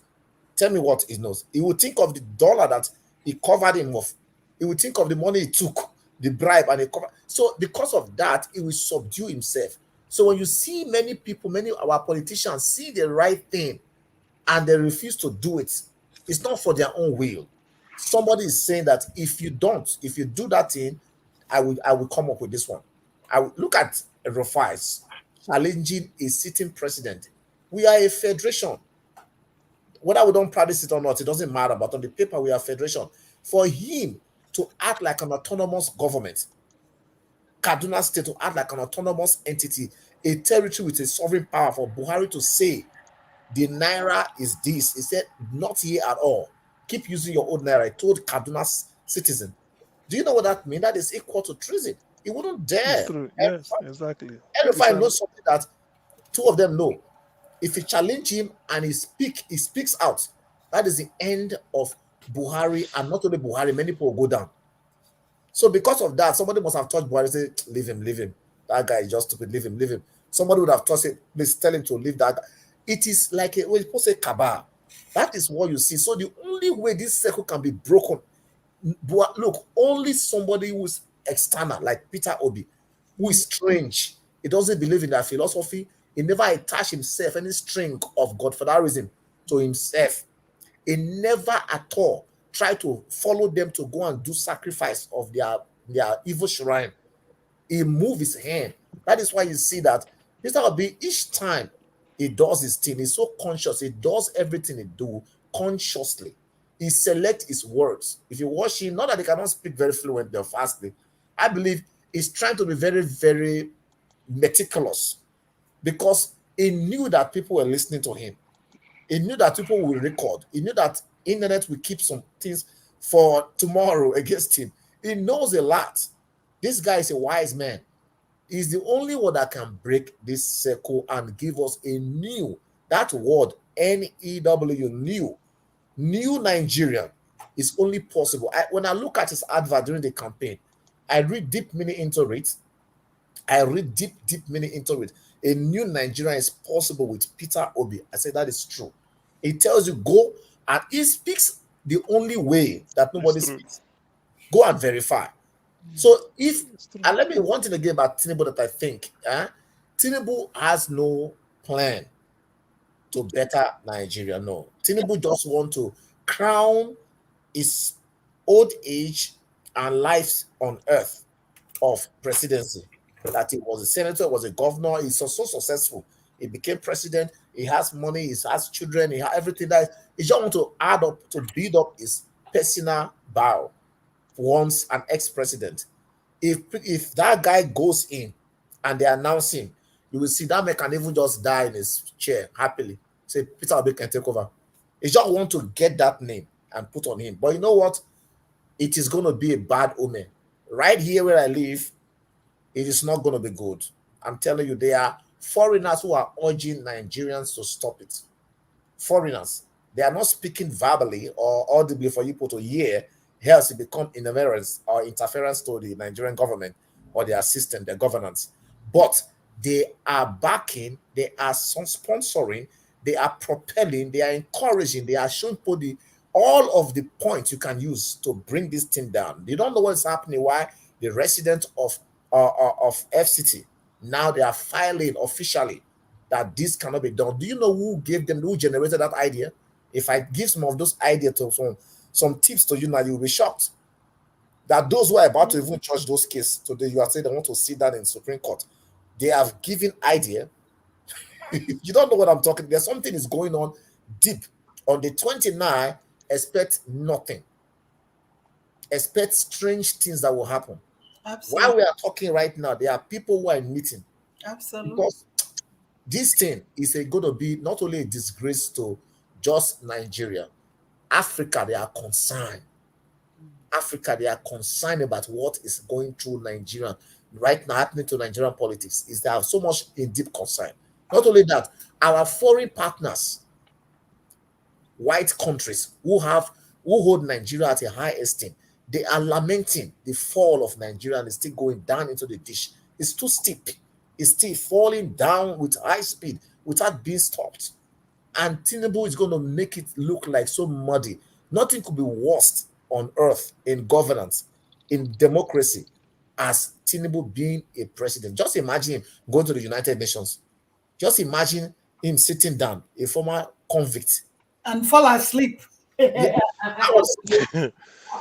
tell me what he knows. He will think of the dollar that he covered him with. He will think of the money he took, the bribe, and he covered. So because of that, he will subdue himself. So when you see many people, many of our politicians see the right thing and they refuse to do it, it's not for their own will. Somebody is saying that if you do that thing, I will come up with this one. I will look at Rufai's challenging a sitting president. We are a federation. Whether we don't practice it or not, it doesn't matter. But on the paper, we are a federation. For him to act like an autonomous government, Kaduna State to act like an autonomous entity, a territory with a sovereign power, for Buhari to say the naira is this, he said, not here at all. Keep using your old naira. I told Kaduna's citizen. Do you know what that means? That is equal to treason. He wouldn't dare. It's true. Yes, exactly. And if I know something that two of them know, if you challenge him and he speaks out, that is the end of Buhari, and not only Buhari, many people will go down. So because of that, somebody must have touched Buhari and say, leave him. That guy is just stupid, leave him. Somebody would have touched it, please tell him to leave that guy. It is like people say cabal. That is what you see. So the only way this circle can be broken, look, only somebody who is external, like Peter Obi, who is strange. He doesn't believe in that philosophy. He never attached himself any string of godfatherism to himself. He never at all tried to follow them to go and do sacrifice of their evil shrine. He moved his hand. That is why you see that Mr. Obi, each time he does his thing, he's so conscious. He does everything he do consciously. He selects his words. If you watch him, not that he cannot speak very fluently or fastly, I believe he's trying to be very, very meticulous because he knew that people were listening to him. He knew that people will record. He knew that internet will keep some things for tomorrow against him. He knows a lot. This guy is a wise man. He's the only one that can break this circle and give us a new, that word, N-E-W, new Nigerian is only possible. When I look at his advert during the campaign, I read deep meaning into it. A new Nigerian is possible with Peter Obi. I say that is true. He tells you go, and he speaks the only way that nobody speaks. Go and verify. So and let me one thing again about Tinubu that I think, Tinubu has no plan to better Nigeria. No, Tinubu just want to crown his old age and life on earth of presidency. That he was a senator, was a governor. He's so successful. He became president. he has money, he has children, he has everything that he just want to add up to build up his personal bow once an ex-president. If that guy goes in and they announce him, you will see that man can even just die in his chair happily. Say Peter Obi can take over. He just want to get that name and put on him. But you know what? It is going to be a bad omen. Right here where I live, it is not going to be good. I'm telling you, there are foreigners who are urging Nigerians to stop it. Foreigners. They are not speaking verbally or audibly for people to hear, else it become interference to the Nigerian government or their system, their governance. But they are backing, they are sponsoring, they are propelling, they are encouraging, they are showing all of the points you can use to bring this thing down. You don't know what's happening. Why the residents of FCT now they are filing officially that this cannot be done. Do you know who gave them, who generated that idea? If I give some of those ideas to some tips to you now, you will be shocked that those who are about to even judge those cases today, you are saying they want to sit down in Supreme Court. They have given idea. You don't know what I'm talking. There's something is going on deep. On the 29th, expect nothing. Expect strange things that will happen. Absolutely. While we are talking right now, there are people who are in meeting. Absolutely. Because this thing is going to be not only a disgrace to just Nigeria, Africa, they are concerned. Africa, they are concerned about what is going through Nigeria right now, happening to Nigerian politics. Is there so much in deep concern? Not only that, our foreign partners, white countries who hold Nigeria at a high esteem, they are lamenting the fall of Nigeria and it's still going down into the ditch. It's too steep. It's still falling down with high speed without being stopped. And Tinubu is going to make it look like so muddy. Nothing could be worse on earth in governance, in democracy, as Tinubu being a president. Just imagine him going to the United Nations. Just imagine him sitting down, a former convict, and fall asleep. Yeah,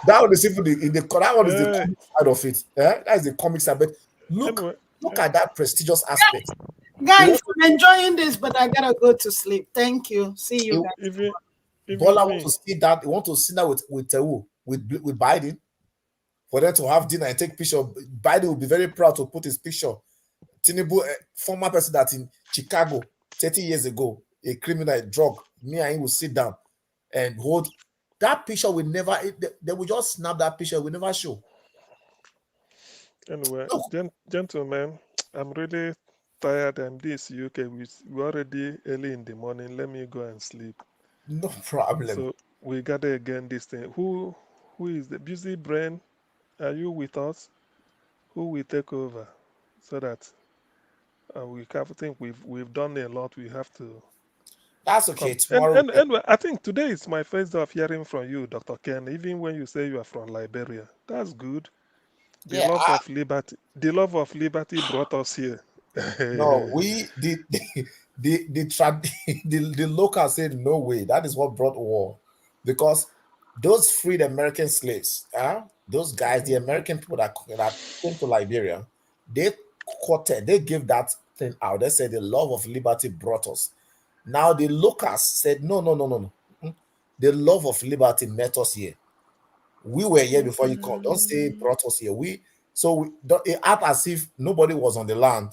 that one is even in the that one is the comic side of it. That is the comic side. But look at that prestigious aspect. Guys, I'm enjoying this, but I gotta go to sleep. Thank you. See you guys. Bola want to see that. He want to sit down with Biden for them to have dinner and take picture. Biden will be very proud to put his picture. Tinubu, former president in Chicago 30 years ago, a criminal, a drug. Me and him will sit down and hold that picture. Will never. They will just snap that picture. We never show. Anyway, gentlemen, I'm really tired, and this UK we're already early in the morning. Let me go and sleep. No problem. So we gather again this thing. Who is the busy brain? Are you with us? Who will take over so that we have, I think we've done a lot. We have to. That's okay. Tomorrow. And I think today is my first day of hearing from you, Dr. Ken. Even when you say you are from Liberia, that's good. The love of liberty brought us here. No, the locals said no way. That is what brought war, because those freed American slaves, those guys, the American people that came to Liberia, they gave that thing out. They said the love of liberty brought us. Now the locals said no. The love of liberty met us here. We were here before you come. Don't say brought us here. It act as if nobody was on the land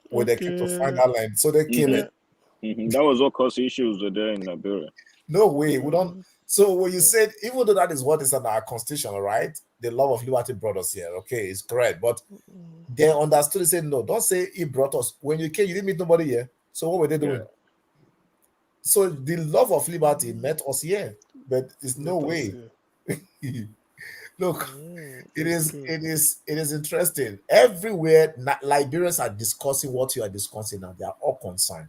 when they came to find that land. So they came in. That was what caused issues there in Liberia. No way. We don't. So when you said, even though that is what is in our constitution, right? The love of liberty brought us here. Okay, it's correct. But they understood. They said, no, don't say he brought us. When you came, you didn't meet nobody here. So what were they doing? So the love of liberty met us here, but it's no way. Look, it is interesting. Everywhere Liberians are discussing what you are discussing now. They are all concerned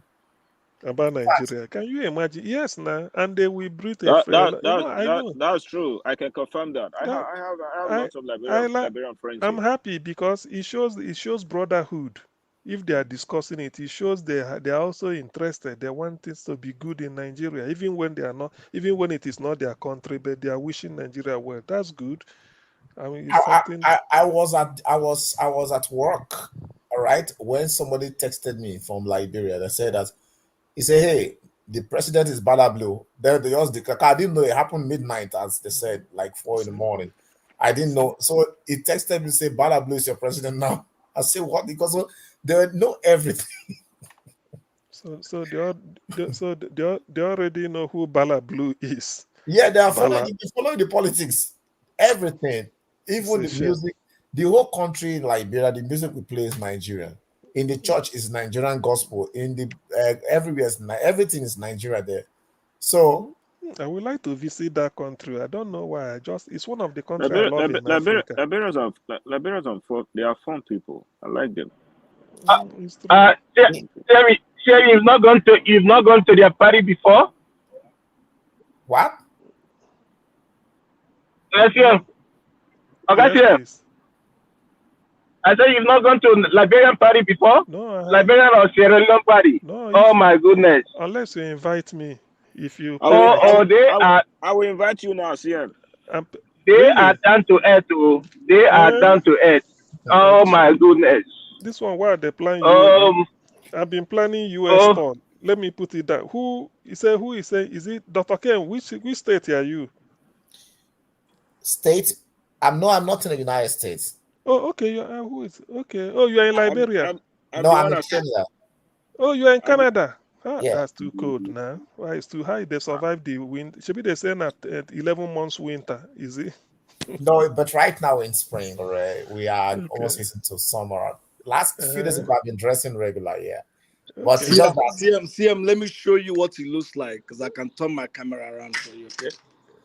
about Nigeria. Can you imagine? Yes, now, and they will breathe that's true. I can confirm that. I have lots of Liberian friends. I'm happy because it shows brotherhood. If they are discussing it, it shows they are also interested. They want things to be good in Nigeria, even when they are not, even when it is not their country, but they are wishing Nigeria well. That's good. I mean, it's something. I was at work, all right, when somebody texted me from Liberia. They said that he said, "Hey, the president is Bala Blue. Then they just declare. I didn't know it happened midnight, as they said, like 4 in the morning. I didn't know. So he texted me say Bala Blue is your president now. I said what? Because they know everything. So they already know who Bala Blue is. Yeah, they are Bala. following the politics, everything, even the music, the whole country in Liberia. The music we play is Nigerian. In the church is Nigerian gospel. In the everywhere, everything is Nigeria there. So I would like to visit that country. I don't know why. It's one of the countries I love in Africa. Liberians are fun. They are fun people. I like them. Sherry, you've not gone to their party before? What? Yes, yeah. Okay, yes, I said you've not gone to Liberian party before? No, Liberian or Sierra Leone party? No. Oh my goodness. Unless you invite me. If you I will invite you now, CM. They are down to earth. They are down to earth. Oh my goodness. This one, why they plan you? I've been planning US tour. Let me put it down. Who is saying? Is it Dr. Ken? Which state are you? State? I'm not in the United States. Oh, okay. Who is okay? Oh, you are in Liberia. No, I'm in Canada. Oh, you are in Canada. Yeah. That's too cold now. Why it's too high? They survived the wind. Should be they saying at 11 months winter. Is it? No, but right now in spring already. We are almost into summer. Last few days ago, I've been dressing regular, yeah. But CM, let me show you what it looks like because I can turn my camera around for you, okay?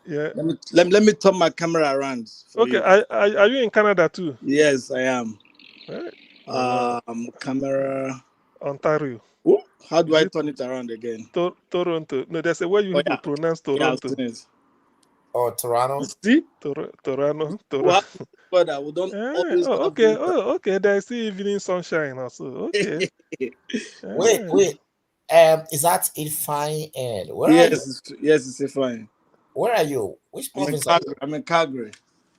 Yeah. Let me turn my camera around. Okay. Are you in Canada too? Yes, I am. Right. Camera. Ontario. Ooh, how do I turn it around again? Toronto. No, there's a way you people pronounce Toronto. Yeah, or Toronto. See? Toronto. But we don't always okay. Okay. There's the evening sunshine also. Okay. Wait. Is that Ifeanyi and where are you? Yes, it's fine. Where are you? Which province are you? I'm in Calgary.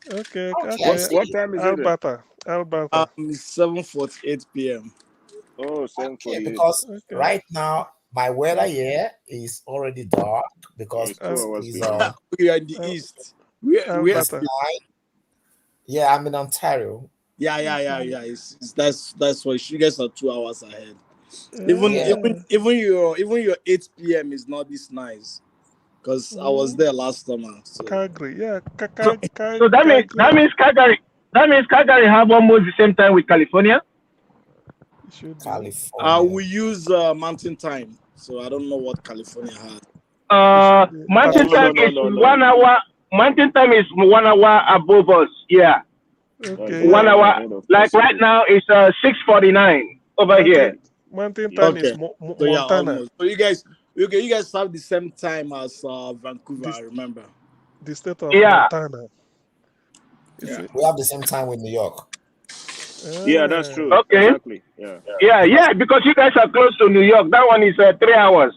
Okay. What time is Alberta. It's 7:48 p.m. Oh, 7:48. Okay, because right now my weather here is already dark because we are in the east. Yeah, I'm in Ontario. Yeah. That's why you guys are 2 hours ahead. Even your 8 p.m. is not this nice because I was there last summer. So. Calgary, so that means Calgary have almost the same time with California. California. We use mountain time, so I don't know what California has. Mountain time is 1 hour. Mountain time is 1 hour above us. Yeah. Okay. 1 hour. Like right now, it's 6:49 over here. Mountain time is Montana. So you guys have the same time as Vancouver. I remember. The state of Montana. Yeah. We have the same time with New York. Yeah, that's true. Okay. Exactly. Yeah, because you guys are close to New York. That one is 3 hours.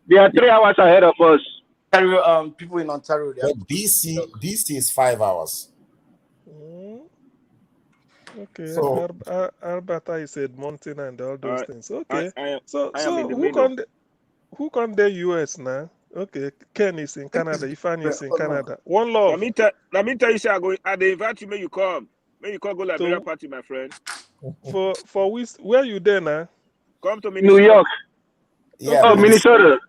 They are 3 hours ahead of us. People in Ontario. BC is 5 hours. Okay. So, Alberta is Edmonton and all those things. Okay. So who can the US now? Okay, Ken is in Canada. Ifeanyi is in Canada. One love. Let me tell you, I invite you. May you come. May you come go Liberia party, my friend. For where you there now? Come to Minnesota. New York. Yeah. Minnesota.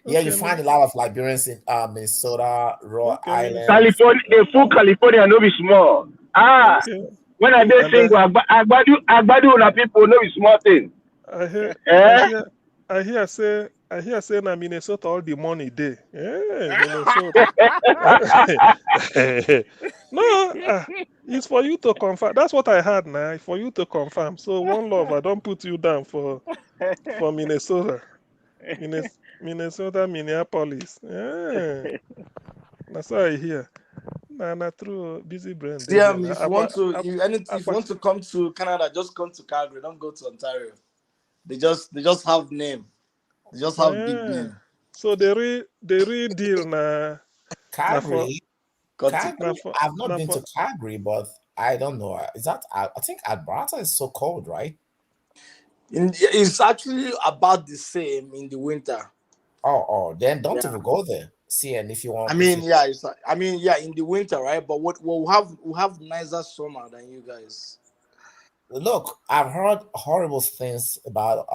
Yeah, you find a lot of Liberians in Minnesota, Rhode Island, California. The full California no be small. When I did single, Agbadu na people no be small thing. I hear say na Minnesota all the money there. Minnesota. No, it's for you to confirm. That's what I heard now. For you to confirm. So one love, I don't put you down for Minnesota. Minnesota, Minneapolis. That's what I hear. Nah, true. Busy brain. Yeah, if you want to come to Canada, just come to Calgary. Don't go to Ontario. They just have name. They just have big name. So the real deal na Calgary. I've not been to Calgary, but I don't know. Is that I think Alberta is so cold, right? It's actually about the same in the winter. Then don't even go there. See, and if you want, I mean, yeah, it's like, I mean, yeah, in the winter, right? But what we'll have nicer summer than you guys. Look, I've heard horrible things about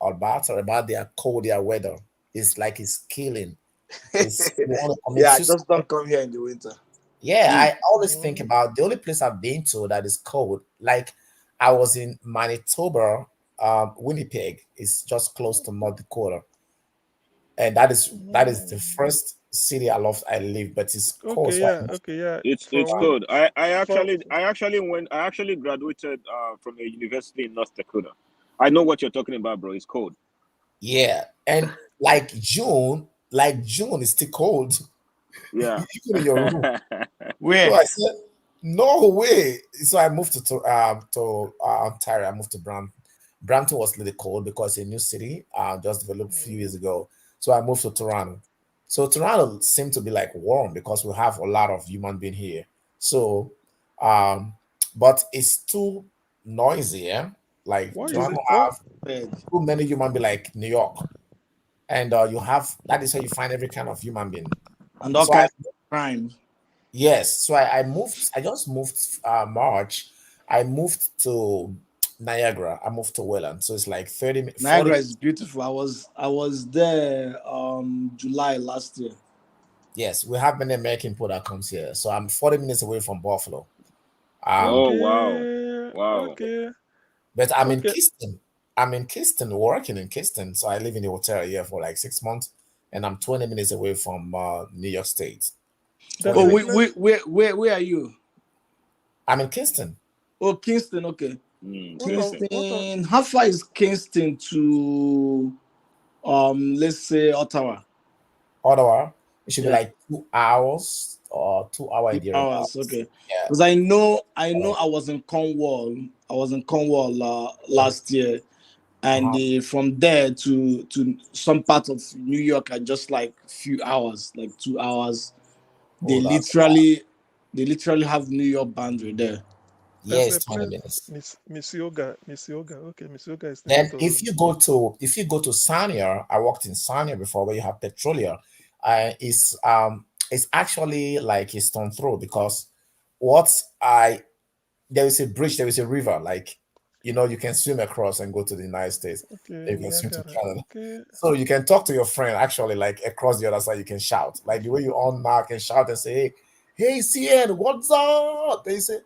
Alberta, about their cold, their weather. It's like it's killing. It's you want to commit Yeah, suicide. just don't come here in the winter. Yeah, I always think about the only place I've been to that is cold. Like I was in Manitoba, Winnipeg. It's just close to North Dakota, and that is the first city I live, but it's cold. Okay, So I yeah, okay, yeah. It's From good. I from actually graduated from a university in North Dakota. I know what you're talking about, bro. It's cold. yeah, and June is still cold. Yeah. Even in your room. Where? So I said, no way. So I moved to Ontario. I moved to Brampton. Brampton was really cold because it's a new city, just developed a few years ago. So I moved to Toronto. So Toronto seemed to be like warm because we have a lot of human being here. So, but it's too noisy. Yeah? Like what is Toronto it? What? have too many human being like New York, and you have that is how you find every kind of human being. And all So kinds of crime. Yes, so I moved. I just moved March. I moved to Niagara. I moved to Welland. So it's like 40 Niagara is beautiful. I was there July last year. Yes, we have many American people that comes here. So I'm 40 minutes away from Buffalo. Oh wow. Okay, Wow. okay, But I'm in okay. Kingston. I'm in Kingston, working in Kingston. So I live in a hotel here for like 6 months, and I'm 20 minutes away from New York State. That's Oh, a nice. where are you? I'm in Kingston. Oh, Kingston. Okay. What of Kingston. How far is Kingston to let's say Ottawa? Ottawa. It should be Yeah. like 2 hours or 2 hour and 2 hours, okay. Yeah. Because I know I was in Cornwall. I was in Cornwall last year, and from there to some part of New York are just like few hours, like 2 hours. They literally have New York boundary there. There's Yes, a 20 place, minutes. Missioga. Okay, Missioga is Then next to. if you go to Sarnia, I worked in Sarnia before where you have Petrolia. It's actually like a stone throw because there is a bridge, there is a river, like you can swim across and go to the United States. Okay, You can swim to Niagara. Canada. Okay. So you can talk to your friend actually like across the other side, you can shout. Like the way you on mark and shout and say, hey, CN, what's up? They say,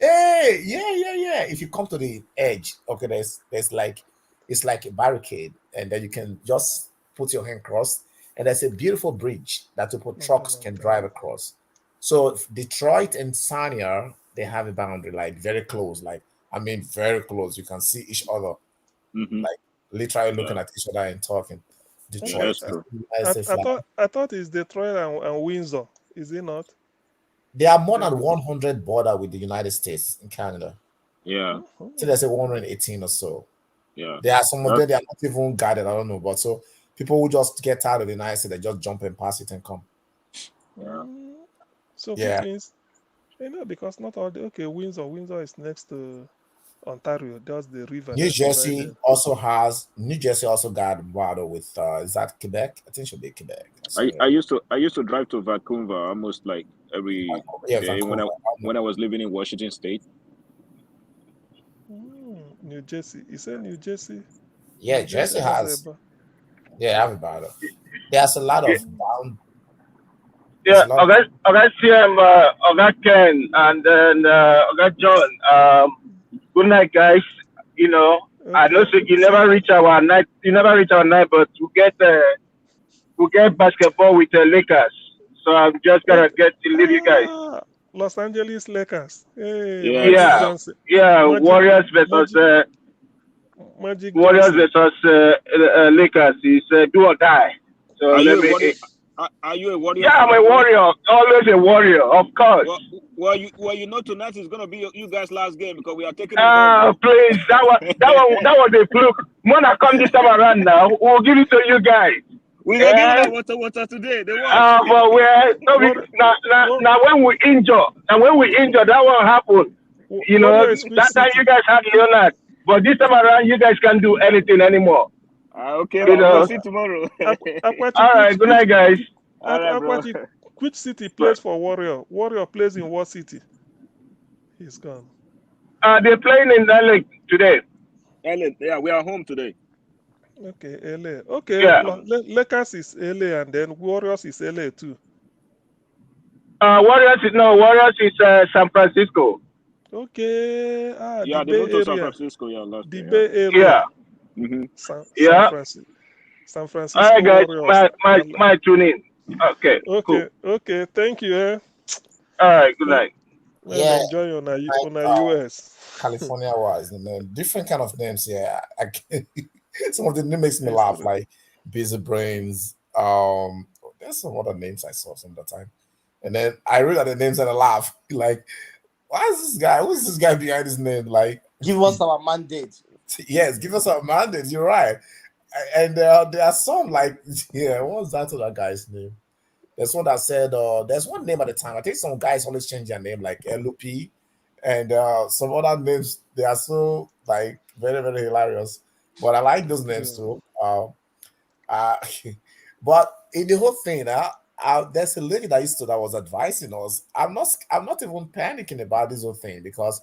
hey, yeah. If you come to the edge, okay, there's like it's like a barricade, and then you can just put your hand across, and there's a beautiful bridge that people trucks can drive across. So Detroit and Sarnia, they have a boundary like very close, like I mean very close. You can see each other, like literally looking at each other and talking. Detroit. I thought it's Detroit and Windsor. Is it not? There are more than 100 border with the United States in Canada. Yeah. So there's a 118 or so. Yeah. There are some of them, they are not even guided. I don't know. But so people who just get out of the United States, they just jump and pass it and come. Yeah. So Yeah. which means, because not all Windsor is next to Ontario. That's the river. New Jersey also got border with is that Quebec? I think it should be Quebec. I used to drive to Vancouver almost like every day when I was living in Washington State. New Jersey. You said New Jersey? Yeah, New Jersey has. Yeah, have a border. There's a lot of bound. Yeah, okay, CM, okay, Ken, and then okay, John. Good night, guys. I know you never reach our night. You never reach our night, but we get basketball with the Lakers. So I'm just gonna get to leave you guys. Los Angeles Lakers. Hey, yeah. Warriors versus Magic Warriors Johnson. versus Lakers is do or die. So Are you a Warrior? Yeah, I'm a Warrior. Always a Warrior, of course. Well, you know tonight is gonna be you guys' last game because we are taking. Please, that was a fluke. Mona come this time around now. We'll give it to you guys. We are giving that water today. But now when we injure, that won't happen. That time you guys had Leonard, but this time around you guys can't do anything anymore. Okay, You man. We'll know. see tomorrow. Akwachi, All right. Good night, guys. All right, bro. Akwachi, which city plays for Warrior? Warrior plays in what city? He's gone. They're playing in LA today. Ellen, yeah, we are home today. Okay, LA. Okay, Yeah. Lakers is LA and then Warriors is LA too. Warriors is San Francisco. Okay, Yeah, the they Bay moved to San Area. Francisco, yeah, last The year, Bay Yeah. Area. Mm-hmm. San Yeah. Francisco. San All right, Francisco guys. Warriors. My tune in. Okay. Cool. Okay. Thank you. All right. Good night. Man, Yeah, enjoy on like US. California wise, different kind of names. Yeah, some of the names makes me Yes, laugh, sir. like Busy Brains. There's some other names I saw some of the time, and then I read at the names and I laugh. Like, why is this guy? Who is this guy behind his name? Like, Give us our mandate. yes, give us our mandate. You're right. And there are some like, yeah, what was that other guy's name? There's one that said, there's one name at the time. I think some guys always change their name, like LOP, and some other names. They are so like very, very hilarious. But I like those names too. Uh, but in the whole thing, there's a lady that that was advising us. I'm not even panicking about this whole thing because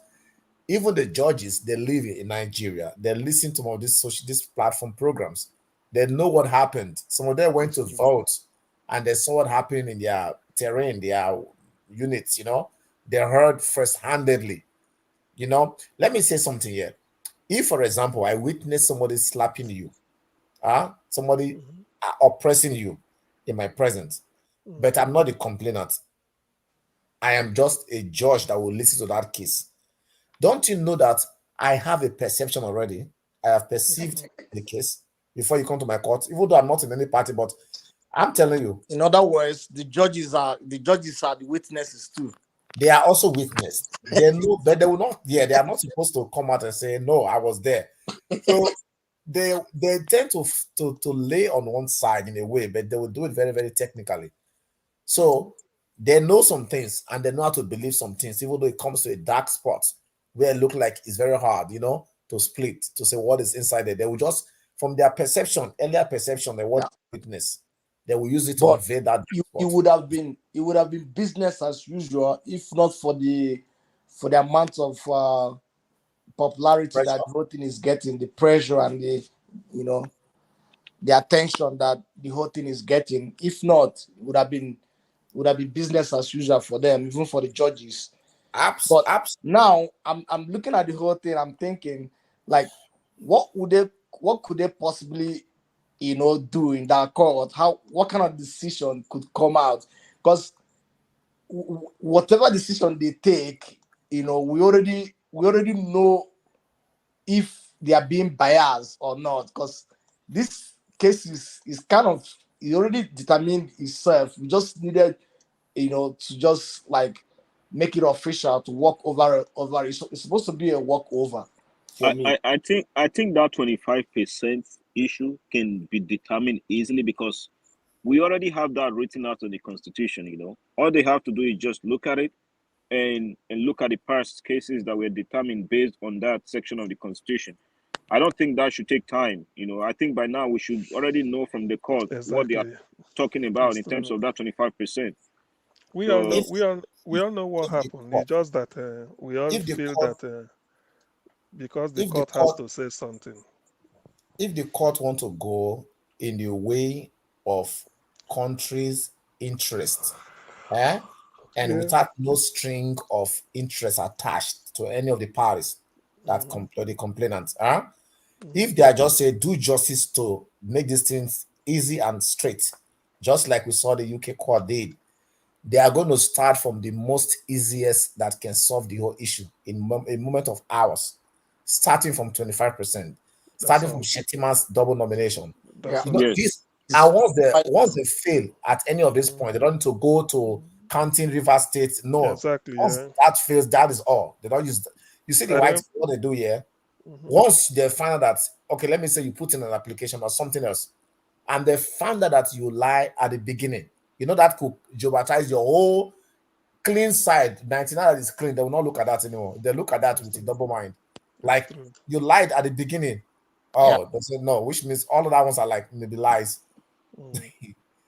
even the judges, they live in Nigeria. They listen to all these platform programs. They know what happened. Some of them went to vote and they saw what happened in their terrain, their units, They heard first-handedly. Let me say something here. If, for example, I witness somebody slapping you, somebody oppressing you in my presence, but I'm not a complainant. I am just a judge that will listen to that case. Don't you know that I have a perception already? I have perceived the case before you come to my court, even though I'm not in any party, but I'm telling you. In other words, the judges are the witnesses too. They are also witness. They know, but they will not. Yeah, they are not supposed to come out and say, "No, I was there." So they tend to lay on one side in a way, but they will do it very, very technically. So they know some things and they know how to believe some things, even though it comes to a dark spot where it look like it's very hard, to split, to say what is inside there. They will just, from their perception, earlier perception, they want witness. They will use it to evade that. It would have been business as usual if not for the amount of popularity Pressure. that the whole thing is getting, the pressure and the the attention that the whole thing is getting. If not, it would have been business as usual for them, even for the judges. But now I'm looking at the whole thing. I'm thinking, like, what could they possibly do in that court? What kind of decision could come out? Because whatever decision they take, we already know if they are being biased or not. Because this case is kind of, it already determined itself. We just needed, to just like make it official to walk over. It's supposed to be a walkover for me. I think that 25% issue can be determined easily because we already have that written out in the constitution. All they have to do is just look at it and look at the past cases that were determined based on that section of the constitution. I don't think that should take time. I think by now we should already know from the court what they are talking about in terms of that 25%. We all know what happened. It's just that we all feel that because the court has to say something. If the court want to go in the way of country's interest, and without no string of interest attached to any of the parties that the complainants, if they are just say do justice to make these things easy and straight, just like we saw the UK court did, they are going to start from the most easiest that can solve the whole issue in a moment of hours, starting from 25%, starting from Shettiman's double nomination. This, and once they fail at any of this point, they don't need to go to counting River State. No, exactly. Once that fails, that is all. They don't use. You see the white what they do here. Once they find out that, okay, let me say you put in an application or something else, and they found out that you lie at the beginning, that could jeopardize your whole clean side. 99 that is clean, they will not look at that anymore. They look at that with a double mind. Like, you lied at the beginning. Oh, Yeah. they said no, which means all of that ones are like maybe lies.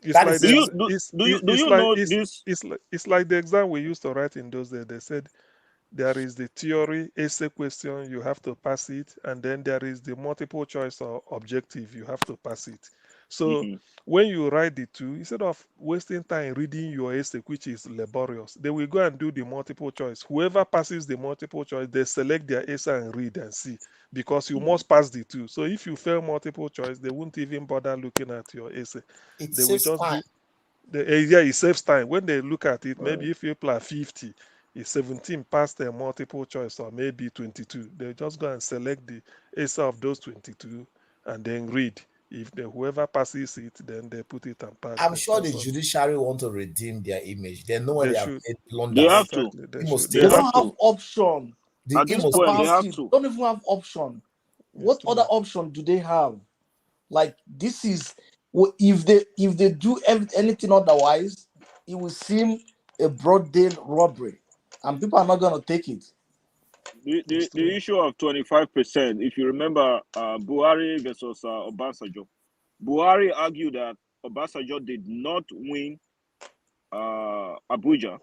It's That like is Do the you just do do you do it's you like know this? it's like the exam we used to write in those days. They said there is the theory essay question, you have to pass it, and then there is the multiple choice or objective, you have to pass it. So Mhm. when you write the two, instead of wasting time reading your essay, which is laborious, they will go and do the multiple choice. Whoever passes the multiple choice, they select their essay and read and see, because you must pass the two. So if you fail multiple choice, they won't even bother looking at your essay. it They will saves just time. do yeah, it saves time. When they look at it, Right. maybe if you apply 50, it's 17 past their multiple choice, or maybe 22. They just go and select the answer of those 22 and then read. If whoever passes it, then they put it and pass. I'm sure the That's all. judiciary want to redeem their image. They know where They they have should. made They have blunders. to. Exactly. They Imo should. They They State, They have don't have to. option. the At this Imo point, they State, have Transparency. to. Don't even have option. It's What other true. option do they have? Like this is if they do anything otherwise, it will seem a broad day robbery, and people are not going to take it. It's The true. issue of 25%, if you remember, Buhari versus Obasanjo. Buhari argued that Obasanjo did not win Abuja,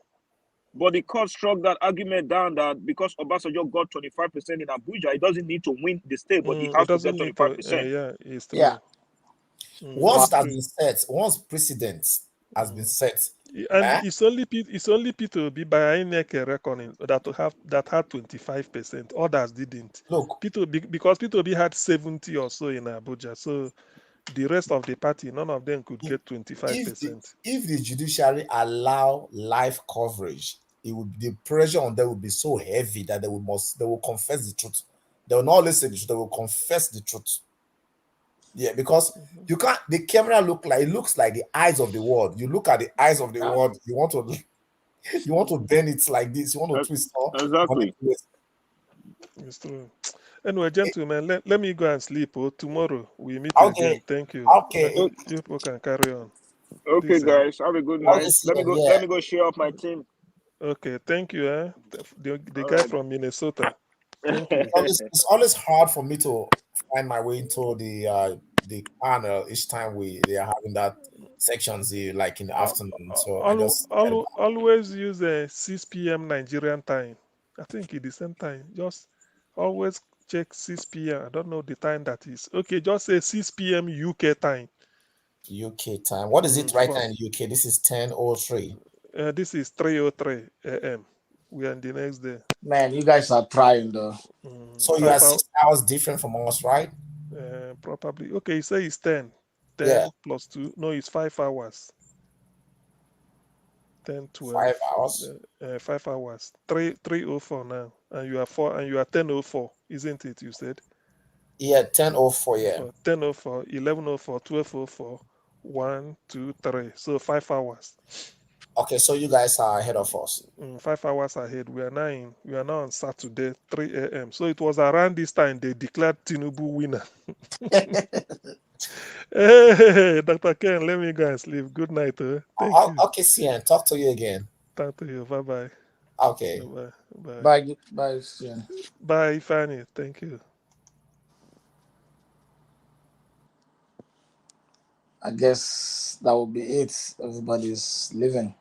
but the court struck that argument down that because Obasanjo got 25% in Abuja, he doesn't need to win the state, but he It has to get doesn't need to. 25%. Yeah, it's yeah. true. Once Wow. It's it has true. been set, once precedent has been set, And eh? it's only P2B by INEC reckoning that had 25%. Others didn't. Look, P2B, because P2B had 70 or so in Abuja. So the rest of the party, none of them could get if the 25%. if the judiciary allow live coverage, it would the pressure on them would be so heavy that they will confess the truth. They will not only say the truth, they will confess the truth. Yeah, because you can't the camera it looks like the eyes of the world. You look at the eyes of the world, you want to bend it like this, you want to twist all Exactly. It's true. Anyway, gentlemen, let me go and sleep. Oh, tomorrow we meet okay, again. Thank you. okay. You people can carry on. Okay, Please. guys, have a good Okay, night. CM, yeah. Let me go share up my team. Okay, thank you. The All guy right. from Minnesota. Thank you. It's always hard for me to find my way into the panel each time they are having that sections like in the afternoon. So I just Always use a 6 p.m. Nigerian time. I think it's the same time. Just always check 6 p.m. I don't know the time that is. Okay, just say 6 p.m. UK time. UK time. What is it right now For in UK? This is 10:03. this is 3:03 a.m. We are in the next day. Man, you guys are trying though. So you are 5 hours, 6 hours different from us, right? probably. Okay, you say it's 10. Yeah, 10 plus 2. No, it's 5 hours. 10, 12. 5 hours. 5 hours. 3:04 now. And you are 4 and you are 10:04, isn't it? You said Yeah, 10:04. Yeah. 10:04, 11:04, 12:04, 1, 2, 3. So 5 hours. Okay, so you guys are ahead of us. 5 hours ahead. We are now on Saturday, 3 a.m. So it was around this time they declared Tinubu winner. Hey, Dr. Ken, let me go and sleep. Good night. Thank you. Okay, CN, talk to you again. Talk to you. Bye bye. Okay. Bye bye. Bye. Yeah. Bye, Fanny. Thank you. I guess that will be it. Everybody's leaving.